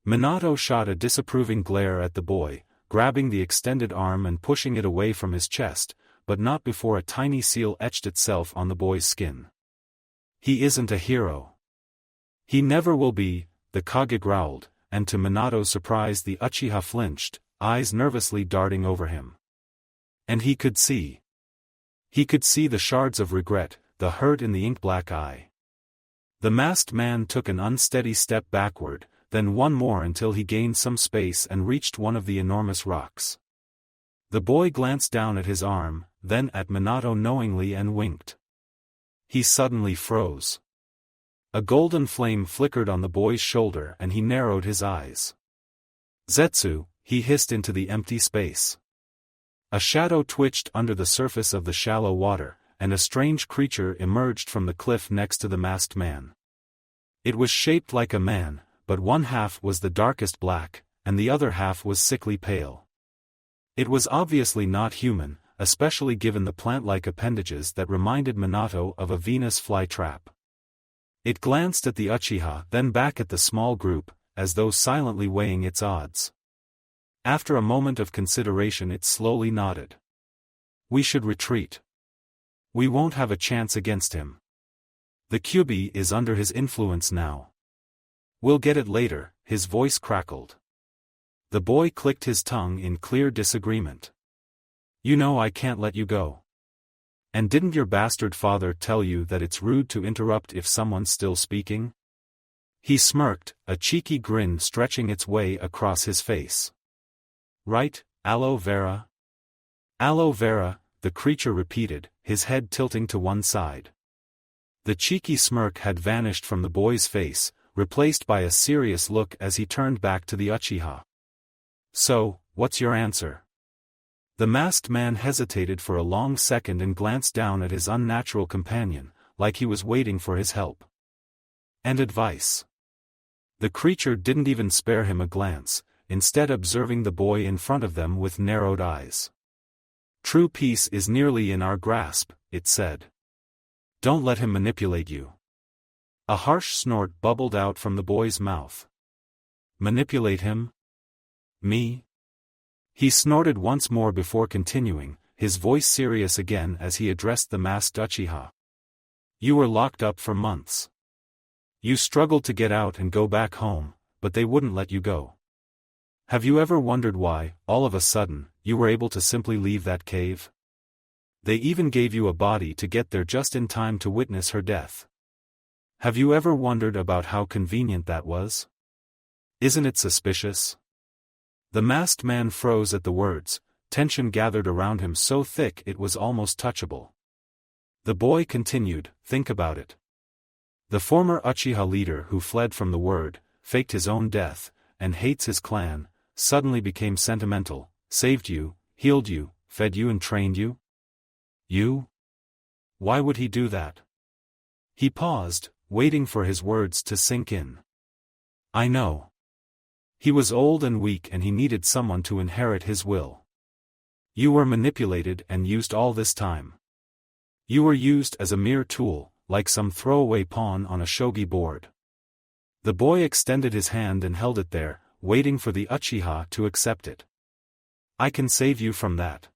Minato shot a disapproving glare at the boy, grabbing the extended arm and pushing it away from his chest, but not before a tiny seal etched itself on the boy's skin. He isn't a hero. He never will be, the Kage growled, and to Minato's surprise the Uchiha flinched, eyes nervously darting over him. And he could see. He could see the shards of regret, the hurt in the ink-black eye. The masked man took an unsteady step backward, then one more until he gained some space and reached one of the enormous rocks. The boy glanced down at his arm, then at Minato knowingly and winked. He suddenly froze. A golden flame flickered on the boy's shoulder and he narrowed his eyes. Zetsu, he hissed into the empty space. A shadow twitched under the surface of the shallow water, and a strange creature emerged from the cliff next to the masked man. It was shaped like a man, but one half was the darkest black, and the other half was sickly pale. It was obviously not human, especially given the plant-like appendages that reminded Minato of a Venus flytrap. It glanced at the Uchiha, then back at the small group, as though silently weighing its odds. After a moment of consideration it slowly nodded. We should retreat. We won't have a chance against him. The Kyuubi is under his influence now. We'll get it later, his voice crackled. The boy clicked his tongue in clear disagreement. You know I can't let you go. And didn't your bastard father tell you that it's rude to interrupt if someone's still speaking? He smirked, a cheeky grin stretching its way across his face. Right, aloe vera? Aloe vera, the creature repeated, his head tilting to one side. The cheeky smirk had vanished from the boy's face, replaced by a serious look as he turned back to the Uchiha. So, what's your answer? The masked man hesitated for a long second and glanced down at his unnatural companion, like he was waiting for his help. And advice. The creature didn't even spare him a glance, instead observing the boy in front of them with narrowed eyes. True peace is nearly in our grasp, it said. Don't let him manipulate you. A harsh snort bubbled out from the boy's mouth. Manipulate him? Me? He snorted once more before continuing, his voice serious again as he addressed the masked Uchiha. You were locked up for months. You struggled to get out and go back home, but they wouldn't let you go. Have you ever wondered why, all of a sudden, you were able to simply leave that cave? They even gave you a body to get there just in time to witness her death. Have you ever wondered about how convenient that was? Isn't it suspicious? The masked man froze at the words, tension gathered around him so thick it was almost touchable. The boy continued, think about it. The former Uchiha leader who fled from the word, faked his own death, and hates his clan, suddenly became sentimental, saved you, healed you, fed you and trained you? You? Why would he do that? He paused, waiting for his words to sink in. I know. He was old and weak and he needed someone to inherit his will. You were manipulated and used all this time. You were used as a mere tool, like some throwaway pawn on a shogi board. The boy extended his hand and held it there, waiting for the Uchiha to accept it. I can save you from that.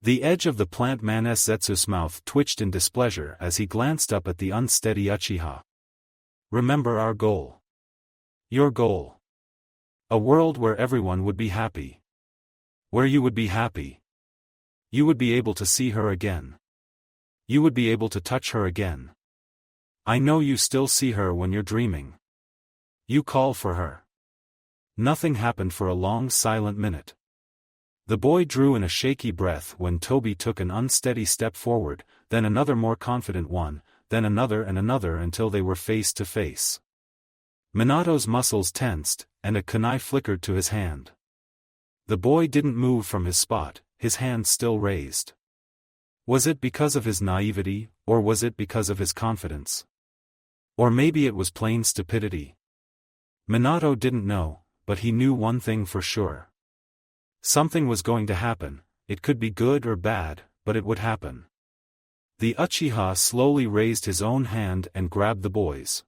The edge of the plant man's Zetsu's mouth twitched in displeasure as he glanced up at the unsteady Uchiha. Remember our goal. Your goal. A world where everyone would be happy. Where you would be happy. You would be able to see her again. You would be able to touch her again. I know you still see her when you're dreaming. You call for her. Nothing happened for a long silent minute. The boy drew in a shaky breath when Toby took an unsteady step forward, then another more confident one, then another and another until they were face to face. Minato's muscles tensed, and a kunai flickered to his hand. The boy didn't move from his spot, his hand still raised. Was it because of his naivety, or was it because of his confidence? Or maybe it was plain stupidity. Minato didn't know, but he knew one thing for sure. Something was going to happen, it could be good or bad, but it would happen. The Uchiha slowly raised his own hand and grabbed the boy's.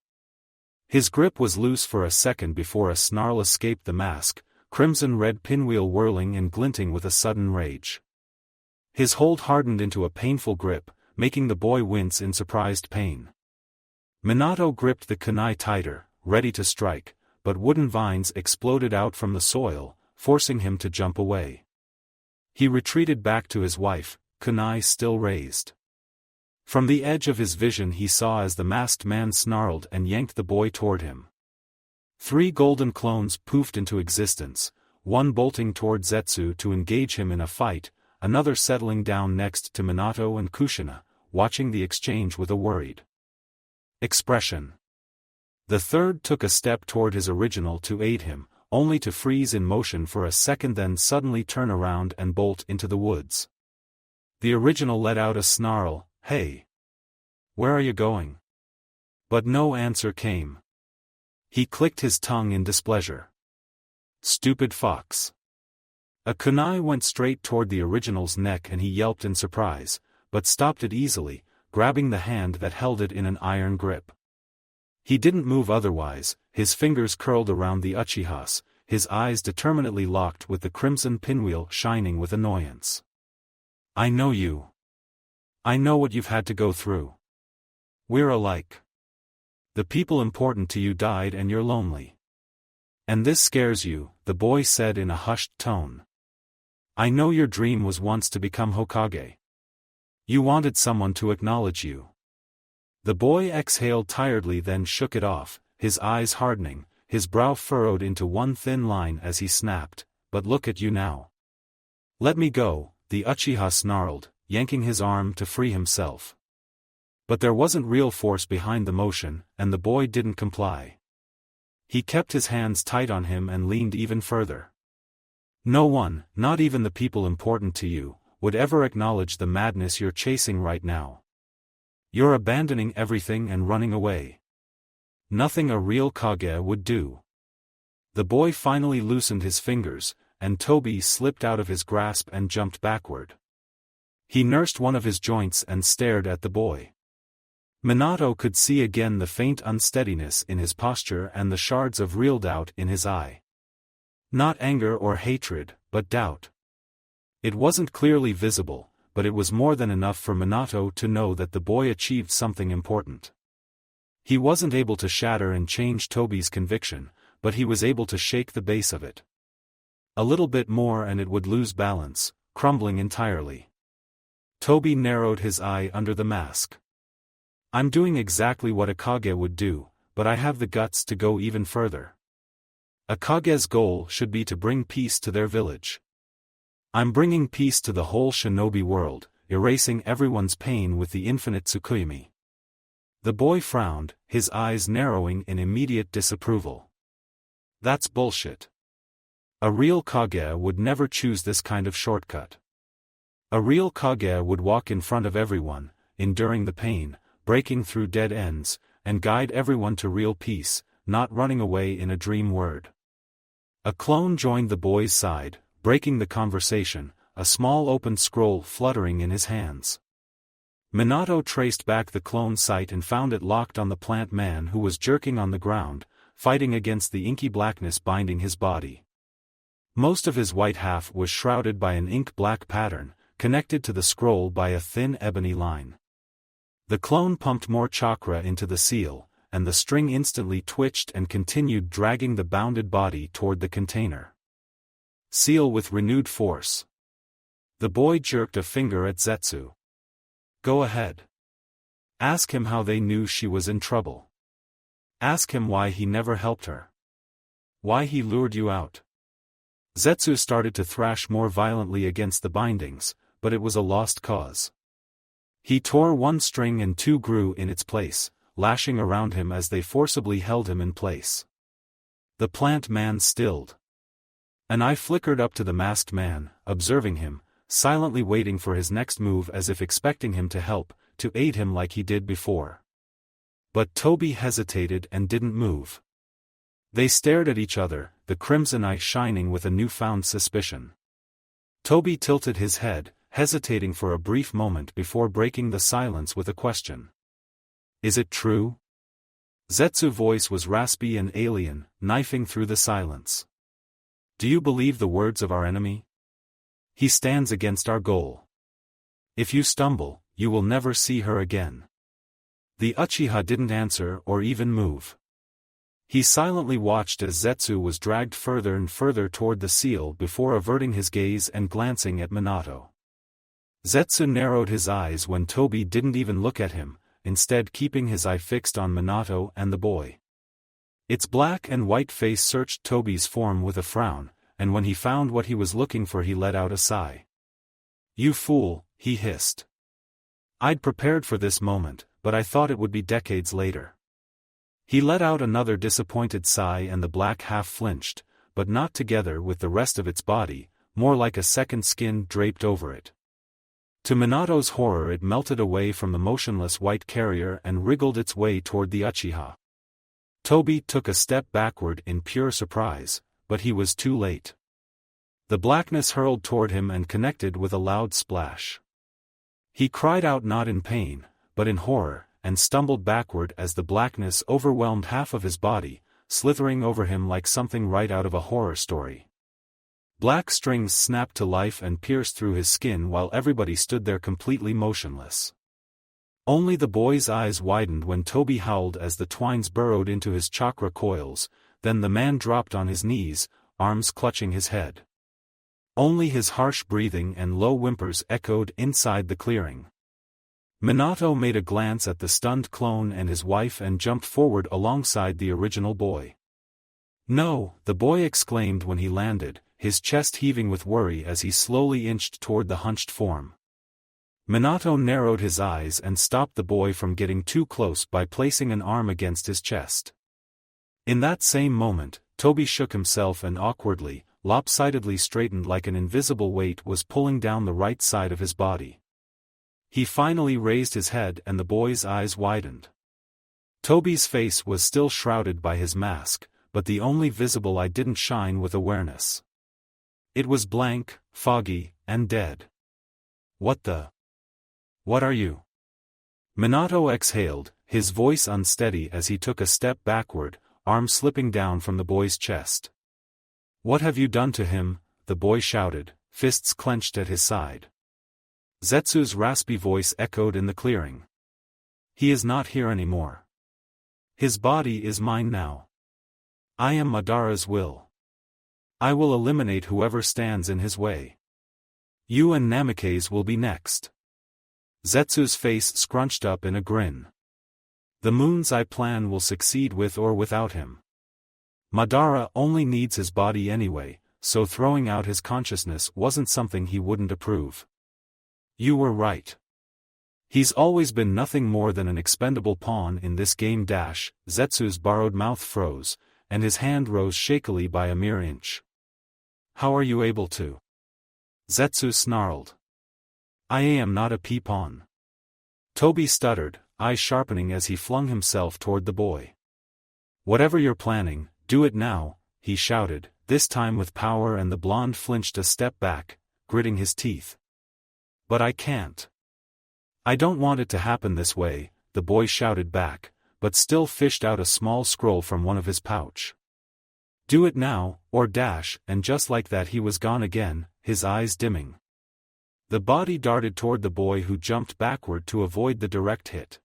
His grip was loose for a second before a snarl escaped the mask, crimson-red pinwheel whirling and glinting with a sudden rage. His hold hardened into a painful grip, making the boy wince in surprised pain. Minato gripped the kunai tighter, ready to strike, but wooden vines exploded out from the soil, forcing him to jump away. He retreated back to his wife, kunai still raised. From the edge of his vision he saw as the masked man snarled and yanked the boy toward him. 3 golden clones poofed into existence, one bolting toward Zetsu to engage him in a fight, another settling down next to Minato and Kushina, watching the exchange with a worried expression. The third took a step toward his original to aid him, only to freeze in motion for a second then suddenly turn around and bolt into the woods. The original let out a snarl, "Hey! Where are you going?" But no answer came. He clicked his tongue in displeasure. Stupid fox. A kunai went straight toward the original's neck and he yelped in surprise, but stopped it easily, grabbing the hand that held it in an iron grip. He didn't move otherwise, his fingers curled around the Uchiha's, his eyes determinedly locked with the crimson pinwheel shining with annoyance. I know you. I know what you've had to go through. We're alike. The people important to you died and you're lonely. And this scares you, the boy said in a hushed tone. I know your dream was once to become Hokage. You wanted someone to acknowledge you. The boy exhaled tiredly then shook it off, his eyes hardening, his brow furrowed into one thin line as he snapped, but look at you now. Let me go, the Uchiha snarled, yanking his arm to free himself. But there wasn't real force behind the motion, and the boy didn't comply. He kept his hands tight on him and leaned even further. No one, not even the people important to you, would ever acknowledge the madness you're chasing right now. You're abandoning everything and running away. Nothing a real Kage would do. The boy finally loosened his fingers, and Toby slipped out of his grasp and jumped backward. He nursed one of his joints and stared at the boy. Minato could see again the faint unsteadiness in his posture and the shards of real doubt in his eye. Not anger or hatred, but doubt. It wasn't clearly visible, but it was more than enough for Minato to know that the boy achieved something important. He wasn't able to shatter and change Tobi's conviction, but he was able to shake the base of it. A little bit more and it would lose balance, crumbling entirely. Tobi narrowed his eye under the mask. I'm doing exactly what a Kage would do, but I have the guts to go even further. A Kage's goal should be to bring peace to their village. I'm bringing peace to the whole shinobi world, erasing everyone's pain with the infinite Tsukuyomi. The boy frowned, his eyes narrowing in immediate disapproval. That's bullshit. A real Kage would never choose this kind of shortcut. A real Kage would walk in front of everyone, enduring the pain, breaking through dead ends, and guide everyone to real peace, not running away in a dream world. A clone joined the boy's side, breaking the conversation, a small open scroll fluttering in his hands. Minato traced back the clone sight and found it locked on the plant man who was jerking on the ground, fighting against the inky blackness binding his body. Most of his white half was shrouded by an ink-black pattern, connected to the scroll by a thin ebony line. The clone pumped more chakra into the seal, and the string instantly twitched and continued dragging the bounded body toward the container. Seal with renewed force. The boy jerked a finger at Zetsu. Go ahead. Ask him how they knew she was in trouble. Ask him why he never helped her. Why he lured you out. Zetsu started to thrash more violently against the bindings, but it was a lost cause. He tore one string and two grew in its place, lashing around him as they forcibly held him in place. The plant man stilled. An eye flickered up to the masked man, observing him, silently waiting for his next move as if expecting him to help, to aid him like he did before. But Tobi hesitated and didn't move. They stared at each other, the crimson eye shining with a newfound suspicion. Tobi tilted his head, hesitating for a brief moment before breaking the silence with a question. Is it true? Zetsu's voice was raspy and alien, knifing through the silence. Do you believe the words of our enemy? He stands against our goal. If you stumble, you will never see her again. The Uchiha didn't answer or even move. He silently watched as Zetsu was dragged further and further toward the seal before averting his gaze and glancing at Minato. Zetsu narrowed his eyes when Tobi didn't even look at him, instead keeping his eye fixed on Minato and the boy. Its black and white face searched Tobi's form with a frown, and when he found what he was looking for he let out a sigh. You fool, he hissed. I'd prepared for this moment, but I thought it would be decades later. He let out another disappointed sigh and the black half flinched, but not together with the rest of its body, more like a second skin draped over it. To Minato's horror it melted away from the motionless white carrier and wriggled its way toward the Uchiha. Tobi took a step backward in pure surprise, but he was too late. The blackness hurled toward him and connected with a loud splash. He cried out not in pain, but in horror, and stumbled backward as the blackness overwhelmed half of his body, slithering over him like something right out of a horror story. Black strings snapped to life and pierced through his skin while everybody stood there completely motionless. Only the boy's eyes widened when Tobi howled as the twines burrowed into his chakra coils, then the man dropped on his knees, arms clutching his head. Only his harsh breathing and low whimpers echoed inside the clearing. Minato made a glance at the stunned clone and his wife and jumped forward alongside the original boy. No, the boy exclaimed when he landed, his chest heaving with worry as he slowly inched toward the hunched form. Minato narrowed his eyes and stopped the boy from getting too close by placing an arm against his chest. In that same moment, Tobi shook himself and awkwardly, lopsidedly straightened like an invisible weight was pulling down the right side of his body. He finally raised his head and the boy's eyes widened. Tobi's face was still shrouded by his mask, but the only visible eye didn't shine with awareness. It was blank, foggy, and dead. What are you? Minato exhaled, his voice unsteady as he took a step backward, arm slipping down from the boy's chest. What have you done to him, the boy shouted, fists clenched at his side. Zetsu's raspy voice echoed in the clearing. He is not here anymore. His body is mine now. I am Madara's will. I will eliminate whoever stands in his way. You and Namikaze will be next. Zetsu's face scrunched up in a grin. The Moon's Eye plan will succeed with or without him. Madara only needs his body anyway, so throwing out his consciousness wasn't something he wouldn't approve. You were right. He's always been nothing more than an expendable pawn in this game. Zetsu's borrowed mouth froze, and his hand rose shakily by a mere inch. How are you able to? Zetsu snarled. I am not a pea-pawn. Toby stuttered, eyes sharpening as he flung himself toward the boy. Whatever you're planning, do it now, he shouted, this time with power, and the blonde flinched a step back, gritting his teeth. But I can't. I don't want it to happen this way, the boy shouted back, but still fished out a small scroll from one of his pouch. Do it now, or dash, and just like that he was gone again, his eyes dimming. The body darted toward the boy, who jumped backward to avoid the direct hit.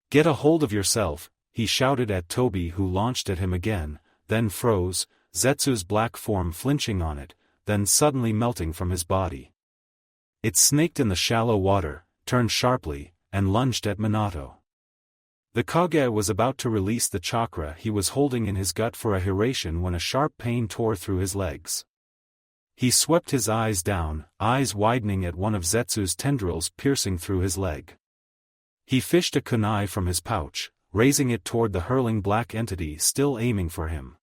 Get a hold of yourself, he shouted at Toby, who launched at him again, then froze, Zetsu's black form flinching on it, then suddenly melting from his body. It snaked in the shallow water, turned sharply, and lunged at Minato. The Kage was about to release the chakra he was holding in his gut for a Hiration when a sharp pain tore through his legs. He swept his eyes down, eyes widening at one of Zetsu's tendrils piercing through his leg. He fished a kunai from his pouch, raising it toward the hurling black entity still aiming for him.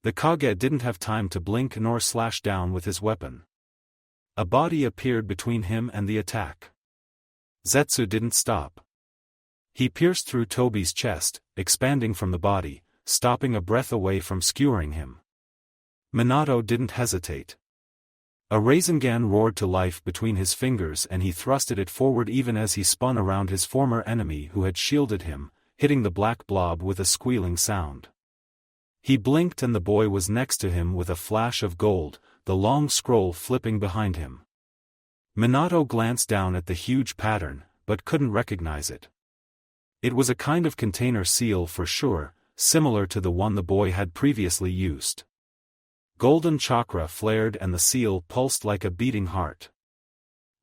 The Kage didn't have time to blink nor slash down with his weapon. A body appeared between him and the attack. Zetsu didn't stop. He pierced through Toby's chest, expanding from the body, stopping a breath away from skewering him. Minato didn't hesitate. A Rasengan roared to life between his fingers, and he thrusted it forward even as he spun around his former enemy who had shielded him, hitting the black blob with a squealing sound. He blinked and the boy was next to him with a flash of gold, the long scroll flipping behind him. Minato glanced down at the huge pattern, but couldn't recognize it. It was a kind of container seal for sure, similar to the one the boy had previously used. Golden chakra flared and the seal pulsed like a beating heart.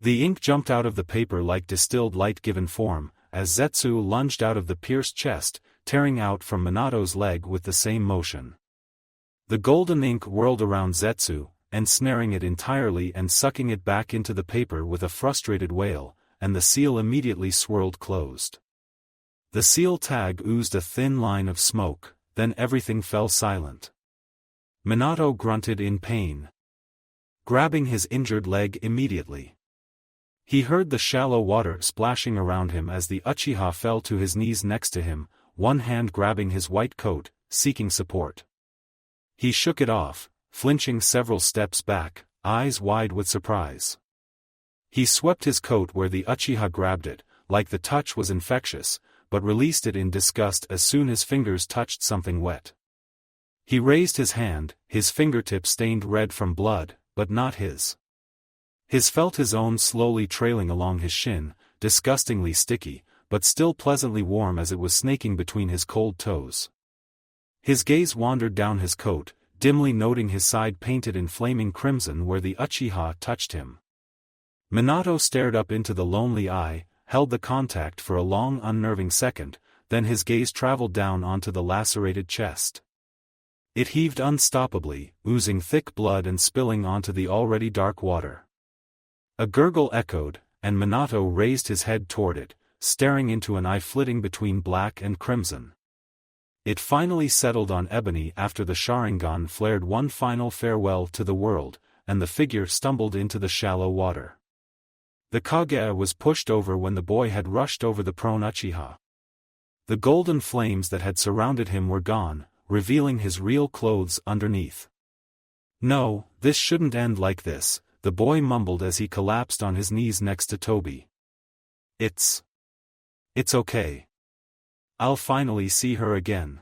The ink jumped out of the paper like distilled light given form, as Zetsu lunged out of the pierced chest, tearing out from Minato's leg with the same motion. The golden ink whirled around Zetsu, ensnaring it entirely and sucking it back into the paper with a frustrated wail, and the seal immediately swirled closed. The seal tag oozed a thin line of smoke, then everything fell silent. Minato grunted in pain, grabbing his injured leg immediately. He heard the shallow water splashing around him as the Uchiha fell to his knees next to him, one hand grabbing his white coat, seeking support. He shook it off, flinching several steps back, eyes wide with surprise. He swept his coat where the Uchiha grabbed it, like the touch was infectious, but released it in disgust as soon his fingers touched something wet. He raised his hand, his fingertip stained red from blood, but not his. His felt his own slowly trailing along his shin, disgustingly sticky, but still pleasantly warm as it was snaking between his cold toes. His gaze wandered down his coat, dimly noting his side painted in flaming crimson where the Uchiha touched him. Minato stared up into the lonely eye, held the contact for a long unnerving second, then his gaze traveled down onto the lacerated chest. It heaved unstoppably, oozing thick blood and spilling onto the already dark water. A gurgle echoed, and Minato raised his head toward it, staring into an eye flitting between black and crimson. It finally settled on ebony after the Sharingan flared one final farewell to the world, and the figure stumbled into the shallow water. The Kage was pushed over when the boy had rushed over the prone Uchiha. The golden flames that had surrounded him were gone, revealing his real clothes underneath. No, this shouldn't end like this, the boy mumbled as he collapsed on his knees next to Toby. It's okay. I'll finally see her again.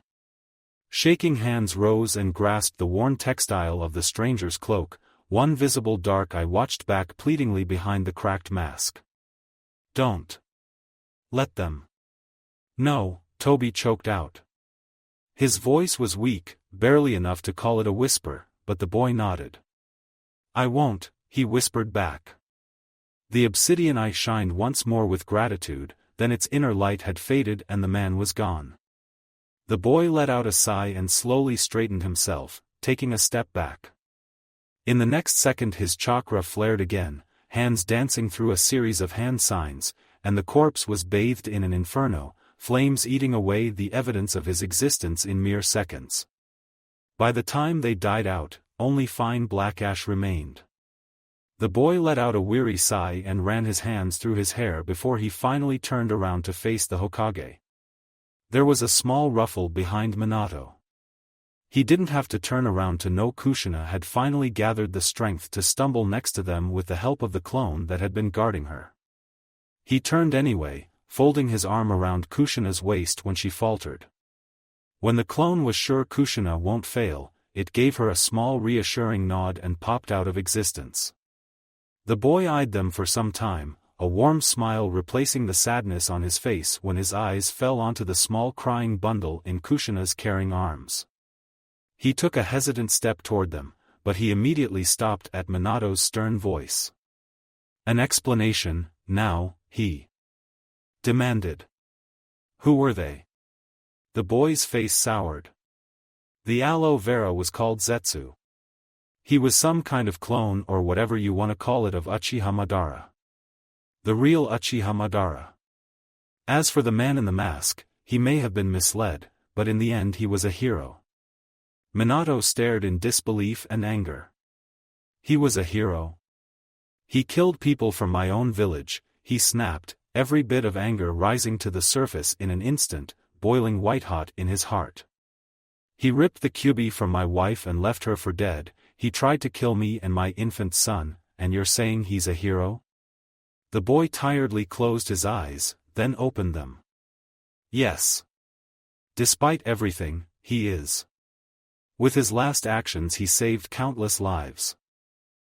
Shaking hands rose and grasped the worn textile of the stranger's cloak, one visible dark eye watched back pleadingly behind the cracked mask. "Don't. Let them." "No," Toby choked out. His voice was weak, barely enough to call it a whisper, but the boy nodded. "I won't," he whispered back. The obsidian eye shined once more with gratitude, then its inner light had faded and the man was gone. The boy let out a sigh and slowly straightened himself, taking a step back. In the next second his chakra flared again, hands dancing through a series of hand signs, and the corpse was bathed in an inferno, flames eating away the evidence of his existence in mere seconds. By the time they died out, only fine black ash remained. The boy let out a weary sigh and ran his hands through his hair before he finally turned around to face the Hokage. There was a small ruffle behind Minato. He didn't have to turn around to know Kushina had finally gathered the strength to stumble next to them with the help of the clone that had been guarding her. He turned anyway, folding his arm around Kushina's waist when she faltered. When the clone was sure Kushina won't fail, it gave her a small reassuring nod and popped out of existence. The boy eyed them for some time, a warm smile replacing the sadness on his face when his eyes fell onto the small crying bundle in Kushina's caring arms. He took a hesitant step toward them, but he immediately stopped at Minato's stern voice. "An explanation, now," he demanded. "Who were they?" The boy's face soured. "The aloe vera was called Zetsu. He was some kind of clone or whatever you want to call it of Uchiha Madara. The real Uchiha Madara. As for the man in the mask, he may have been misled, but in the end he was a hero." Minato stared in disbelief and anger. "He was a hero? He killed people from my own village," he snapped, every bit of anger rising to the surface in an instant, boiling white-hot in his heart. "He ripped the Kyuubi from my wife and left her for dead, he tried to kill me and my infant son, and you're saying he's a hero?" The boy tiredly closed his eyes, then opened them. "Yes. Despite everything, he is. With his last actions he saved countless lives.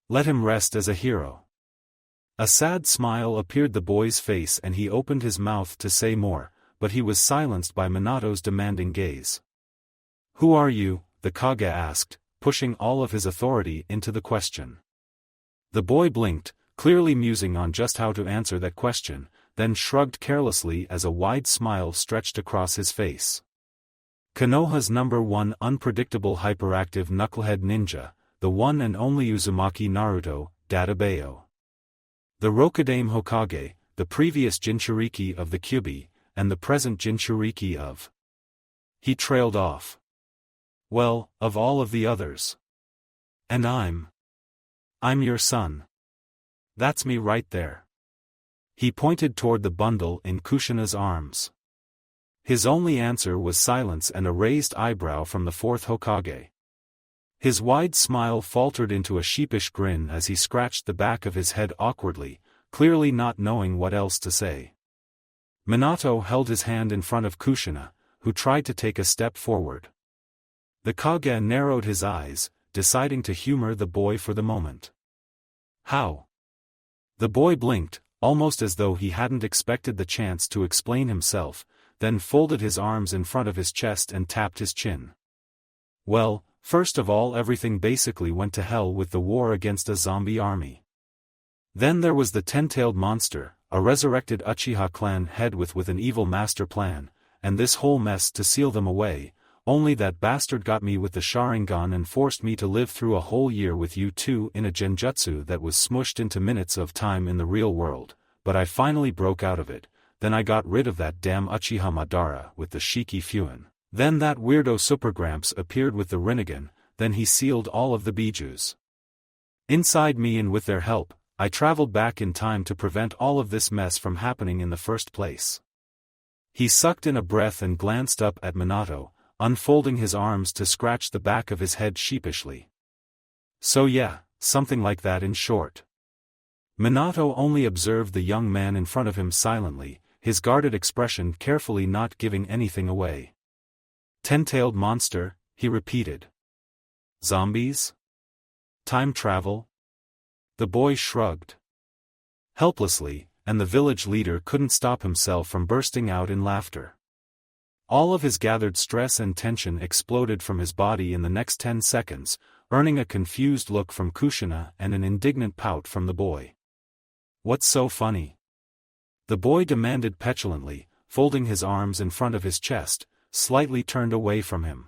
Let him rest as a hero." A sad smile appeared the boy's face and he opened his mouth to say more, but he was silenced by Minato's demanding gaze. "Who are you?" the Kage asked, pushing all of his authority into the question. The boy blinked, clearly musing on just how to answer that question, then shrugged carelessly as a wide smile stretched across his face. "Konoha's #1 unpredictable hyperactive knucklehead ninja, the one and only Uzumaki Naruto, Dadabayo. The Rokudaime Hokage, the previous Jinchuriki of the Kyuubi, and the present Jinchuriki of..." He trailed off. "Well, of all of the others. And I'm your son. That's me right there." He pointed toward the bundle in Kushina's arms. His only answer was silence and a raised eyebrow from the fourth Hokage. His wide smile faltered into a sheepish grin as he scratched the back of his head awkwardly, clearly not knowing what else to say. Minato held his hand in front of Kushina, who tried to take a step forward. The Kage narrowed his eyes, deciding to humor the boy for the moment. "How?" The boy blinked, almost as though he hadn't expected the chance to explain himself, then folded his arms in front of his chest and tapped his chin. "Well, first of all everything basically went to hell with the war against a zombie army. Then there was the ten-tailed monster, a resurrected Uchiha clan head with an evil master plan, and this whole mess to seal them away, only that bastard got me with the Sharingan and forced me to live through a whole year with you two in a genjutsu that was smushed into minutes of time in the real world, but I finally broke out of it. Then I got rid of that damn Uchiha Madara with the Shiki Fuin. Then that weirdo Super Gramps appeared with the Rinnegan, then he sealed all of the Bijus inside me and with their help, I traveled back in time to prevent all of this mess from happening in the first place." He sucked in a breath and glanced up at Minato, unfolding his arms to scratch the back of his head sheepishly. "So yeah, something like that in short." Minato only observed the young man in front of him silently, his guarded expression carefully not giving anything away. "Ten-tailed monster," he repeated. "Zombies? Time travel? The boy shrugged helplessly, and the village leader couldn't stop himself from bursting out in laughter. All of his gathered stress and tension exploded from his body in the next 10 seconds, earning a confused look from Kushina and an indignant pout from the boy. "What's so funny?" the boy demanded petulantly, folding his arms in front of his chest, slightly turned away from him.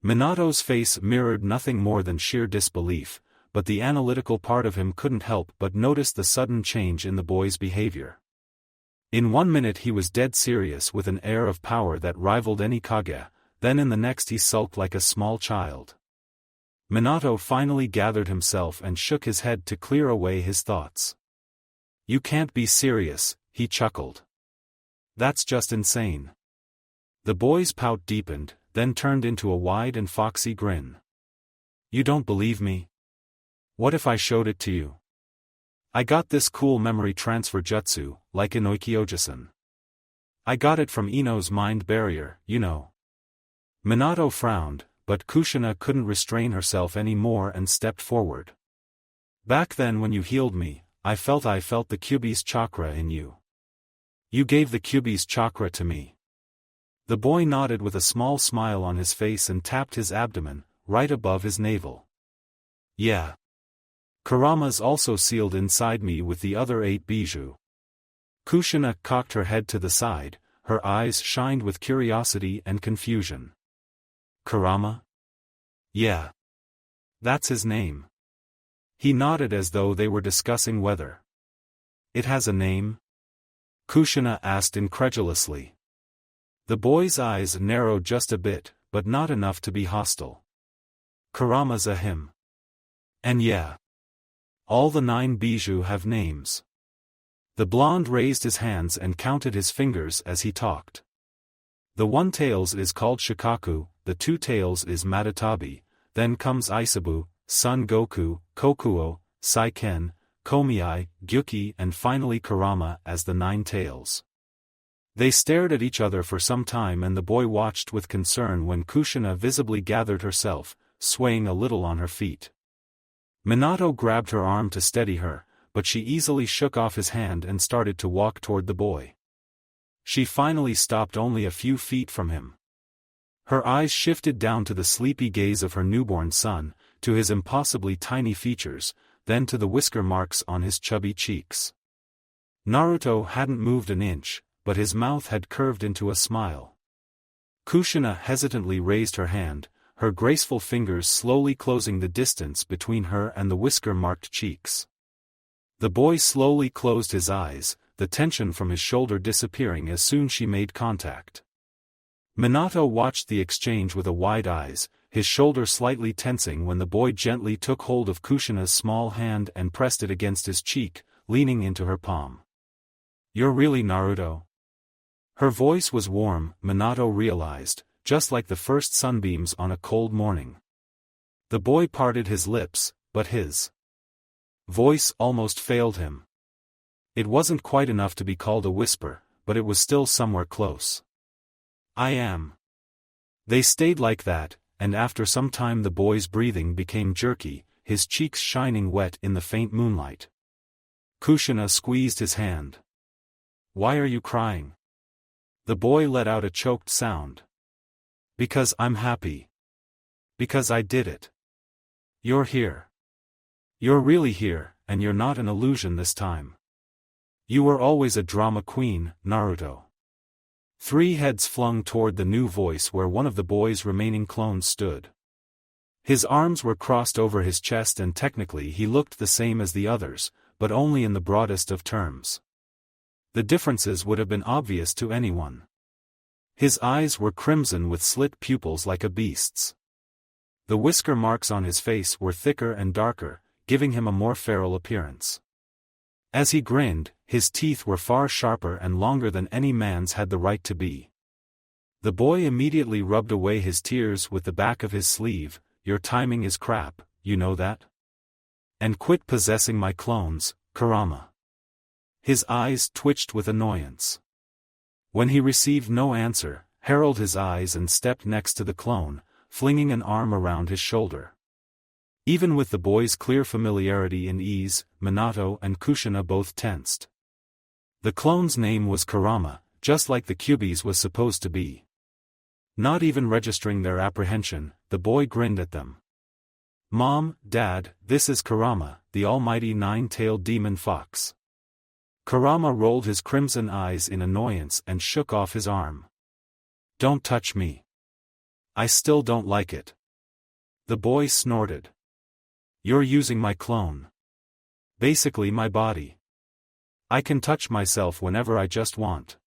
Minato's face mirrored nothing more than sheer disbelief, but the analytical part of him couldn't help but notice the sudden change in the boy's behavior. In 1 minute he was dead serious with an air of power that rivaled any Kage, then in the next he sulked like a small child. Minato finally gathered himself and shook his head to clear away his thoughts. "You can't be serious," he chuckled. "That's just insane." The boy's pout deepened, then turned into a wide and foxy grin. "You don't believe me? What if I showed it to you? I got this cool memory transfer jutsu, like in Oikyojisan. I got it from Ino's mind barrier, you know." Minato frowned, but Kushina couldn't restrain herself any more and stepped forward. "Back then when you healed me, I felt the Kyuubi's chakra in you. You gave the Kyuubi's chakra to me." The boy nodded with a small smile on his face and tapped his abdomen, right above his navel. "Yeah. Kurama's also sealed inside me with the other 8 bijou." Kushina cocked her head to the side, her eyes shined with curiosity and confusion. "Kurama? Yeah. That's his name." He nodded as though they were discussing weather. "It has a name?" Kushina asked incredulously. The boy's eyes narrowed just a bit, but not enough to be hostile. "Kurama's a him. And yeah. All the 9 bijou have names." The blonde raised his hands and counted his fingers as he talked. "The 1 tails is called Shikaku, the 2 tails is Matatabi, then comes Isabu, Son Goku, Kokuo, Saiken, Komiai, Gyuki and finally Kurama as the 9 tails." They stared at each other for some time and the boy watched with concern when Kushina visibly gathered herself, swaying a little on her feet. Minato grabbed her arm to steady her, but she easily shook off his hand and started to walk toward the boy. She finally stopped only a few feet from him. Her eyes shifted down to the sleepy gaze of her newborn son, to his impossibly tiny features, then to the whisker marks on his chubby cheeks. Naruto hadn't moved an inch, but his mouth had curved into a smile. Kushina hesitantly raised her hand, her graceful fingers slowly closing the distance between her and the whisker-marked cheeks. The boy slowly closed his eyes, the tension from his shoulder disappearing as soon as she made contact. Minato watched the exchange with wide eyes, his shoulder slightly tensing when the boy gently took hold of Kushina's small hand and pressed it against his cheek, leaning into her palm. "You're really Naruto?" Her voice was warm, Minato realized, just like the first sunbeams on a cold morning. The boy parted his lips, but his voice almost failed him. It wasn't quite enough to be called a whisper, but it was still somewhere close. "I am." They stayed like that, and after some time the boy's breathing became jerky, his cheeks shining wet in the faint moonlight. Kushina squeezed his hand. "Why are you crying?" The boy let out a choked sound. "Because I'm happy. Because I did it. You're here. You're really here, and you're not an illusion this time. You were always a drama queen, Naruto." 3 heads flung toward the new voice where one of the boy's remaining clones stood. His arms were crossed over his chest and technically he looked the same as the others, but only in the broadest of terms. The differences would have been obvious to anyone. His eyes were crimson with slit pupils like a beast's. The whisker marks on his face were thicker and darker, giving him a more feral appearance. As he grinned, his teeth were far sharper and longer than any man's had the right to be. The boy immediately rubbed away his tears with the back of his sleeve. "Your timing is crap, you know that? And quit possessing my clones, Kurama." His eyes twitched with annoyance. When he received no answer, Harold his eyes and stepped next to the clone, flinging an arm around his shoulder. Even with the boy's clear familiarity and ease, Minato and Kushina both tensed. The clone's name was Kurama, just like the Kyuubi's was supposed to be. Not even registering their apprehension, the boy grinned at them. "Mom, Dad, this is Kurama, the almighty nine-tailed demon fox." Kurama rolled his crimson eyes in annoyance and shook off his arm. "Don't touch me. I still don't like it." The boy snorted. "You're using my clone. Basically my body. I can touch myself whenever I just want."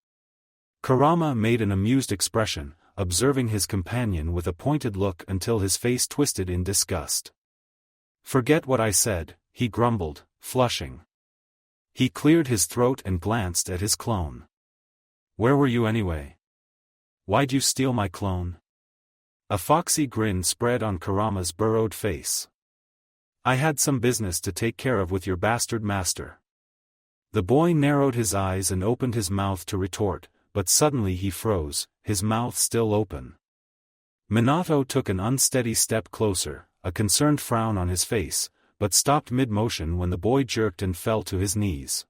Kurama made an amused expression, observing his companion with a pointed look until his face twisted in disgust. "Forget what I said," he grumbled, flushing. He cleared his throat and glanced at his clone. "Where were you anyway? Why'd you steal my clone?" A foxy grin spread on Kurama's burrowed face. "I had some business to take care of with your bastard master." The boy narrowed his eyes and opened his mouth to retort, but suddenly he froze, his mouth still open. Minato took an unsteady step closer, a concerned frown on his face, but stopped mid-motion when the boy jerked and fell to his knees.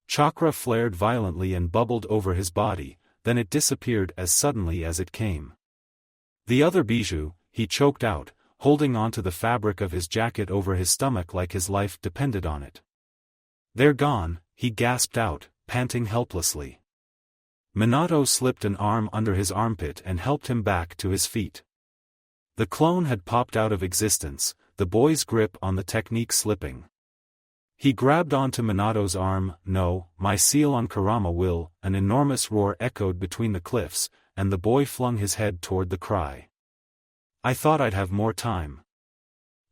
Chakra flared violently and bubbled over his body, then it disappeared as suddenly as it came. "The other bijou," he choked out, holding onto the fabric of his jacket over his stomach like his life depended on it. "They're gone," he gasped out, panting helplessly. Minato slipped an arm under his armpit and helped him back to his feet. The clone had popped out of existence, the boy's grip on the technique slipping. He grabbed onto Minato's arm. "No, my seal on Kurama will," an enormous roar echoed between the cliffs, and the boy flung his head toward the cry. "I thought I'd have more time."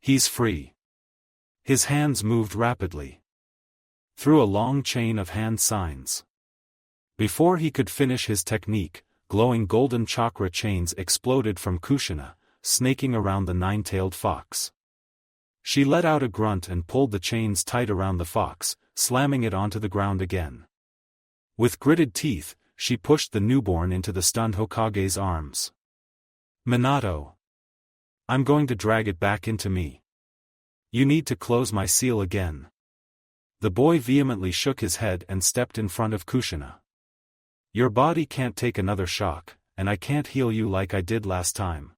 "He's free." His hands moved rapidly through a long chain of hand signs. Before he could finish his technique, glowing golden chakra chains exploded from Kushina, snaking around the nine-tailed fox. She let out a grunt and pulled the chains tight around the fox, slamming it onto the ground again. With gritted teeth, she pushed the newborn into the stunned Hokage's arms. "Minato. I'm going to drag it back into me. You need to close my seal again." The boy vehemently shook his head and stepped in front of Kushina. "Your body can't take another shock, and I can't heal you like I did last time.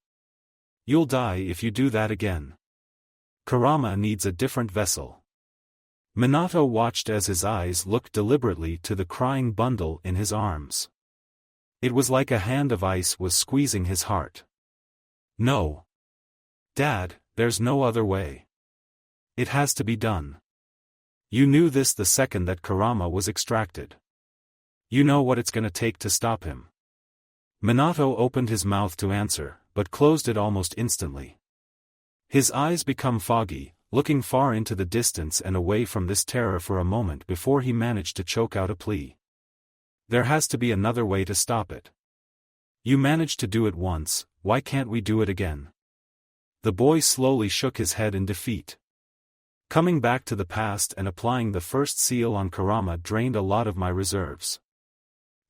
You'll die if you do that again. Kurama needs a different vessel." Minato watched as his eyes looked deliberately to the crying bundle in his arms. It was like a hand of ice was squeezing his heart. "No. Dad, there's no other way. It has to be done. You knew this the second that Kurama was extracted. You know what it's gonna take to stop him." Minato opened his mouth to answer, but closed it almost instantly. His eyes became foggy, looking far into the distance and away from this terror for a moment before he managed to choke out a plea. "There has to be another way to stop it. You managed to do it once, why can't we do it again?" The boy slowly shook his head in defeat. "Coming back to the past and applying the first seal on Kurama drained a lot of my reserves.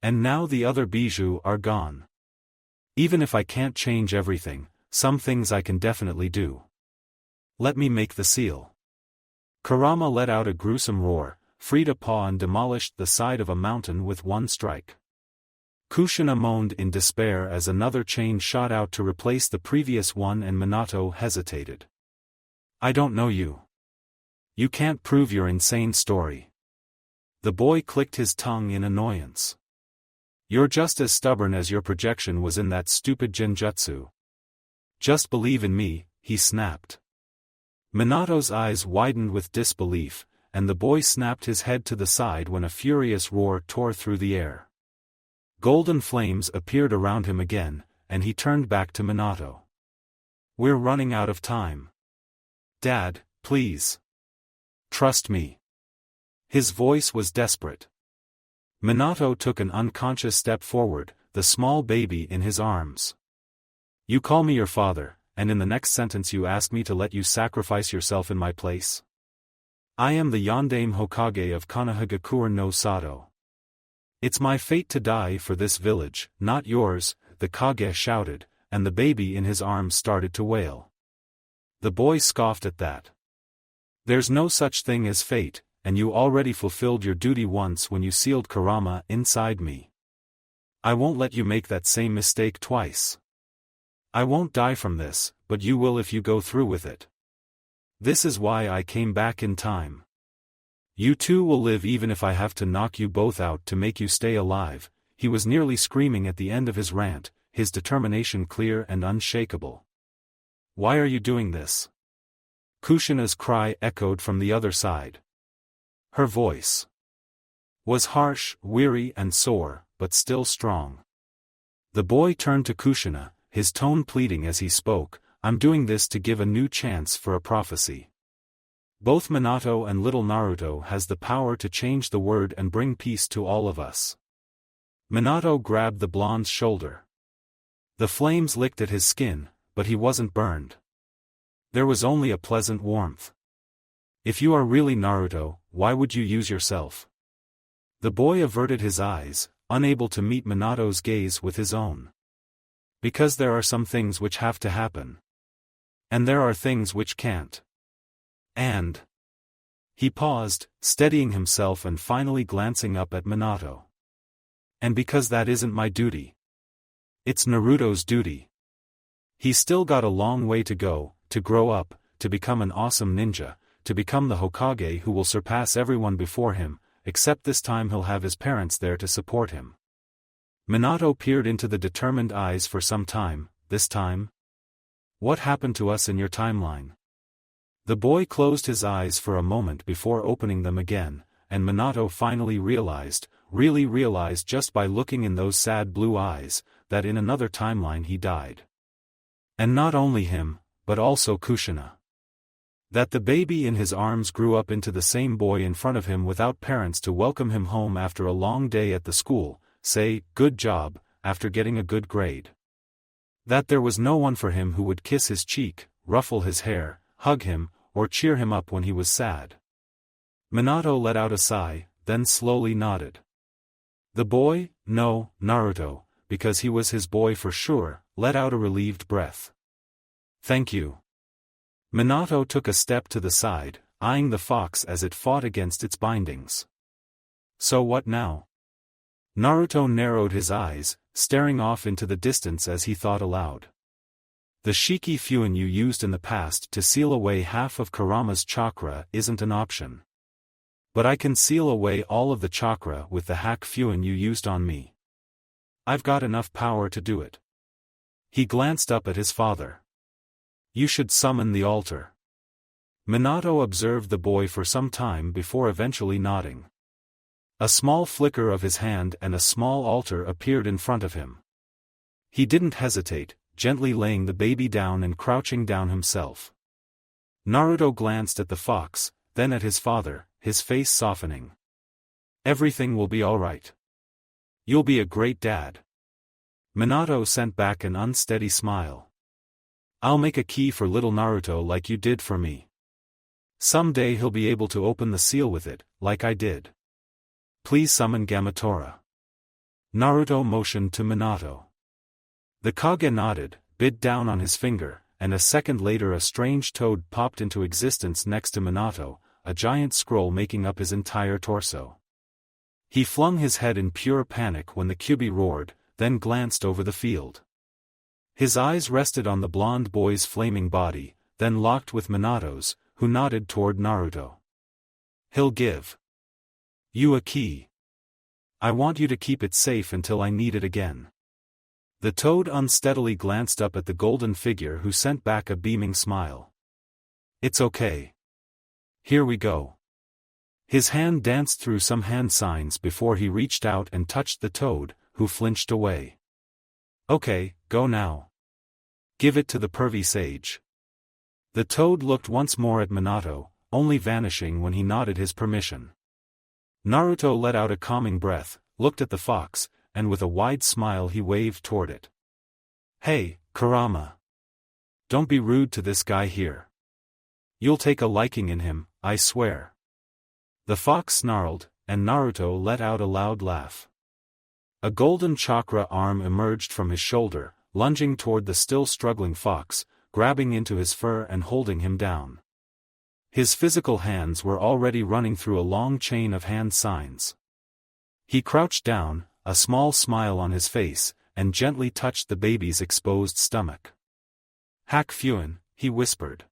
And now the other bijou are gone. Even if I can't change everything, some things I can definitely do. Let me make the seal." Kurama let out a gruesome roar, freed a paw and demolished the side of a mountain with one strike. Kushina moaned in despair as another chain shot out to replace the previous one and Minato hesitated. "I don't know you. You can't prove your insane story." The boy clicked his tongue in annoyance. "You're just as stubborn as your projection was in that stupid genjutsu. Just believe in me," he snapped. Minato's eyes widened with disbelief, and the boy snapped his head to the side when a furious roar tore through the air. Golden flames appeared around him again, and he turned back to Minato. "We're running out of time. Dad, please. Trust me." His voice was desperate. Minato took an unconscious step forward, the small baby in his arms. "You call me your father, and in the next sentence you ask me to let you sacrifice yourself in my place? I am the Yondaime Hokage of Konohagakure no Sato. It's my fate to die for this village, not yours," the Kage shouted, and the baby in his arms started to wail. The boy scoffed at that. There's no such thing as fate, and you already fulfilled your duty once when you sealed Kurama inside me. I won't let you make that same mistake twice. I won't die from this, but you will if you go through with it. This is why I came back in time. You two will live even if I have to knock you both out to make you stay alive. He was nearly screaming at the end of his rant, his determination clear and unshakable. Why are you doing this? Kushina's cry echoed from the other side. Her voice was harsh, weary and sore, but still strong. The boy turned to Kushina, his tone pleading as he spoke, I'm doing this to give a new chance for a prophecy. Both Minato and little Naruto has the power to change the world and bring peace to all of us. Minato grabbed the blonde's shoulder. The flames licked at his skin, but he wasn't burned. There was only a pleasant warmth. If you are really Naruto, why would you use yourself? The boy averted his eyes, unable to meet Minato's gaze with his own. Because there are some things which have to happen. And there are things which can't. And he paused, steadying himself and finally glancing up at Minato. And because that isn't my duty. It's Naruto's duty. He's still got a long way to go, to grow up, to become an awesome ninja, to become the Hokage who will surpass everyone before him, except this time he'll have his parents there to support him. Minato peered into the determined eyes for some time. This time? What happened to us in your timeline? The boy closed his eyes for a moment before opening them again, and Minato finally really realized just by looking in those sad blue eyes, that in another timeline he died. And not only him, but also Kushina. That the baby in his arms grew up into the same boy in front of him without parents to welcome him home after a long day at the school, say, good job, after getting a good grade. That there was no one for him who would kiss his cheek, ruffle his hair, hug him, or cheer him up when he was sad. Minato let out a sigh, then slowly nodded. The boy, no, Naruto, because he was his boy for sure, let out a relieved breath. Thank you. Minato took a step to the side, eyeing the fox as it fought against its bindings. So what now? Naruto narrowed his eyes, staring off into the distance as he thought aloud. The Shiki Fuin you used in the past to seal away half of Kurama's chakra isn't an option. But I can seal away all of the chakra with the hack Fuin you used on me. I've got enough power to do it. He glanced up at his father. You should summon the altar. Minato observed the boy for some time before eventually nodding. A small flicker of his hand and a small altar appeared in front of him. He didn't hesitate, gently laying the baby down and crouching down himself. Naruto glanced at the fox, then at his father, his face softening. Everything will be all right. You'll be a great dad. Minato sent back an unsteady smile. I'll make a key for little Naruto like you did for me. Someday he'll be able to open the seal with it, like I did. Please summon Gamatora. Naruto motioned to Minato. The Kage nodded, bit down on his finger, and a second later a strange toad popped into existence next to Minato, a giant scroll making up his entire torso. He flung his head in pure panic when the Kyuubi roared, then glanced over the field. His eyes rested on the blonde boy's flaming body, then locked with Minato's, who nodded toward Naruto. He'll give you a key. I want you to keep it safe until I need it again. The toad unsteadily glanced up at the golden figure who sent back a beaming smile. It's okay. Here we go. His hand danced through some hand signs before he reached out and touched the toad, who flinched away. Okay, go now. Give it to the pervy sage. The toad looked once more at Minato, only vanishing when he nodded his permission. Naruto let out a calming breath, looked at the fox, and with a wide smile he waved toward it. Hey, Kurama. Don't be rude to this guy here. You'll take a liking in him, I swear. The fox snarled, and Naruto let out a loud laugh. A golden chakra arm emerged from his shoulder, lunging toward the still struggling fox, grabbing into his fur and holding him down. His physical hands were already running through a long chain of hand signs. He crouched down, a small smile on his face, and gently touched the baby's exposed stomach. "Hak Fuin," he whispered.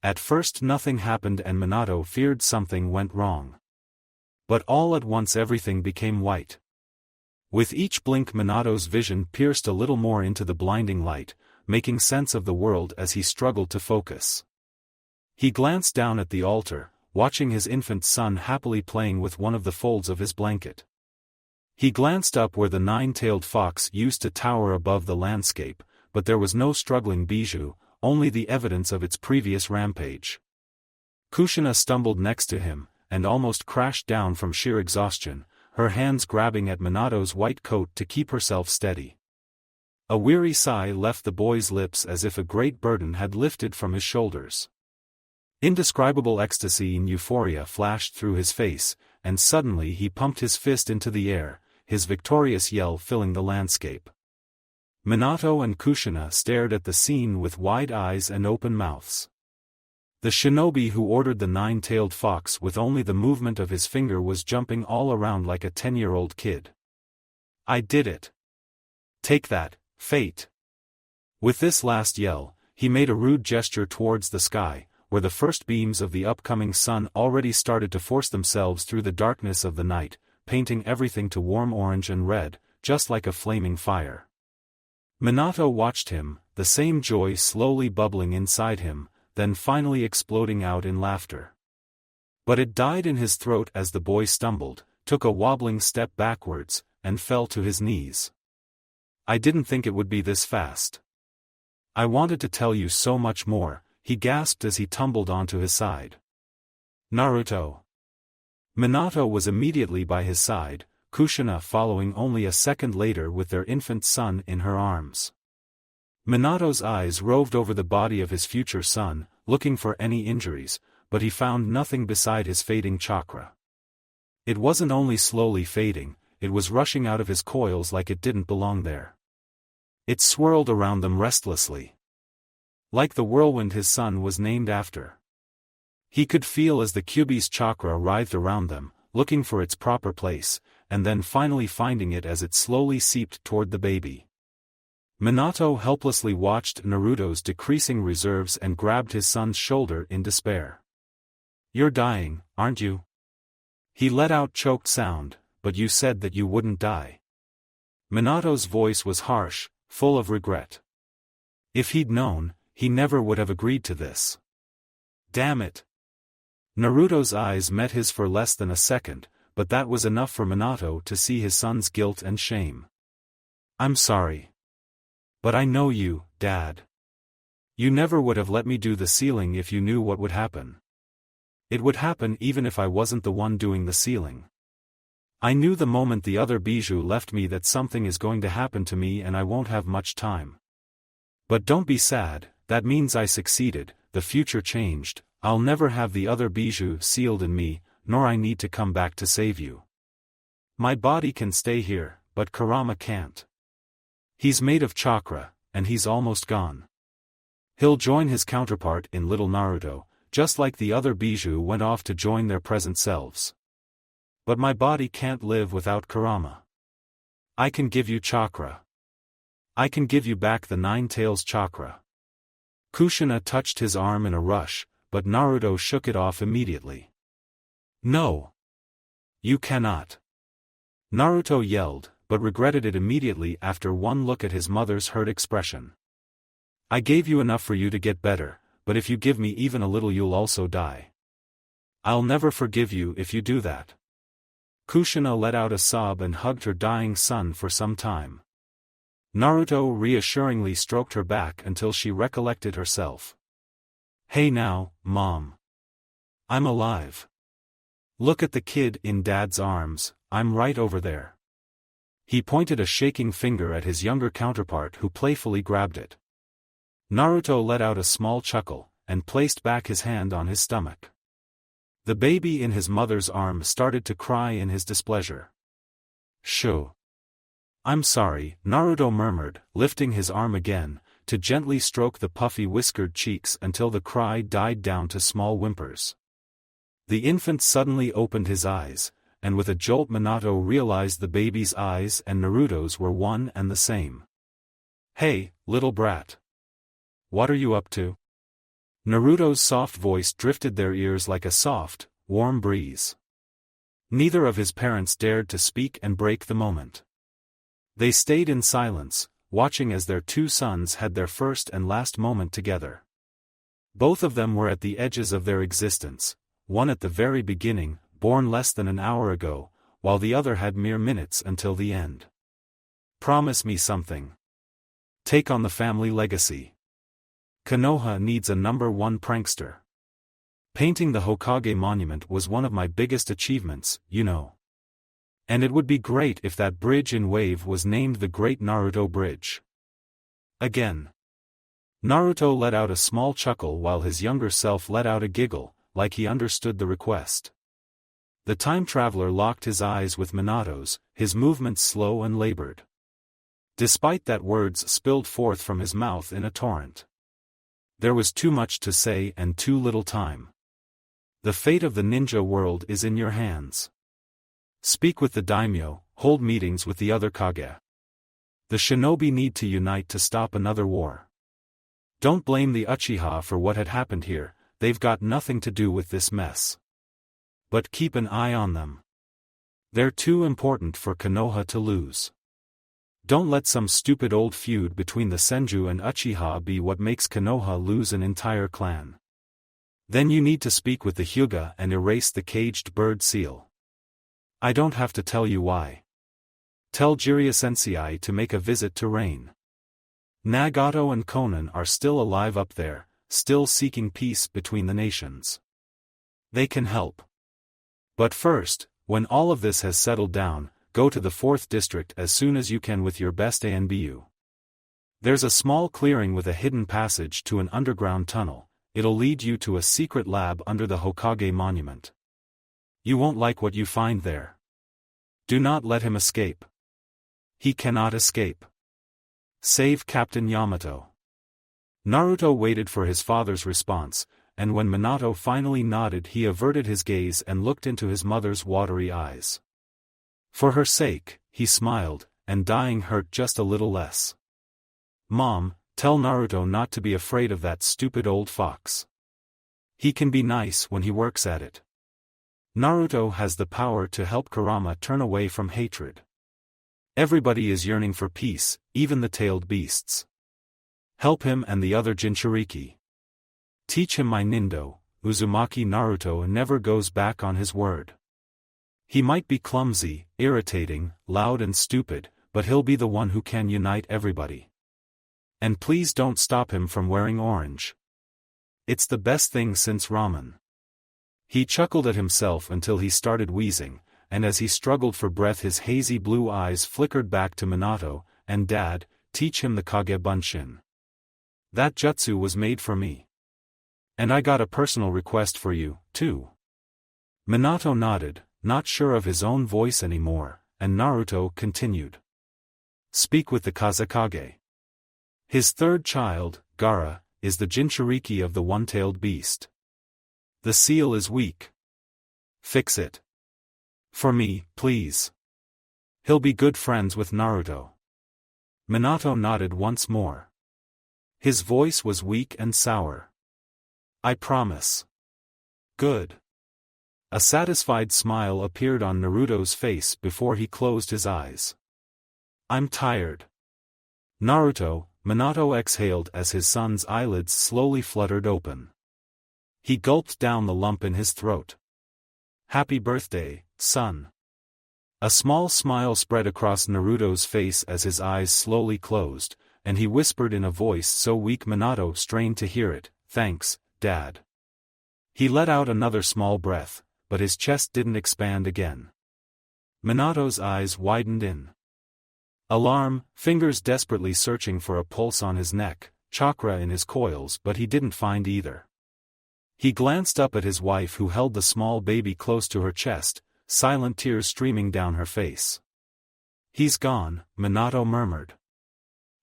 At first nothing happened and Minato feared something went wrong. But all at once everything became white. With each blink Minato's vision pierced a little more into the blinding light, making sense of the world as he struggled to focus. He glanced down at the altar, watching his infant son happily playing with one of the folds of his blanket. He glanced up where the nine-tailed fox used to tower above the landscape, but there was no struggling Bijou, only the evidence of its previous rampage. Kushina stumbled next to him, and almost crashed down from sheer exhaustion, her hands grabbing at Minato's white coat to keep herself steady. A weary sigh left the boy's lips as if a great burden had lifted from his shoulders. Indescribable ecstasy and euphoria flashed through his face, and suddenly he pumped his fist into the air, his victorious yell filling the landscape. Minato and Kushina stared at the scene with wide eyes and open mouths. The shinobi who ordered the nine-tailed fox with only the movement of his finger was jumping all around like a 10-year-old kid. "I did it! Take that, fate!" With this last yell, he made a rude gesture towards the sky, where the first beams of the upcoming sun already started to force themselves through the darkness of the night, painting everything to warm orange and red, just like a flaming fire. Minato watched him, the same joy slowly bubbling inside him, then finally exploding out in laughter. But it died in his throat as the boy stumbled, took a wobbling step backwards, and fell to his knees. "I didn't think it would be this fast. I wanted to tell you so much more," he gasped as he tumbled onto his side. "Naruto." Minato was immediately by his side, Kushina following only a second later with their infant son in her arms. Minato's eyes roved over the body of his future son, looking for any injuries, but he found nothing beside his fading chakra. It wasn't only slowly fading, it was rushing out of his coils like it didn't belong there. It swirled around them restlessly. Like the whirlwind his son was named after. He could feel as the Kyuubi's chakra writhed around them, looking for its proper place, and then finally finding it as it slowly seeped toward the baby. Minato helplessly watched Naruto's decreasing reserves and grabbed his son's shoulder in despair. "You're dying, aren't you?" He let out choked sound, "But you said that you wouldn't die." Minato's voice was harsh, full of regret. If he'd known, he never would have agreed to this. "Damn it!" Naruto's eyes met his for less than a second, but that was enough for Minato to see his son's guilt and shame. "I'm sorry. But I know you, Dad. You never would have let me do the sealing if you knew what would happen. It would happen even if I wasn't the one doing the sealing. I knew the moment the other Bijou left me that something is going to happen to me and I won't have much time. But don't be sad, that means I succeeded, the future changed, I'll never have the other Bijou sealed in me, nor I need to come back to save you. My body can stay here, but Kurama can't. He's made of chakra, and he's almost gone. He'll join his counterpart in little Naruto, just like the other Bijou went off to join their present selves. But my body can't live without Kurama. I can give you chakra. I can give you back the Nine Tails chakra." Kushina touched his arm in a rush, but Naruto shook it off immediately. "No. You cannot." Naruto yelled, but regretted it immediately after one look at his mother's hurt expression. "I gave you enough for you to get better, but if you give me even a little you'll also die. I'll never forgive you if you do that." Kushina let out a sob and hugged her dying son for some time. Naruto reassuringly stroked her back until she recollected herself. "Hey now, Mom. I'm alive. Look at the kid in Dad's arms, I'm right over there." He pointed a shaking finger at his younger counterpart who playfully grabbed it. Naruto let out a small chuckle, and placed back his hand on his stomach. The baby in his mother's arm started to cry in his displeasure. "Shoo. I'm sorry," Naruto murmured, lifting his arm again, to gently stroke the puffy whiskered cheeks until the cry died down to small whimpers. The infant suddenly opened his eyes, and with a jolt Minato realized the baby's eyes and Naruto's were one and the same. "Hey, little brat. What are you up to?" Naruto's soft voice drifted their ears like a soft, warm breeze. Neither of his parents dared to speak and break the moment. They stayed in silence, watching as their two sons had their first and last moment together. Both of them were at the edges of their existence, one at the very beginning, born less than an hour ago, while the other had mere minutes until the end. "Promise me something. Take on the family legacy. Konoha needs a #1 prankster. Painting the Hokage monument was one of my biggest achievements, you know. And it would be great if that bridge in Wave was named the Great Naruto Bridge." Again. Naruto let out a small chuckle while his younger self let out a giggle, like he understood the request. The time traveler locked his eyes with Minato's, his movements slow and labored. Despite that, words spilled forth from his mouth in a torrent. There was too much to say and too little time. "The fate of the ninja world is in your hands. Speak with the daimyo, hold meetings with the other Kage. The shinobi need to unite to stop another war. Don't blame the Uchiha for what had happened here, they've got nothing to do with this mess. But keep an eye on them. They're too important for Konoha to lose. Don't let some stupid old feud between the Senju and Uchiha be what makes Konoha lose an entire clan. Then you need to speak with the Hyuga and erase the caged bird seal. I don't have to tell you why. Tell Jiraiya Sensei to make a visit to Rain. Nagato and Konan are still alive up there, still seeking peace between the nations. They can help. But first, when all of this has settled down, go to the 4th district as soon as you can with your best ANBU. There's a small clearing with a hidden passage to an underground tunnel. It'll lead you to a secret lab under the Hokage monument. You won't like what you find there. Do not let him escape. He cannot escape. Save Captain Yamato." Naruto waited for his father's response, and when Minato finally nodded he averted his gaze and looked into his mother's watery eyes. For her sake, he smiled, and dying hurt just a little less. "Mom, tell Naruto not to be afraid of that stupid old fox. He can be nice when he works at it. Naruto has the power to help Kurama turn away from hatred. Everybody is yearning for peace, even the tailed beasts. Help him and the other Jinchuriki. Teach him my Nindo, Uzumaki. Naruto never goes back on his word. He might be clumsy, irritating, loud and stupid, but he'll be the one who can unite everybody. And please don't stop him from wearing orange. It's the best thing since ramen." He chuckled at himself until he started wheezing, and as he struggled for breath his hazy blue eyes flickered back to Minato, "And Dad, teach him the Kage Bunshin. That jutsu was made for me. And I got a personal request for you, too." Minato nodded, not sure of his own voice anymore, and Naruto continued. "Speak with the Kazekage. His third child, Gaara, is the Jinchuriki of the one-tailed beast. The seal is weak. Fix it. For me, please. He'll be good friends with Naruto." Minato nodded once more. His voice was weak and sour. "I promise." "Good." A satisfied smile appeared on Naruto's face before he closed his eyes. "I'm tired." "Naruto," Minato exhaled as his son's eyelids slowly fluttered open. He gulped down the lump in his throat. "Happy birthday, son." A small smile spread across Naruto's face as his eyes slowly closed, and he whispered in a voice so weak Minato strained to hear it, "Thanks, Dad." He let out another small breath, but his chest didn't expand again. Minato's eyes widened in alarm, fingers desperately searching for a pulse on his neck, chakra in his coils, but he didn't find either. He glanced up at his wife who held the small baby close to her chest, silent tears streaming down her face. "He's gone," Minato murmured.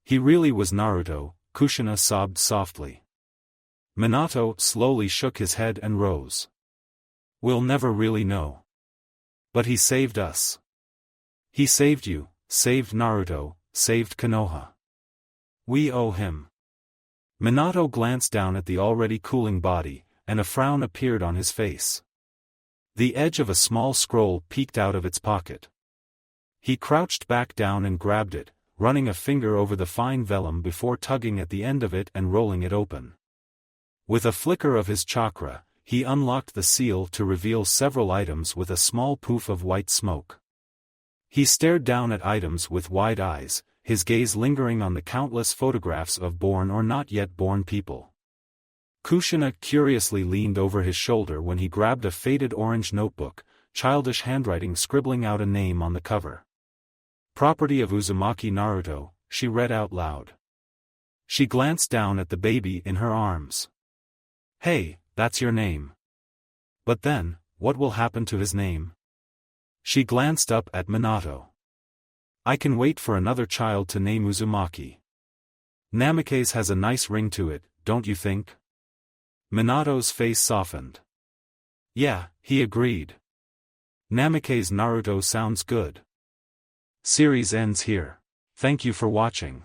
He really was Naruto, Kushina sobbed softly. Minato slowly shook his head and rose. We'll never really know. But he saved us. He saved you, saved Naruto, saved Konoha. We owe him. Minato glanced down at the already cooling body, and a frown appeared on his face. The edge of a small scroll peeked out of its pocket. He crouched back down and grabbed it, running a finger over the fine vellum before tugging at the end of it and rolling it open. With a flicker of his chakra, he unlocked the seal to reveal several items with a small poof of white smoke. He stared down at items with wide eyes, his gaze lingering on the countless photographs of born or not yet born people. Kushina curiously leaned over his shoulder when he grabbed a faded orange notebook, childish handwriting scribbling out a name on the cover. Property of Uzumaki Naruto, she read out loud. She glanced down at the baby in her arms. Hey, that's your name. But then, what will happen to his name? She glanced up at Minato. I can wait for another child to name Uzumaki. Namake's has a nice ring to it, don't you think? Minato's face softened. Yeah, he agreed. Namake's Naruto sounds good. Series ends here. Thank you for watching.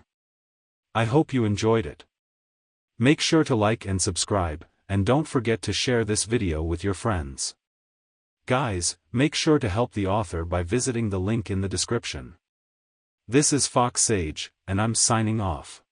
I hope you enjoyed it. Make sure to like and subscribe, and don't forget to share this video with your friends. Guys, make sure to help the author by visiting the link in the description. This is Fox Sage, and I'm signing off.